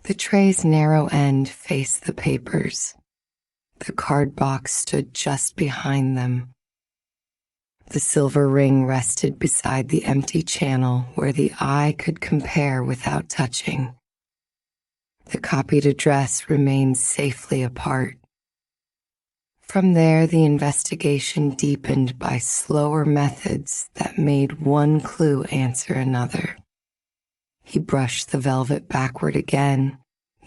The tray's narrow end faced the papers. The card box stood just behind them. The silver ring rested beside the empty channel where the eye could compare without touching. The copied address remained safely apart. From there, the investigation deepened by slower methods that made one clue answer another. He brushed the velvet backward again,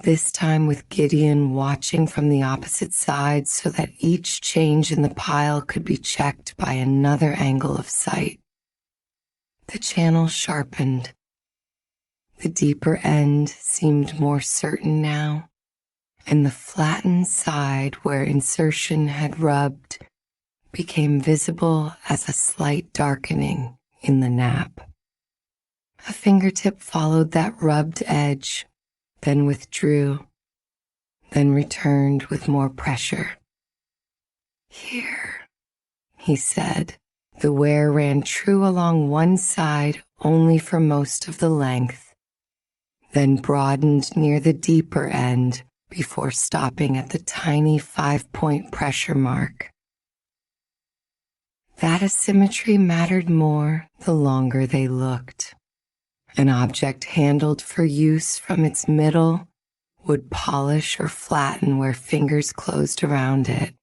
this time with Gideon watching from the opposite side so that each change in the pile could be checked by another angle of sight. The channel sharpened. The deeper end seemed more certain now, and the flattened side where insertion had rubbed became visible as a slight darkening in the nap. A fingertip followed that rubbed edge, then withdrew, then returned with more pressure. Here, he said. The wear ran true along one side only for most of the length, then broadened near the deeper end before stopping at the tiny 5-point pressure mark. That asymmetry mattered more the longer they looked. An object handled for use from its middle would polish or flatten where fingers closed around it.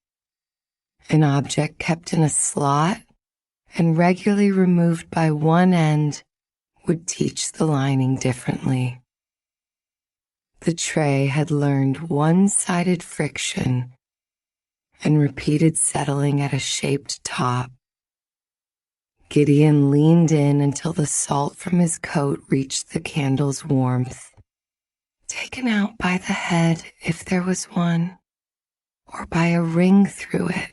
An object kept in a slot and regularly removed by one end would teach the lining differently. The tray had learned one-sided friction and repeated settling at a shaped top. Gideon leaned in until the salt from his coat reached the candle's warmth. Taken out by the head, if there was one, or by a ring through it.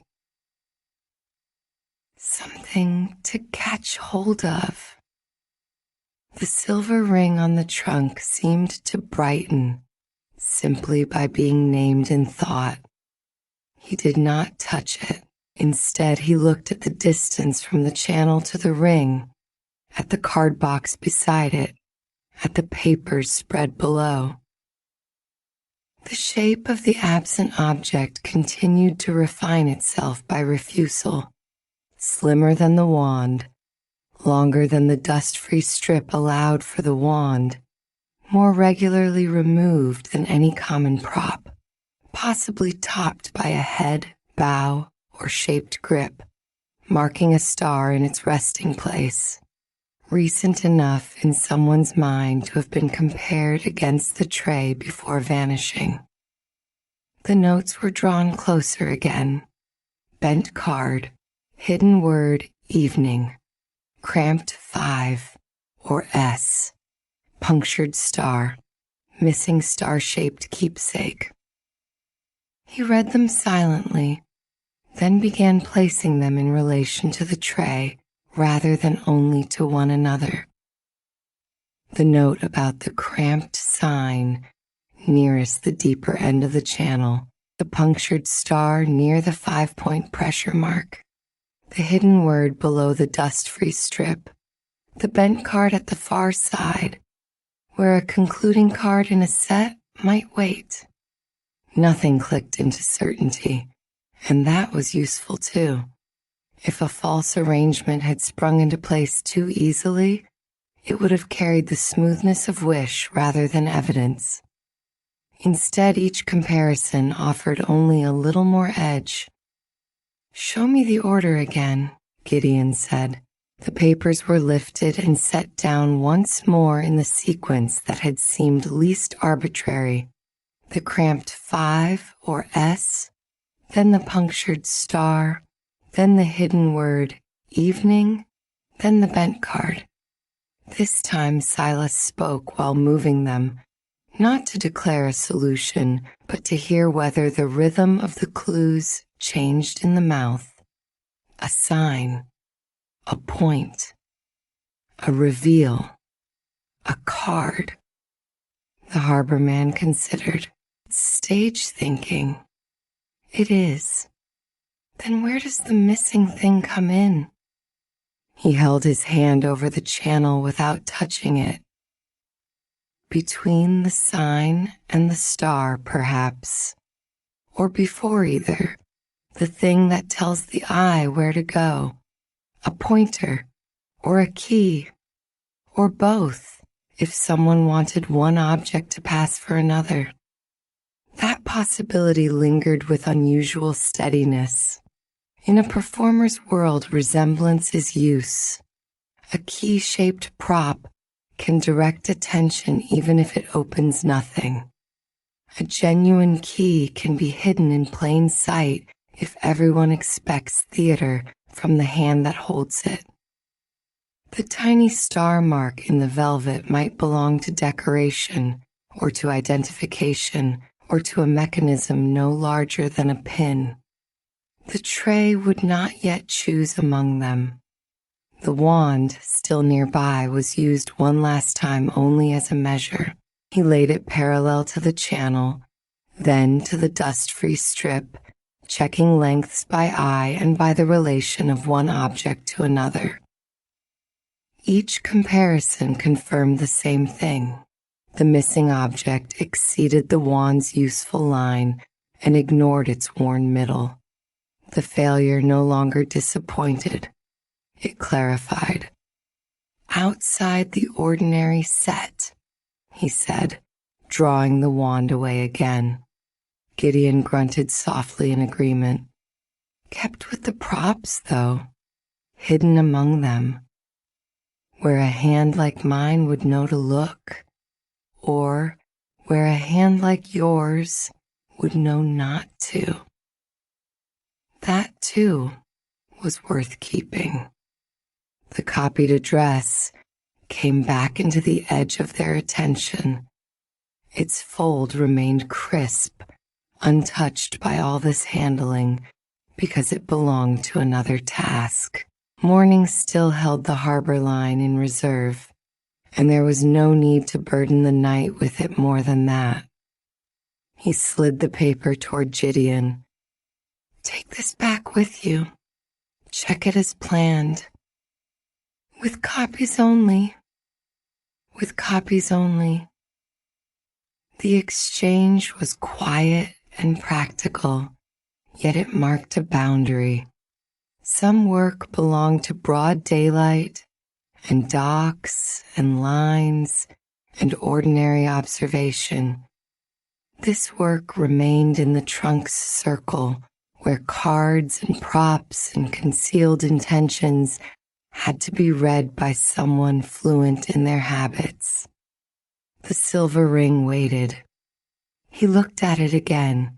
Something to catch hold of. The silver ring on the trunk seemed to brighten simply by being named in thought. He did not touch it. Instead, he looked at the distance from the channel to the ring, at the card box beside it, at the papers spread below. The shape of the absent object continued to refine itself by refusal, slimmer than the wand, longer than the dust-free strip allowed for the wand, more regularly removed than any common prop, possibly topped by a head, bow, or shaped grip, marking a star in its resting place, recent enough in someone's mind to have been compared against the tray before vanishing. The notes were drawn closer again. Bent card, hidden word, evening, cramped 5, or S, punctured star, missing star-shaped keepsake. He read them silently, then began placing them in relation to the tray rather than only to one another. The note about the cramped sign nearest the deeper end of the channel, the punctured star near the 5-point pressure mark, the hidden word below the dust-free strip, the bent card at the far side, where a concluding card in a set might wait. Nothing clicked into certainty. And that was useful too. If a false arrangement had sprung into place too easily, it would have carried the smoothness of wish rather than evidence. Instead, each comparison offered only a little more edge. "Show me the order again," Gideon said. The papers were lifted and set down once more in the sequence that had seemed least arbitrary. The cramped 5, or S, then the punctured star, then the hidden word, evening, then the bent card. This time Silas spoke while moving them, not to declare a solution, but to hear whether the rhythm of the clues changed in the mouth, a sign, a point, a reveal, a card. The harbor man considered. Stage thinking. It is. Then where does the missing thing come in? He held his hand over the channel without touching it. Between the sign and the star, perhaps. Or before either. The thing that tells the eye where to go. A pointer. Or a key. Or both, if someone wanted one object to pass for another. That possibility lingered with unusual steadiness. In a performer's world, resemblance is use. A key-shaped prop can direct attention even if it opens nothing. A genuine key can be hidden in plain sight if everyone expects theater from the hand that holds it. The tiny star mark in the velvet might belong to decoration, or to identification, or to a mechanism no larger than a pin. The tray would not yet choose among them. The wand, still nearby, was used one last time only as a measure. He laid it parallel to the channel, then to the dust-free strip, checking lengths by eye and by the relation of one object to another. Each comparison confirmed the same thing. The missing object exceeded the wand's useful line and ignored its worn middle. The failure no longer disappointed. It clarified. Outside the ordinary set, he said, drawing the wand away again. Gideon grunted softly in agreement. Kept with the props, though, hidden among them. Where a hand like mine would know to look, or where a hand like yours would know not to. That, too, was worth keeping. The copied address came back into the edge of their attention. Its fold remained crisp, untouched by all this handling, because it belonged to another task. Morning still held the harbor line in reserve, and there was no need to burden the night with it more than that. He slid the paper toward Gideon. Take this back with you. Check it as planned. With copies only. With copies only. The exchange was quiet and practical, yet it marked a boundary. Some work belonged to broad daylight, and docks and lines and ordinary observation. This work remained in the trunk's circle, where cards and props and concealed intentions had to be read by someone fluent in their habits. The silver ring waited. He looked at it again,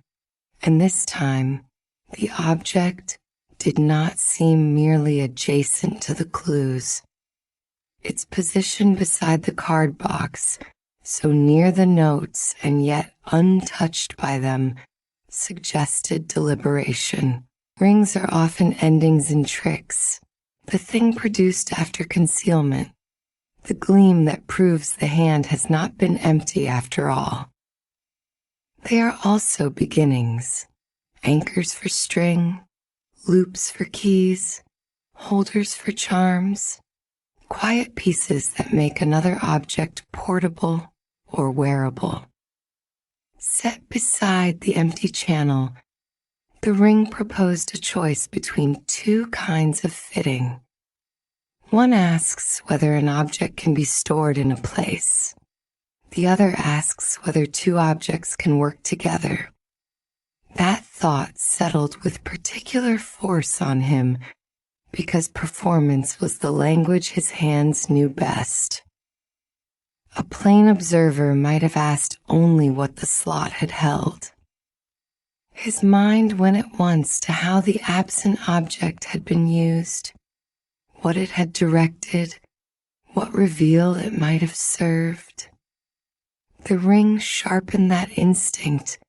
and this time the object did not seem merely adjacent to the clues. Its position beside the card box, so near the notes and yet untouched by them, suggested deliberation. Rings are often endings in tricks, the thing produced after concealment, the gleam that proves the hand has not been empty after all. They are also beginnings, anchors for string, loops for keys, holders for charms, quiet pieces that make another object portable or wearable. Set beside the empty channel, the ring proposed a choice between two kinds of fitting. One asks whether an object can be stored in a place. The other asks whether two objects can work together. That thought settled with particular force on him because performance was the language his hands knew best. A plain observer might have asked only what the slot had held. His mind went at once to how the absent object had been used, what it had directed, what reveal it might have served. The ring sharpened that instinct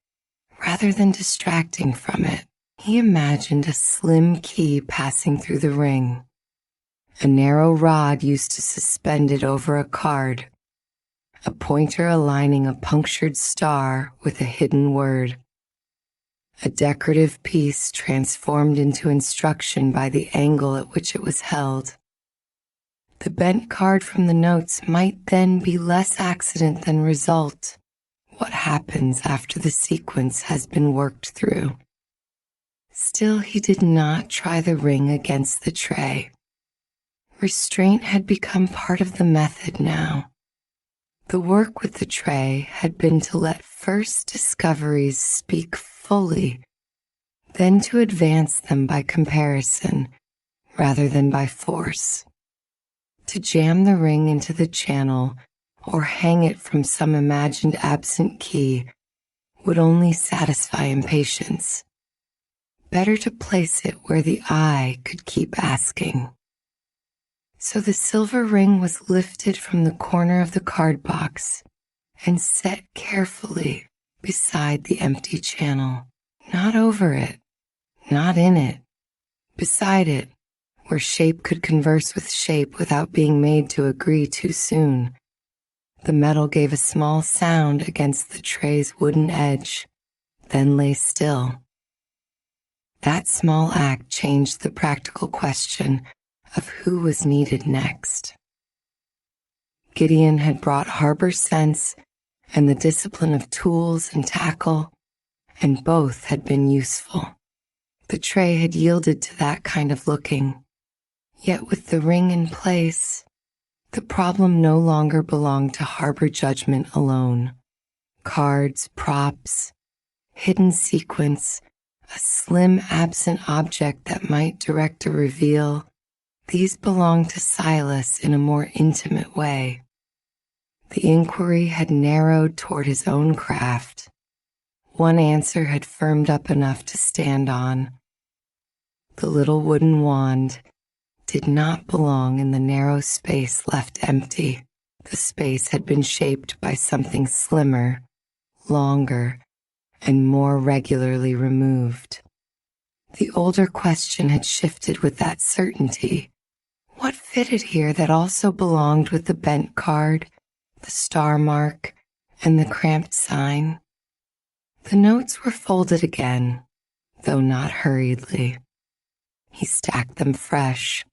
rather than distracting from it. He imagined a slim key passing through the ring, a narrow rod used to suspend it over a card, a pointer aligning a punctured star with a hidden word, a decorative piece transformed into instruction by the angle at which it was held. The bent card from the notes might then be less accident than result. What happens after the sequence has been worked through? Still, he did not try the ring against the tray. Restraint had become part of the method now. The work with the tray had been to let first discoveries speak fully, then to advance them by comparison rather than by force. To jam the ring into the channel or hang it from some imagined absent key would only satisfy impatience. Better to place it where the eye could keep asking. So the silver ring was lifted from the corner of the card box and set carefully beside the empty channel. Not over it, not in it, beside it, where shape could converse with shape without being made to agree too soon. The metal gave a small sound against the tray's wooden edge, then lay still. That small act changed the practical question of who was needed next. Gideon had brought harbor sense and the discipline of tools and tackle, and both had been useful. The tray had yielded to that kind of looking. Yet with the ring in place, the problem no longer belonged to harbor judgment alone. Cards, props, hidden sequence, a slim absent object that might direct a reveal, these belonged to Silas in a more intimate way. The inquiry had narrowed toward his own craft. One answer had firmed up enough to stand on. The little wooden wand did not belong in the narrow space left empty. The space had been shaped by something slimmer, longer, and more regularly removed. The older question had shifted with that certainty. What fitted here that also belonged with the bent card, the star mark, and the cramped sign? The notes were folded again, though not hurriedly. He stacked them fresh,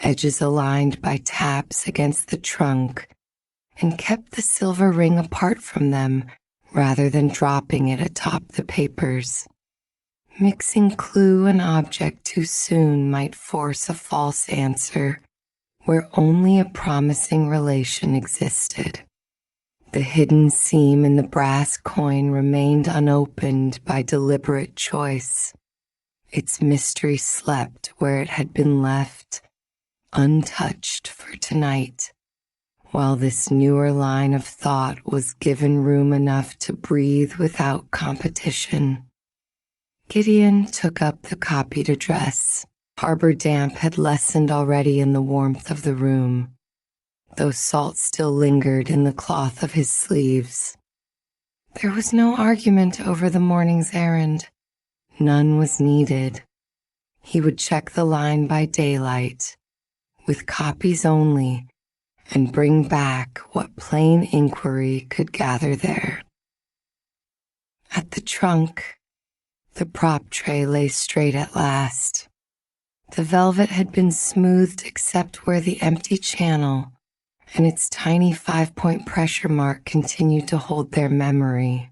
edges aligned by taps against the trunk, and kept the silver ring apart from them rather than dropping it atop the papers. Mixing clue and object too soon might force a false answer where only a promising relation existed. The hidden seam in the brass coin remained unopened by deliberate choice. Its mystery slept where it had been left, untouched for tonight, while this newer line of thought was given room enough to breathe without competition. Gideon took up the copied address. Harbor damp had lessened already in the warmth of the room, though salt still lingered in the cloth of his sleeves. There was no argument over the morning's errand. None was needed. He would check the line by daylight, with copies only, and bring back what plain inquiry could gather there. At the trunk, the prop tray lay straight at last. The velvet had been smoothed except where the empty channel and its tiny 5-point pressure mark continued to hold their memory.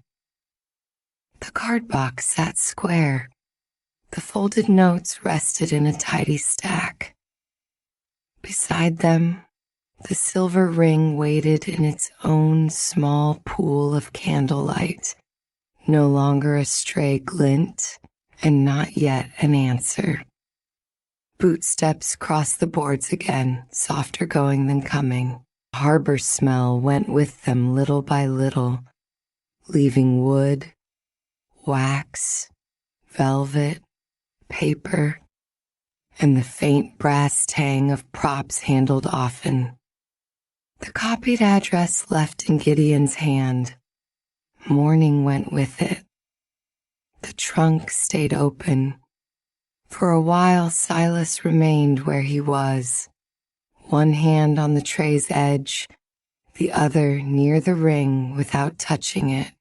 The card box sat square. The folded notes rested in a tidy stack. Beside them, the silver ring waited in its own small pool of candlelight, no longer a stray glint and not yet an answer. Bootsteps crossed the boards again, softer going than coming. Harbor smell went with them little by little, leaving wood, wax, velvet, paper, and the faint brass tang of props handled often. The copied address left in Gideon's hand. Morning went with it. The trunk stayed open, For a while, Silas remained where he was, one hand on the tray's edge, the other near the ring without touching it.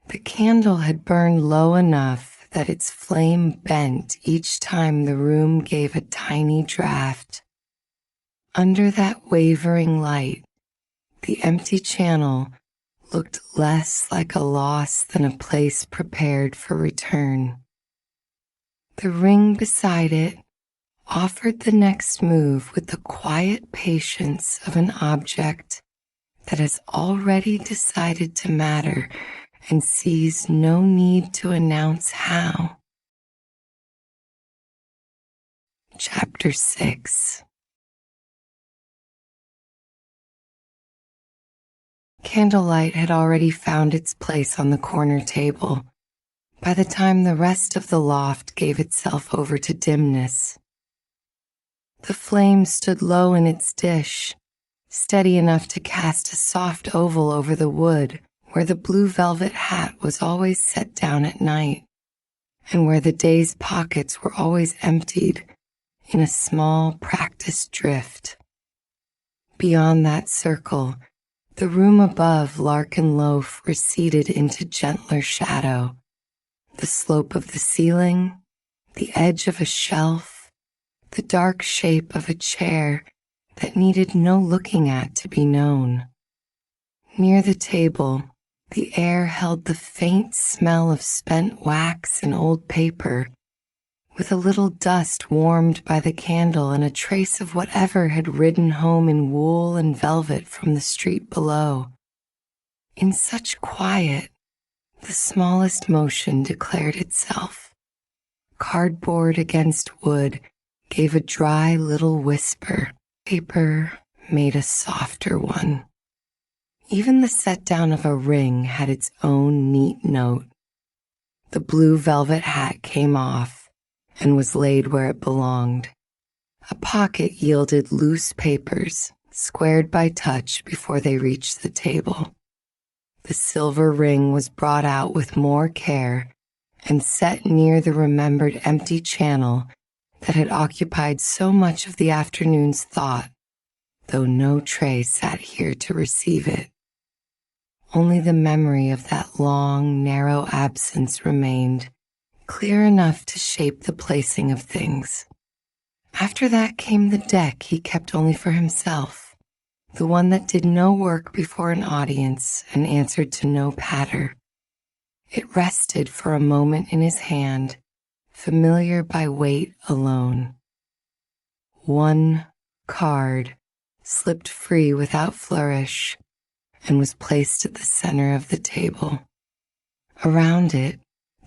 The candle had burned low enough that its flame bent each time the room gave a tiny draft. Under that wavering light, the empty channel looked less like a loss than a place prepared for return. The ring beside it offered the next move with the quiet patience of an object that has already decided to matter and sees no need to announce how. Chapter 6. Candlelight had already found its place on the corner table by the time the rest of the loft gave itself over to dimness. The flame stood low in its dish, steady enough to cast a soft oval over the wood where the blue velvet hat was always set down at night, and where the day's pockets were always emptied in a small practiced drift. Beyond that circle, the room above Larkin Loaf receded into gentler shadow. The slope of the ceiling, the edge of a shelf, the dark shape of a chair that needed no looking at to be known. Near the table, the air held the faint smell of spent wax and old paper, with a little dust warmed by the candle and a trace of whatever had ridden home in wool and velvet from the street below. In such quiet, the smallest motion declared itself. Cardboard against wood gave a dry little whisper. Paper made a softer one. Even the set-down of a ring had its own neat note. The blue velvet hat came off and was laid where it belonged. A pocket yielded loose papers, squared by touch before they reached the table. The silver ring was brought out with more care and set near the remembered empty channel that had occupied so much of the afternoon's thought, though no tray sat here to receive it. Only the memory of that long, narrow absence remained, clear enough to shape the placing of things. After that came the deck he kept only for himself, the one that did no work before an audience and answered to no patter. It rested for a moment in his hand, familiar by weight alone. One card slipped free without flourish and was placed at the center of the table. Around it,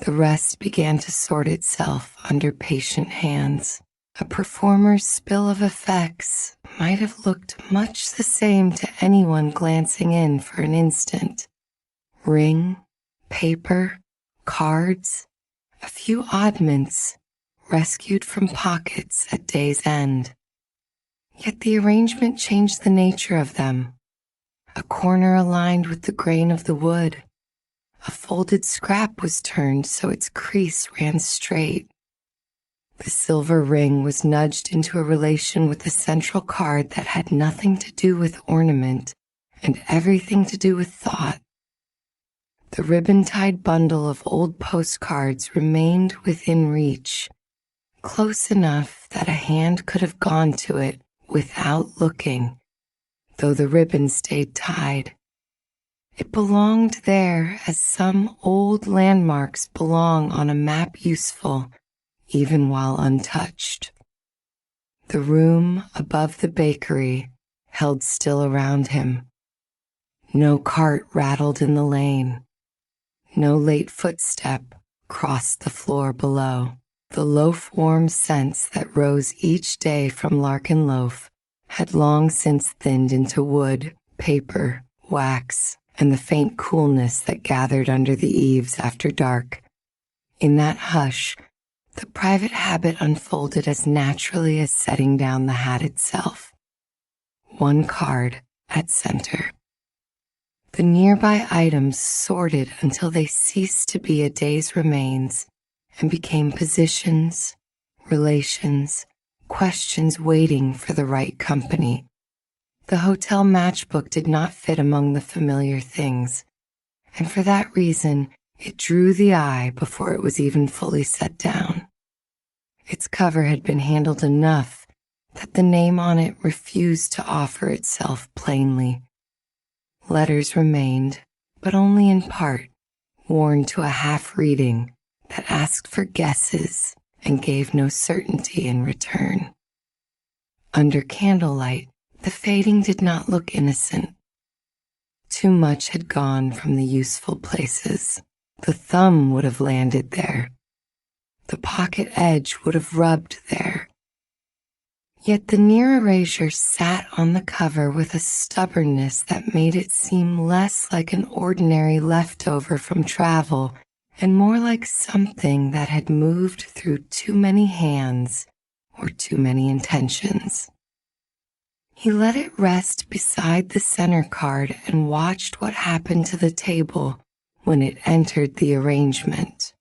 the rest began to sort itself under patient hands. A performer's spill of effects might have looked much the same to anyone glancing in for an instant. Ring, paper, cards, a few oddments rescued from pockets at day's end. Yet the arrangement changed the nature of them. A corner aligned with the grain of the wood. A folded scrap was turned so its crease ran straight. The silver ring was nudged into a relation with the central card that had nothing to do with ornament and everything to do with thought. The ribbon-tied bundle of old postcards remained within reach, close enough that a hand could have gone to it without looking, though the ribbon stayed tied. It belonged there as some old landmarks belong on a map, useful even while untouched. The room above the bakery held still around him. No cart rattled in the lane. No late footstep crossed the floor below. The loaf-warm scents that rose each day from Larkin Loaf had long since thinned into wood, paper, wax, and the faint coolness that gathered under the eaves after dark. In that hush, the private habit unfolded as naturally as setting down the hat itself. One card at center. The nearby items sorted until they ceased to be a day's remains and became positions, relations, questions waiting for the right company. The hotel matchbook did not fit among the familiar things, and for that reason, it drew the eye before it was even fully set down. Its cover had been handled enough that the name on it refused to offer itself plainly. Letters remained, but only in part, worn to a half-reading that asked for guesses and gave no certainty in return. Under candlelight, the fading did not look innocent. Too much had gone from the useful places. The thumb would have landed there. The pocket edge would have rubbed there. Yet the near erasure sat on the cover with a stubbornness that made it seem less like an ordinary leftover from travel and more like something that had moved through too many hands or too many intentions. He let it rest beside the center card and watched what happened to the table when it entered the arrangement.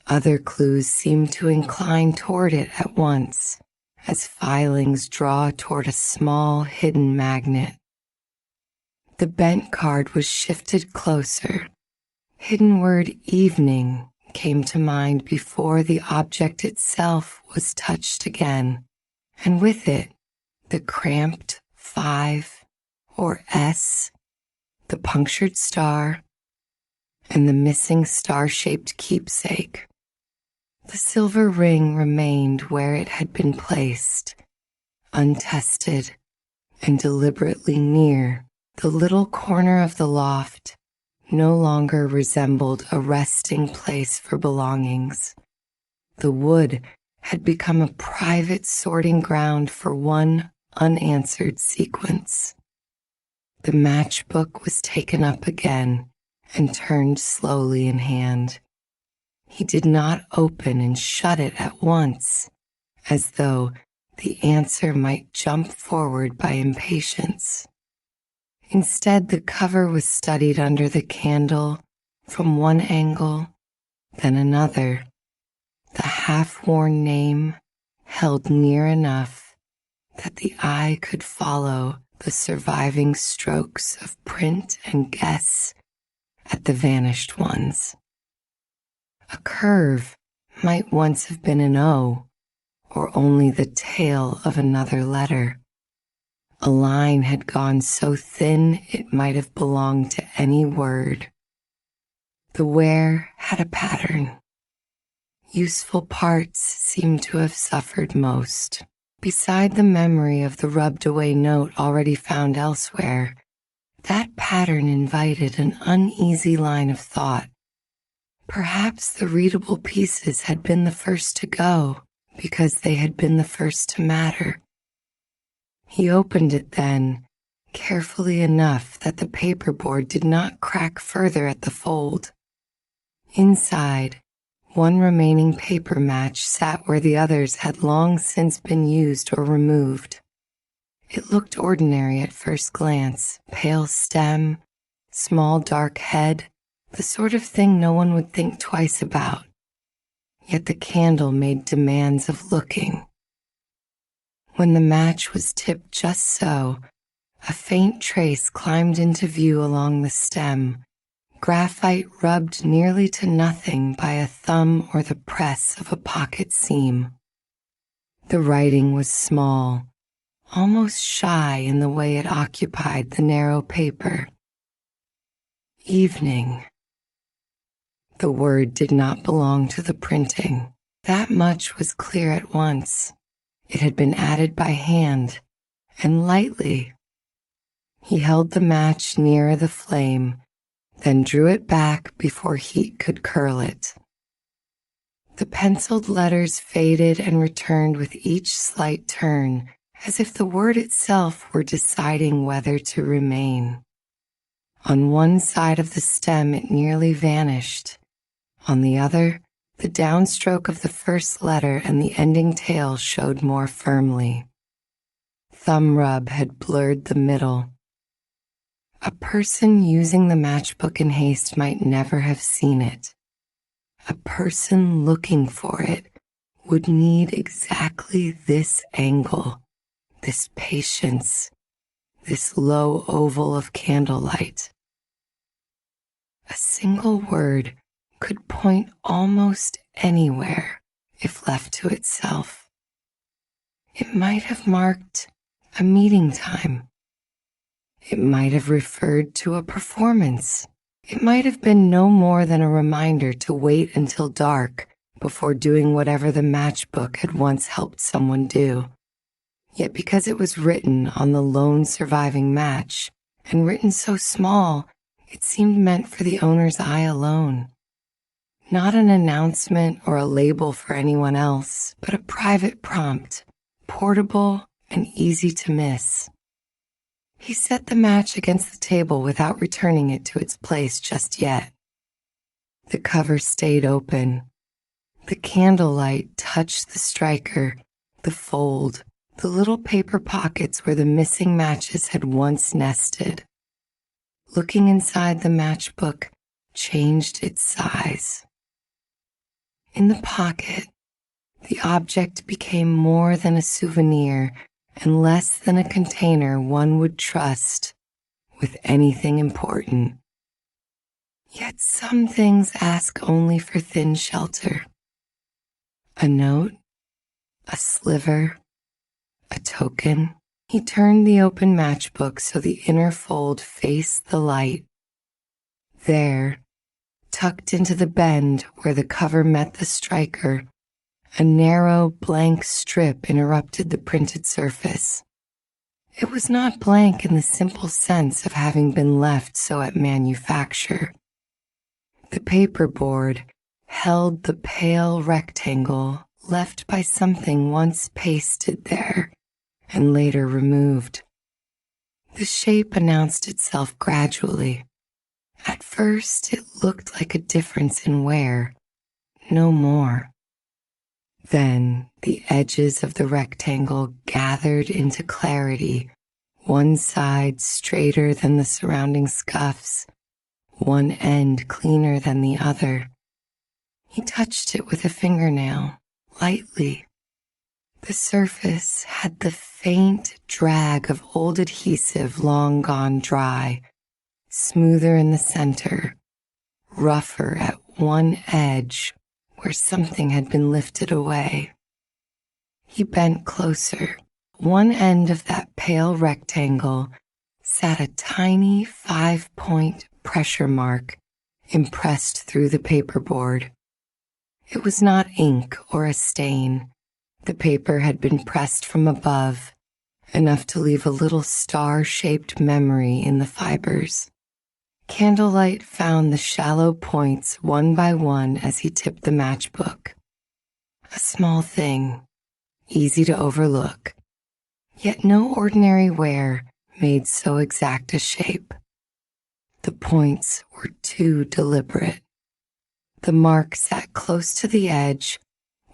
Other clues seemed to incline toward it at once, as filings draw toward a small hidden magnet. The bent card was shifted closer. Hidden word evening came to mind before the object itself was touched again, and with it, the cramped 5 or S, the punctured star, and the missing star-shaped keepsake. The silver ring remained where it had been placed, untested and deliberately near. The little corner of the loft no longer resembled a resting place for belongings. The wood had become a private sorting ground for one unanswered sequence. The matchbook was taken up again and turned slowly in hand. He did not open and shut it at once, as though the answer might jump forward by impatience. Instead, the cover was studied under the candle from one angle, then another, the half-worn name held near enough that the eye could follow the surviving strokes of print and guess at the vanished ones. A curve might once have been an O, or only the tail of another letter. A line had gone so thin it might have belonged to any word. The wear had a pattern. Useful parts seemed to have suffered most. Beside the memory of the rubbed-away note already found elsewhere, that pattern invited an uneasy line of thought. Perhaps the readable pieces had been the first to go because they had been the first to matter. He opened it then, carefully enough that the paperboard did not crack further at the fold. Inside, one remaining paper match sat where the others had long since been used or removed. It looked ordinary at first glance, pale stem, small dark head, the sort of thing no one would think twice about. Yet the candle made demands of looking. When the match was tipped just so, a faint trace climbed into view along the stem, graphite rubbed nearly to nothing by a thumb or the press of a pocket seam. The writing was small, almost shy in the way it occupied the narrow paper. Evening. The word did not belong to the printing. That much was clear at once. It had been added by hand, and lightly. He held the match nearer the flame, then drew it back before heat could curl it. The penciled letters faded and returned with each slight turn, as if the word itself were deciding whether to remain. On one side of the stem it nearly vanished. On the other, the downstroke of the first letter and the ending tail showed more firmly. Thumb rub had blurred the middle. A person using the matchbook in haste might never have seen it. A person looking for it would need exactly this angle, this patience, this low oval of candlelight. A single word could point almost anywhere if left to itself. It might have marked a meeting time. It might have referred to a performance. It might have been no more than a reminder to wait until dark before doing whatever the matchbook had once helped someone do. Yet because it was written on the lone surviving match, and written so small, it seemed meant for the owner's eye alone. Not an announcement or a label for anyone else, but a private prompt, portable and easy to miss. He set the match against the table without returning it to its place just yet. The cover stayed open. The candlelight touched the striker, the fold, the little paper pockets where the missing matches had once nested. Looking inside the matchbook changed its size. In the pocket, the object became more than a souvenir and less than a container one would trust with anything important. Yet some things ask only for thin shelter. A note, a sliver, a token. He turned the open matchbook so the inner fold faced the light. There, tucked into the bend where the cover met the striker, a narrow, blank strip interrupted the printed surface. It was not blank in the simple sense of having been left so at manufacture. The paperboard held the pale rectangle left by something once pasted there and later removed. The shape announced itself gradually. At first, it looked like a difference in wear, no more. Then the edges of the rectangle gathered into clarity, one side straighter than the surrounding scuffs, one end cleaner than the other. He touched it with a fingernail, lightly. The surface had the faint drag of old adhesive long gone dry, smoother in the center, rougher at one edge where something had been lifted away. He bent closer. One end of that pale rectangle sat a tiny 5-point pressure mark impressed through the paperboard. It was not ink or a stain. The paper had been pressed from above, enough to leave a little star-shaped memory in the fibers. Candlelight found the shallow points one by one as he tipped the matchbook. A small thing, easy to overlook, yet no ordinary wear made so exact a shape. The points were too deliberate. The mark sat close to the edge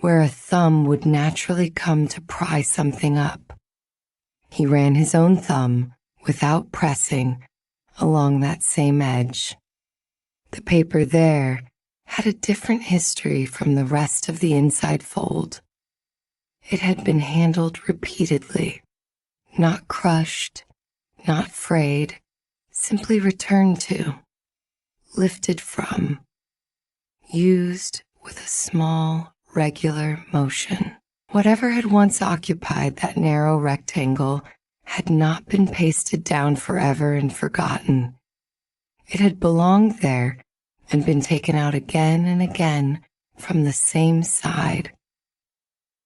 where a thumb would naturally come to pry something up. He ran his own thumb, without pressing, along that same edge. The paper there had a different history from the rest of the inside fold. It had been handled repeatedly, not crushed, not frayed, simply returned to, lifted from, used with a small, regular motion. Whatever had once occupied that narrow rectangle had not been pasted down forever and forgotten. It had belonged there and been taken out again and again from the same side.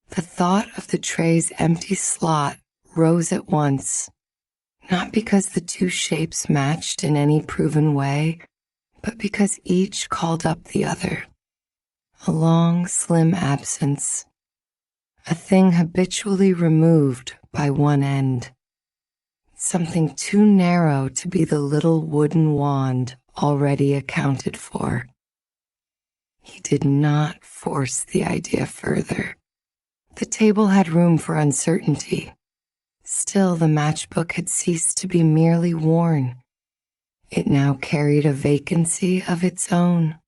The thought of the tray's empty slot rose at once, not because the two shapes matched in any proven way, but because each called up the other. A long, slim absence, a thing habitually removed by one end. Something too narrow to be the little wooden wand already accounted for. He did not force the idea further. The table had room for uncertainty. Still, the matchbook had ceased to be merely worn. It now carried a vacancy of its own.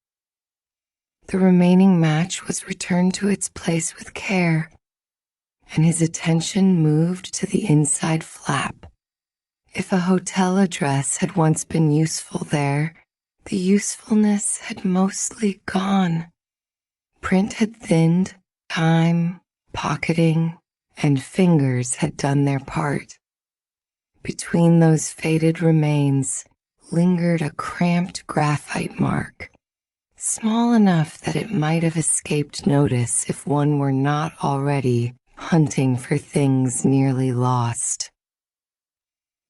The remaining match was returned to its place with care, and his attention moved to the inside flap. If a hotel address had once been useful there, the usefulness had mostly gone. Print had thinned, time, pocketing, and fingers had done their part. Between those faded remains lingered a cramped graphite mark, small enough that it might have escaped notice if one were not already hunting for things nearly lost.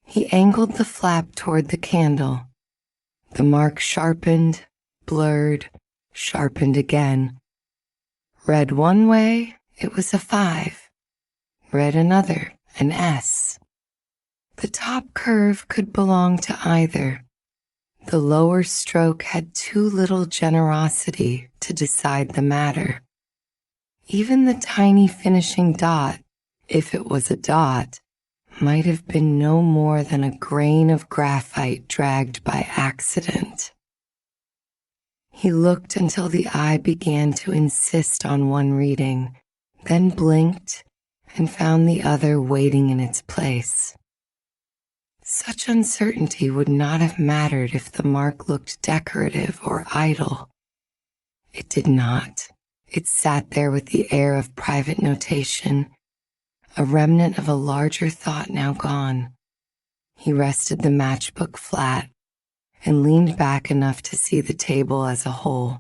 He angled the flap toward the candle. The mark sharpened, blurred, sharpened again. Read one way, it was a 5. Read another, an S. The top curve could belong to either. The lower stroke had too little generosity to decide the matter. Even the tiny finishing dot, if it was a dot, might have been no more than a grain of graphite dragged by accident. He looked until the eye began to insist on one reading, then blinked and found the other waiting in its place. Such uncertainty would not have mattered if the mark looked decorative or idle. It did not. It sat there with the air of private notation, a remnant of a larger thought now gone. He rested the matchbook flat and leaned back enough to see the table as a whole.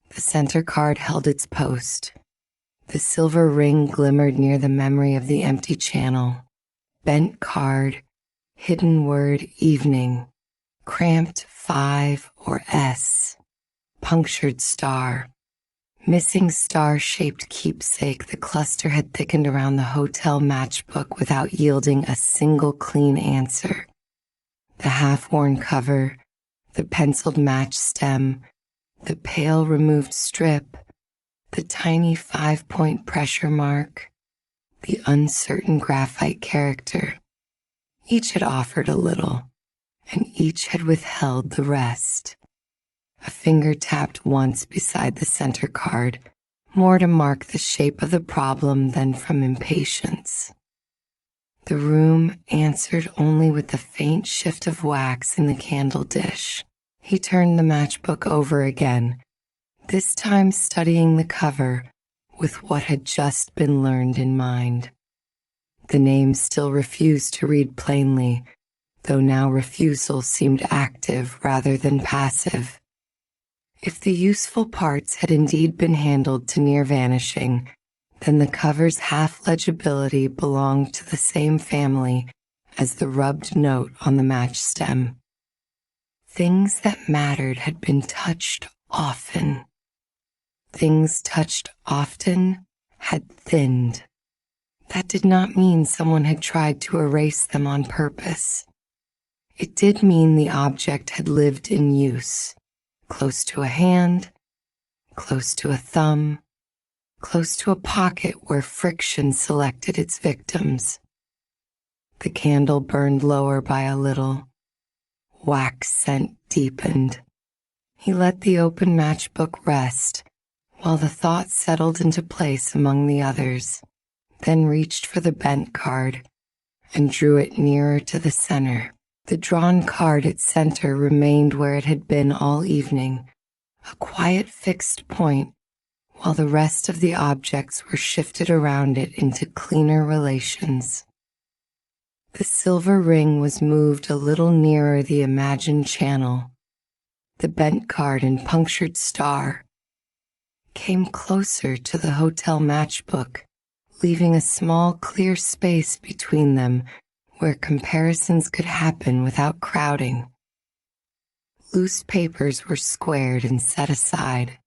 The center card held its post. The silver ring glimmered near the memory of the empty channel. Bent card, hidden word evening, cramped 5 or S, punctured star. Missing star-shaped keepsake, the cluster had thickened around the hotel matchbook without yielding a single clean answer. The half-worn cover, the penciled match stem, the pale removed strip, the tiny 5-point pressure mark, the uncertain graphite character. Each had offered a little, and each had withheld the rest. A finger tapped once beside the center card, more to mark the shape of the problem than from impatience. The room answered only with the faint shift of wax in the candle dish. He turned the matchbook over again, this time studying the cover with what had just been learned in mind. The name still refused to read plainly, though now refusal seemed active rather than passive. If the useful parts had indeed been handled to near vanishing, then the cover's half-legibility belonged to the same family as the rubbed note on the match stem. Things that mattered had been touched often. Things touched often had thinned. That did not mean someone had tried to erase them on purpose. It did mean the object had lived in use. Close to a hand, close to a thumb, close to a pocket where friction selected its victims. The candle burned lower by a little. Wax scent deepened. He let the open matchbook rest while the thought settled into place among the others, then reached for the bent card and drew it nearer to the center. The drawn card at center remained where it had been all evening, a quiet fixed point, while the rest of the objects were shifted around it into cleaner relations. The silver ring was moved a little nearer the imagined channel. The bent card and punctured star came closer to the hotel matchbook, leaving a small clear space between them where comparisons could happen without crowding. Loose papers were squared and set aside.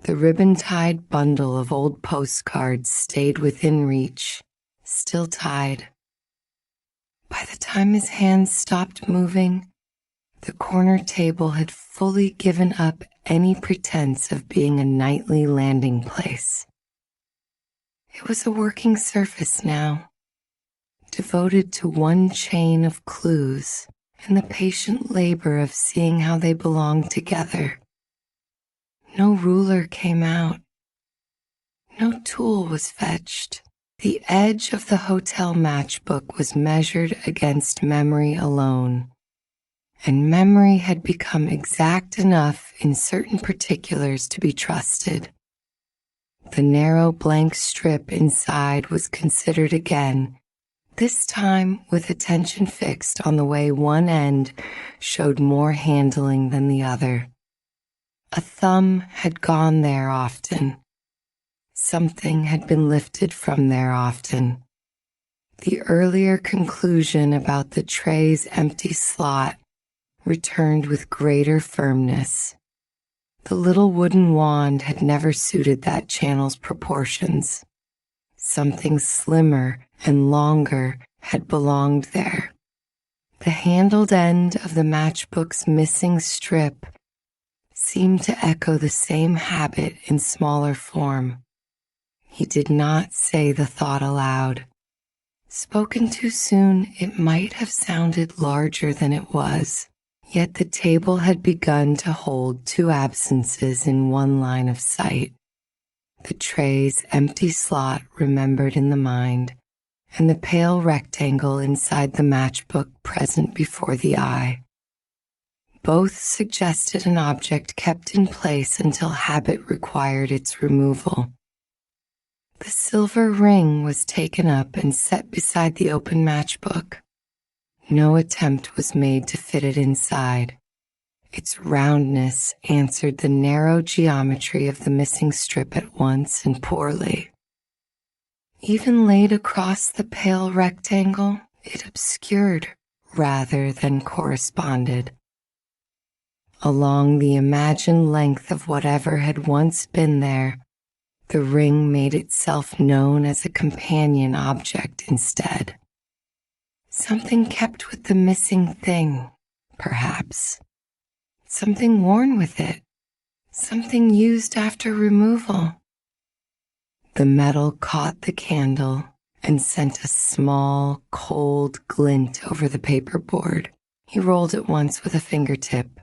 The ribbon-tied bundle of old postcards stayed within reach, still tied. By the time his hands stopped moving, the corner table had fully given up any pretense of being a nightly landing place. It was a working surface now, devoted to one chain of clues and the patient labor of seeing how they belonged together. No ruler came out. No tool was fetched. The edge of the hotel matchbook was measured against memory alone, and memory had become exact enough in certain particulars to be trusted. The narrow blank strip inside was considered again, this time with attention fixed on the way one end showed more handling than the other. A thumb had gone there often. Something had been lifted from there often. The earlier conclusion about the tray's empty slot returned with greater firmness. The little wooden wand had never suited that channel's proportions. Something slimmer and longer had belonged there. The handled end of the matchbook's missing strip seemed to echo the same habit in smaller form. He did not say the thought aloud. Spoken too soon, it might have sounded larger than it was. Yet the table had begun to hold two absences in one line of sight. The tray's empty slot remembered in the mind, and the pale rectangle inside the matchbook present before the eye. Both suggested an object kept in place until habit required its removal. The silver ring was taken up and set beside the open matchbook. No attempt was made to fit it inside. Its roundness answered the narrow geometry of the missing strip at once and poorly. Even laid across the pale rectangle, it obscured rather than corresponded. Along the imagined length of whatever had once been there, the ring made itself known as a companion object instead. Something kept with the missing thing, perhaps. Something worn with it. Something used after removal. The metal caught the candle and sent a small, cold glint over the paperboard. He rolled it once with a fingertip.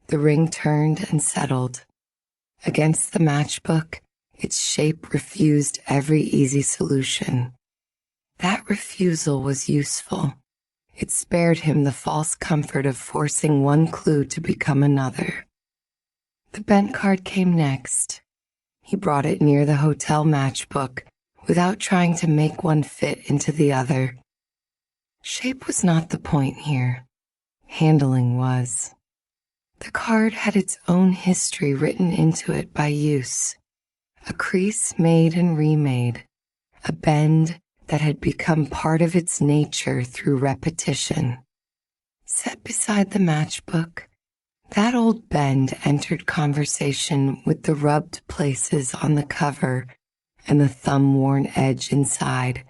The ring turned and settled. Against the matchbook, its shape refused every easy solution. That refusal was useful. It spared him the false comfort of forcing one clue to become another. The bent card came next. He brought it near the hotel matchbook without trying to make one fit into the other. Shape was not the point here. Handling was. The card had its own history written into it by use. A crease made and remade, a bend that had become part of its nature through repetition. Set beside the matchbook, that old bend entered conversation with the rubbed places on the cover and the thumb-worn edge inside.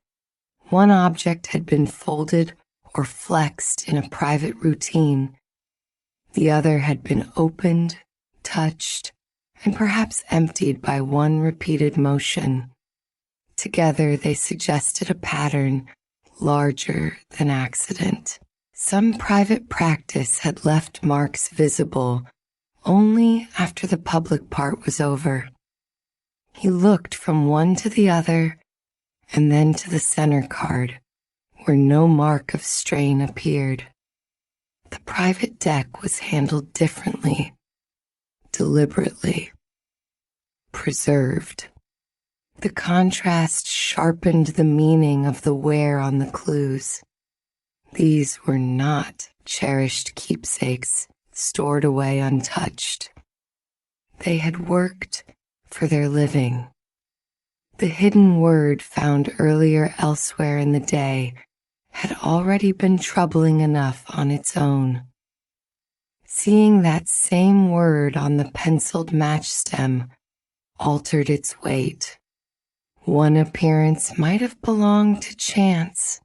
One object had been folded or flexed in a private routine. The other had been opened, touched, and perhaps emptied by one repeated motion. Together they suggested a pattern larger than accident. Some private practice had left marks visible only after the public part was over. He looked from one to the other and then to the center card, where no mark of strain appeared. The private deck was handled differently, deliberately, preserved. The contrast sharpened the meaning of the wear on the clues. These were not cherished keepsakes stored away untouched. They had worked for their living. The hidden word found earlier elsewhere in the day had already been troubling enough on its own. Seeing that same word on the penciled match stem altered its weight. One appearance might have belonged to chance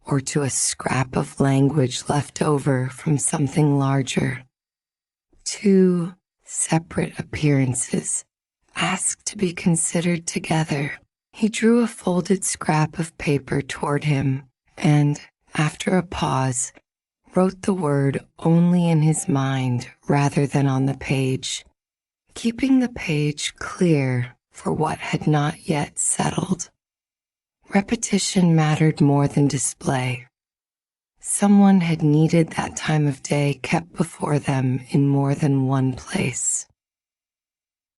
or to a scrap of language left over from something larger. Two separate appearances asked to be considered together. He drew a folded scrap of paper toward him and, after a pause, wrote the word only in his mind rather than on the page. keeping the page clear for what had not yet settled. Repetition mattered more than display. Someone had needed that time of day kept before them in more than one place.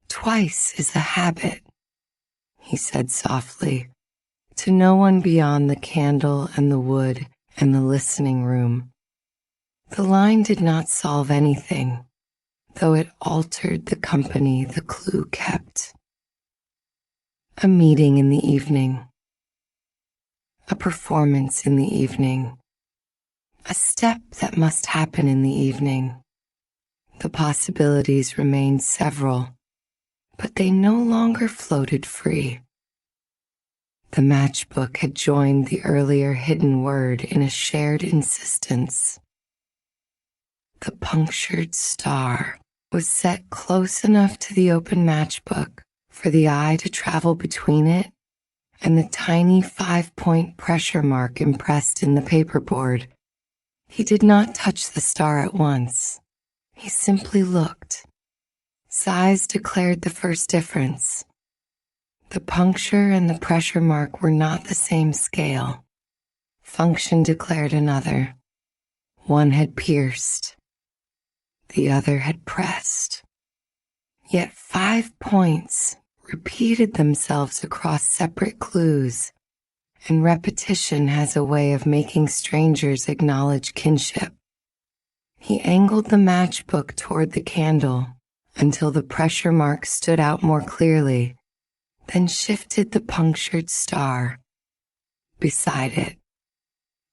"Twice is a habit," he said softly, to no one beyond the candle and the wood and the listening room. The line did not solve anything, though it altered the company the clue kept. A meeting in the evening. A performance in the evening. A step that must happen in the evening. The possibilities remained several, but they no longer floated free. The matchbook had joined the earlier hidden word in a shared insistence. The punctured star was set close enough to the open matchbook for the eye to travel between it and the tiny 5-point pressure mark impressed in the paperboard. He did not touch the star at once. He simply looked. Size declared the first difference. The puncture and the pressure mark were not the same scale. Function declared another. One had pierced. The other had pressed. Yet 5 points repeated themselves across separate clues, and repetition has a way of making strangers acknowledge kinship. He angled the matchbook toward the candle until the pressure mark stood out more clearly, then shifted the punctured star beside it.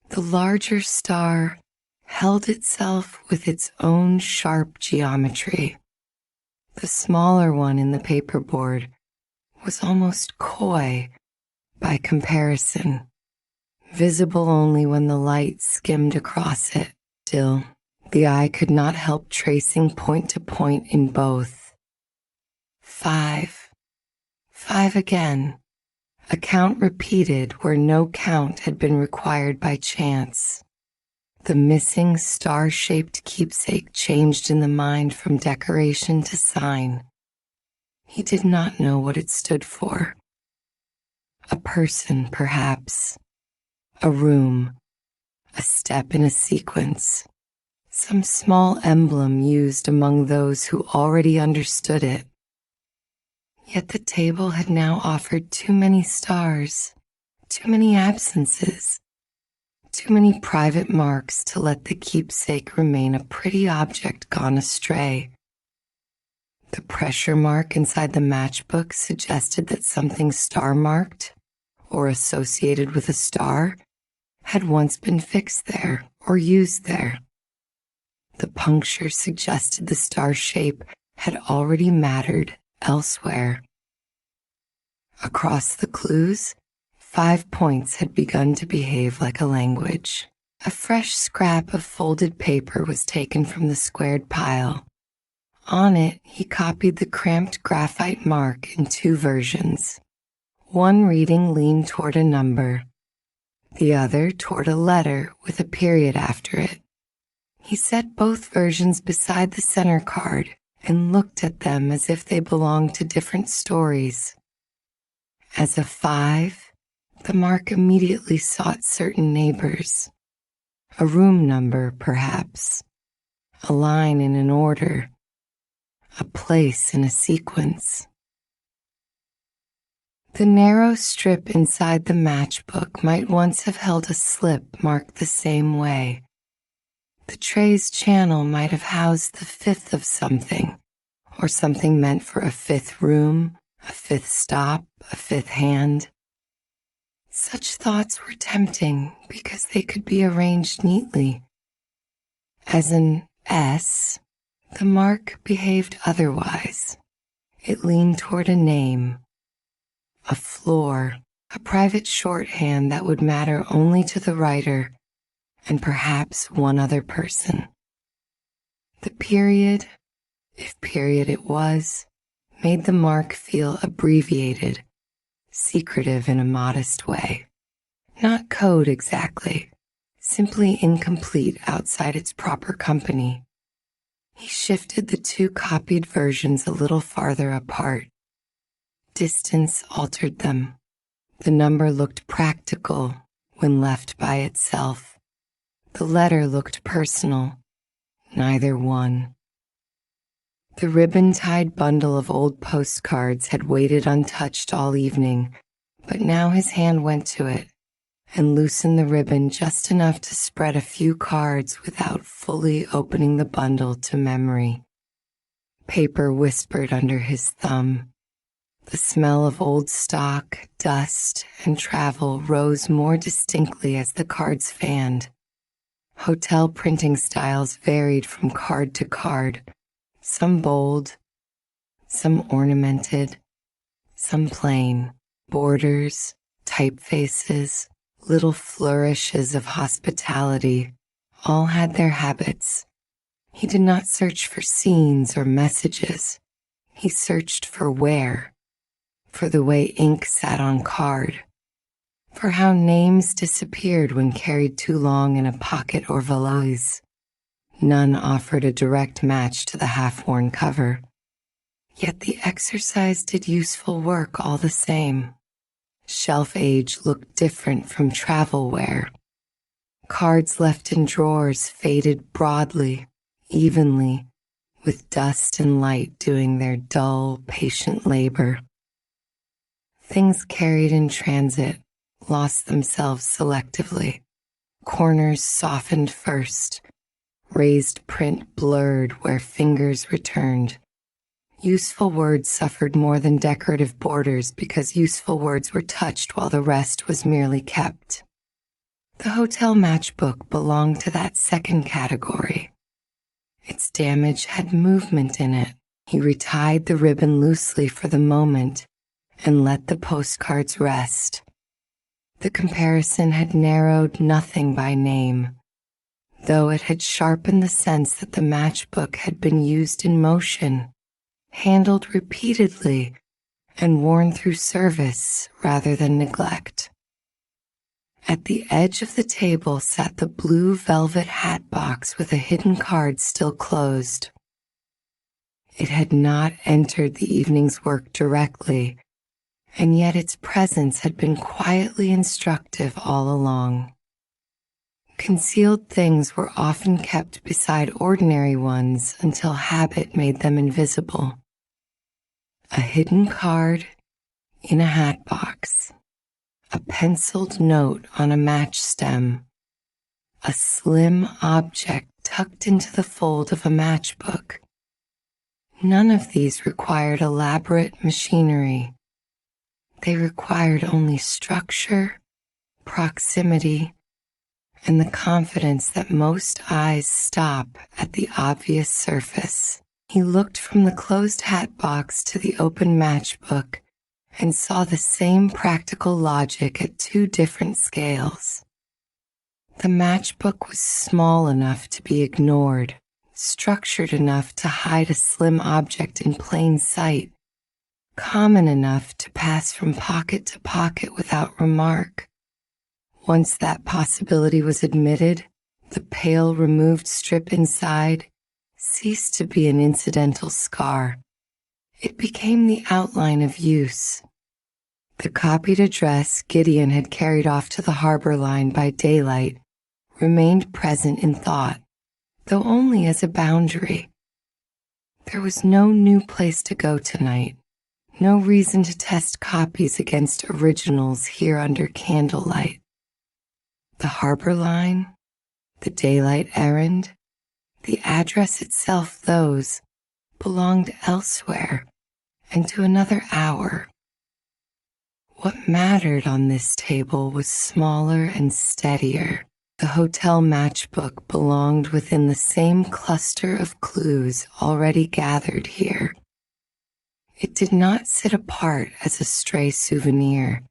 The larger star held itself with its own sharp geometry. The smaller one in the paperboard was almost coy by comparison, visible only when the light skimmed across it. Still, the eye could not help tracing point to point in both. 5. 5 again, a count repeated where no count had been required by chance. The missing star-shaped keepsake changed in the mind from decoration to sign. He did not know what it stood for. A person, perhaps. A room. A step in a sequence. Some small emblem used among those who already understood it. Yet the table had now offered too many stars, too many absences, too many private marks to let the keepsake remain a pretty object gone astray. The pressure mark inside the matchbook suggested that something star-marked, or associated with a star, had once been fixed there or used there. The puncture suggested the star shape had already mattered elsewhere. Across the clues, 5 points had begun to behave like a language. A fresh scrap of folded paper was taken from the squared pile. On it, he copied the cramped graphite mark in 2 versions. One reading leaned toward a number, the other toward a letter with a period after it. He set both versions beside the center card and looked at them as if they belonged to different stories. As a 5, the mark immediately sought certain neighbors. A room number, perhaps. A line in an order. A place in a sequence. The narrow strip inside the matchbook might once have held a slip marked the same way. The tray's channel might have housed the 5th of something, or something meant for a 5th room, a 5th stop, a 5th hand. Such thoughts were tempting because they could be arranged neatly. As an S, the mark behaved otherwise. It leaned toward a name, a floor, a private shorthand that would matter only to the writer and perhaps one other person. The period, if period it was, made the mark feel abbreviated, secretive in a modest way. Not code exactly, simply incomplete outside its proper company. He shifted the two copied versions a little farther apart. Distance altered them. The number looked practical when left by itself. The letter looked personal. Neither one. The ribbon-tied bundle of old postcards had waited untouched all evening, but now his hand went to it and loosened the ribbon just enough to spread a few cards without fully opening the bundle to memory. Paper whispered under his thumb. The smell of old stock, dust, and travel rose more distinctly as the cards fanned. Hotel printing styles varied from card to card, some bold, some ornamented, some plain. Borders, typefaces, little flourishes of hospitality, all had their habits. He did not search for scenes or messages. He searched for wear, for the way ink sat on card, for how names disappeared when carried too long in a pocket or valise. None offered a direct match to the half-worn cover. Yet the exercise did useful work all the same. Shelf age looked different from travel wear. Cards left in drawers faded broadly, evenly, with dust and light doing their dull, patient labor. Things carried in transit lost themselves selectively. Corners softened first, raised print blurred where fingers returned. Useful words suffered more than decorative borders because useful words were touched while the rest was merely kept. The hotel matchbook belonged to that second category. Its damage had movement in it. He retied the ribbon loosely for the moment and let the postcards rest. The comparison had narrowed nothing by name, though it had sharpened the sense that the matchbook had been used in motion, handled repeatedly, and worn through service rather than neglect. At the edge of the table sat the blue velvet hat box with a hidden card still closed. It had not entered the evening's work directly, and yet its presence had been quietly instructive all along. Concealed things were often kept beside ordinary ones until habit made them invisible. A hidden card in a hat box, a penciled note on a match stem, a slim object tucked into the fold of a matchbook. None of these required elaborate machinery. They required only structure, proximity, and the confidence that most eyes stop at the obvious surface. He looked from the closed hat box to the open matchbook and saw the same practical logic at two different scales. The matchbook was small enough to be ignored, structured enough to hide a slim object in plain sight, common enough to pass from pocket to pocket without remark. Once that possibility was admitted, the pale removed strip inside ceased to be an incidental scar. It became the outline of use. The copied address Gideon had carried off to the harbor line by daylight remained present in thought, though only as a boundary. There was no new place to go tonight, no reason to test copies against originals here under candlelight. The harbor line, the daylight errand, the address itself, those belonged elsewhere and to another hour. What mattered on this table was smaller and steadier. The hotel matchbook belonged within the same cluster of clues already gathered here. It did not sit apart as a stray souvenir.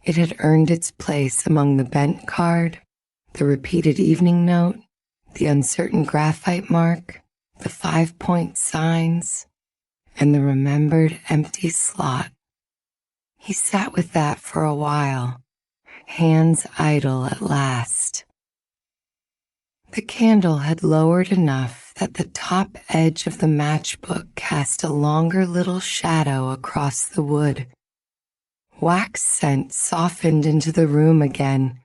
It had earned its place among the bent card, the repeated evening note, the uncertain graphite mark, the 5-point signs, and the remembered empty slot. He sat with that for a while, hands idle at last. The candle had lowered enough that the top edge of the matchbook cast a longer little shadow across the wood. Wax scent softened into the room again.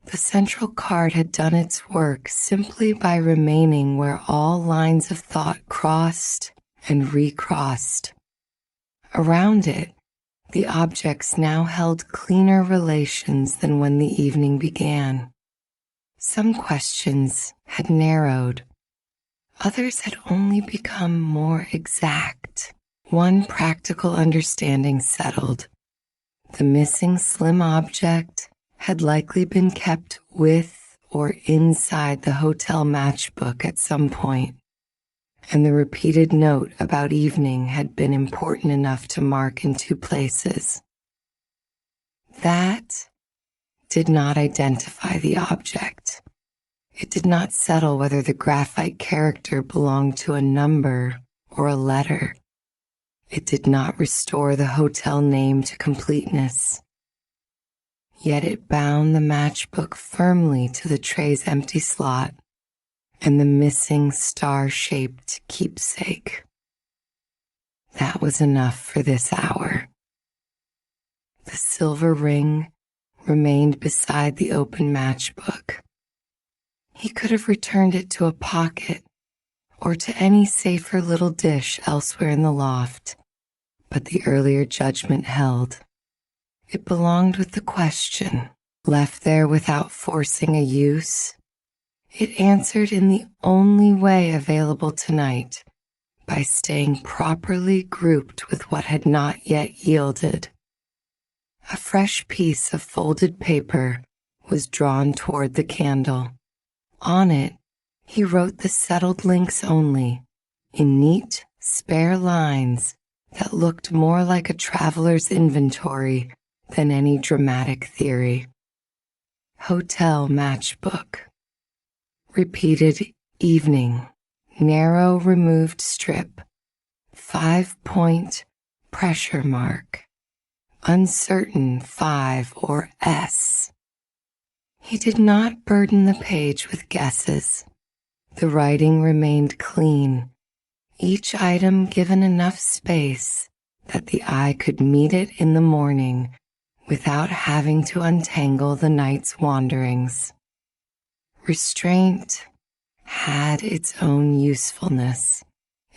The central card had done its work simply by remaining where all lines of thought crossed and recrossed. Around it, the objects now held cleaner relations than when the evening began. Some questions had narrowed. Others had only become more exact. One practical understanding settled. The missing slim object had likely been kept with or inside the hotel matchbook at some point, and the repeated note about evening had been important enough to mark in 2 places. That did not identify the object. It did not settle whether the graphite character belonged to a number or a letter. It did not restore the hotel name to completeness. Yet it bound the matchbook firmly to the tray's empty slot and the missing star-shaped keepsake. That was enough for this hour. The silver ring remained beside the open matchbook. He could have returned it to a pocket or to any safer little dish elsewhere in the loft, but the earlier judgment held. It belonged with the question, left there without forcing a use. It answered in the only way available tonight, by staying properly grouped with what had not yet yielded. A fresh piece of folded paper was drawn toward the candle. On it, he wrote the settled links only, in neat, spare lines that looked more like a traveler's inventory than any dramatic theory. Hotel matchbook. Repeated evening, narrow removed strip, 5-point pressure mark, uncertain 5 or S. He did not burden the page with guesses. The writing remained clean, each item given enough space that the eye could meet it in the morning without having to untangle the night's wanderings. Restraint had its own usefulness.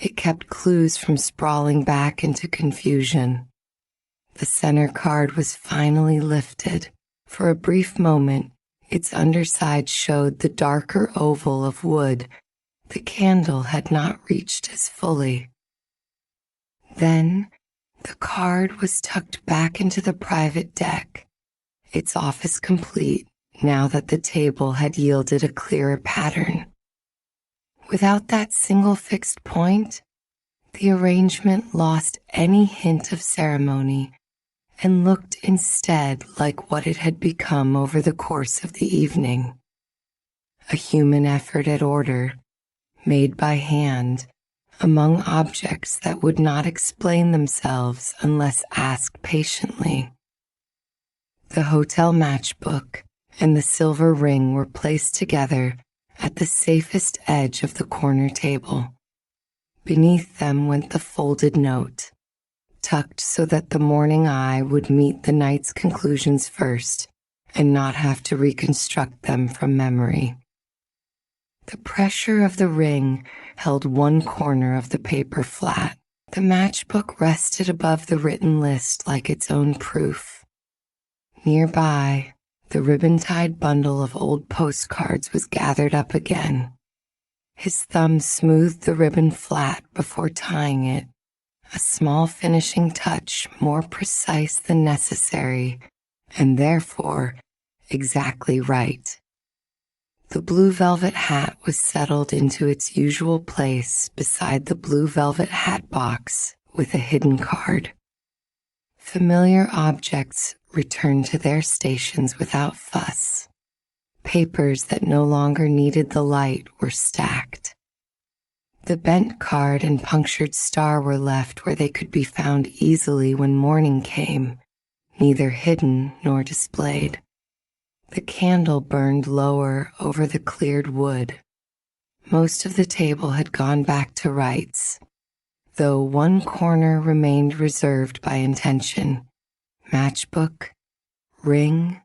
It kept clues from sprawling back into confusion. The center card was finally lifted. For a brief moment, its underside showed the darker oval of wood the candle had not reached as fully. Then the card was tucked back into the private deck, its office complete now that the table had yielded a clearer pattern. Without that single fixed point, the arrangement lost any hint of ceremony and looked instead like what it had become over the course of the evening. A human effort at order, made by hand, among objects that would not explain themselves unless asked patiently. The hotel matchbook and the silver ring were placed together at the safest edge of the corner table. Beneath them went the folded note, tucked so that the morning eye would meet the night's conclusions first and not have to reconstruct them from memory. The pressure of the ring held one corner of the paper flat. The matchbook rested above the written list like its own proof. Nearby, the ribbon-tied bundle of old postcards was gathered up again. His thumb smoothed the ribbon flat before tying it, a small finishing touch more precise than necessary, and therefore exactly right. The blue velvet hat was settled into its usual place beside the blue velvet hatbox with a hidden card. Familiar objects returned to their stations without fuss. Papers that no longer needed the light were stacked. The bent card and punctured star were left where they could be found easily when morning came, neither hidden nor displayed. The candle burned lower over the cleared wood. Most of the table had gone back to rights, though one corner remained reserved by intention. Matchbook, ring,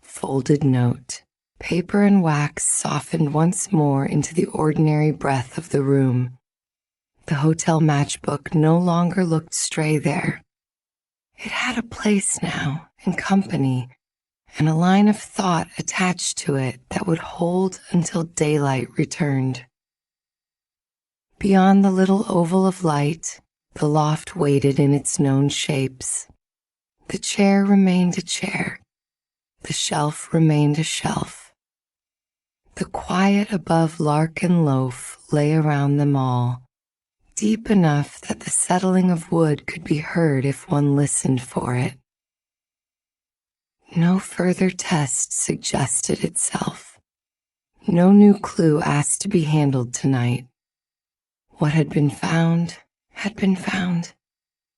folded note. Paper and wax softened once more into the ordinary breath of the room. The hotel matchbook no longer looked stray there. It had a place now, and company, and a line of thought attached to it that would hold until daylight returned. Beyond the little oval of light, the loft waited in its known shapes. The chair remained a chair. The shelf remained a shelf. The quiet above lark and loaf lay around them all, deep enough that the settling of wood could be heard if one listened for it. No further test suggested itself. No new clue asked to be handled tonight. What had been found had been found.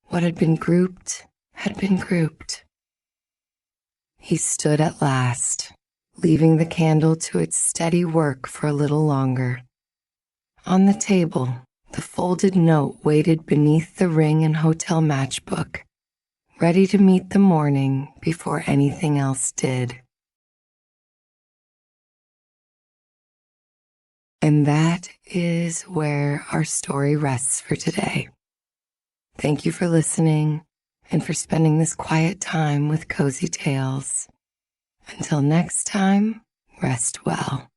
What had been grouped had been grouped. He stood at last, leaving the candle to its steady work for a little longer. On the table, the folded note waited beneath the ring and hotel matchbook, ready to meet the morning before anything else did. And that is where our story rests for today. Thank you for listening and for spending this quiet time with Cozy Tales. Until next time, rest well.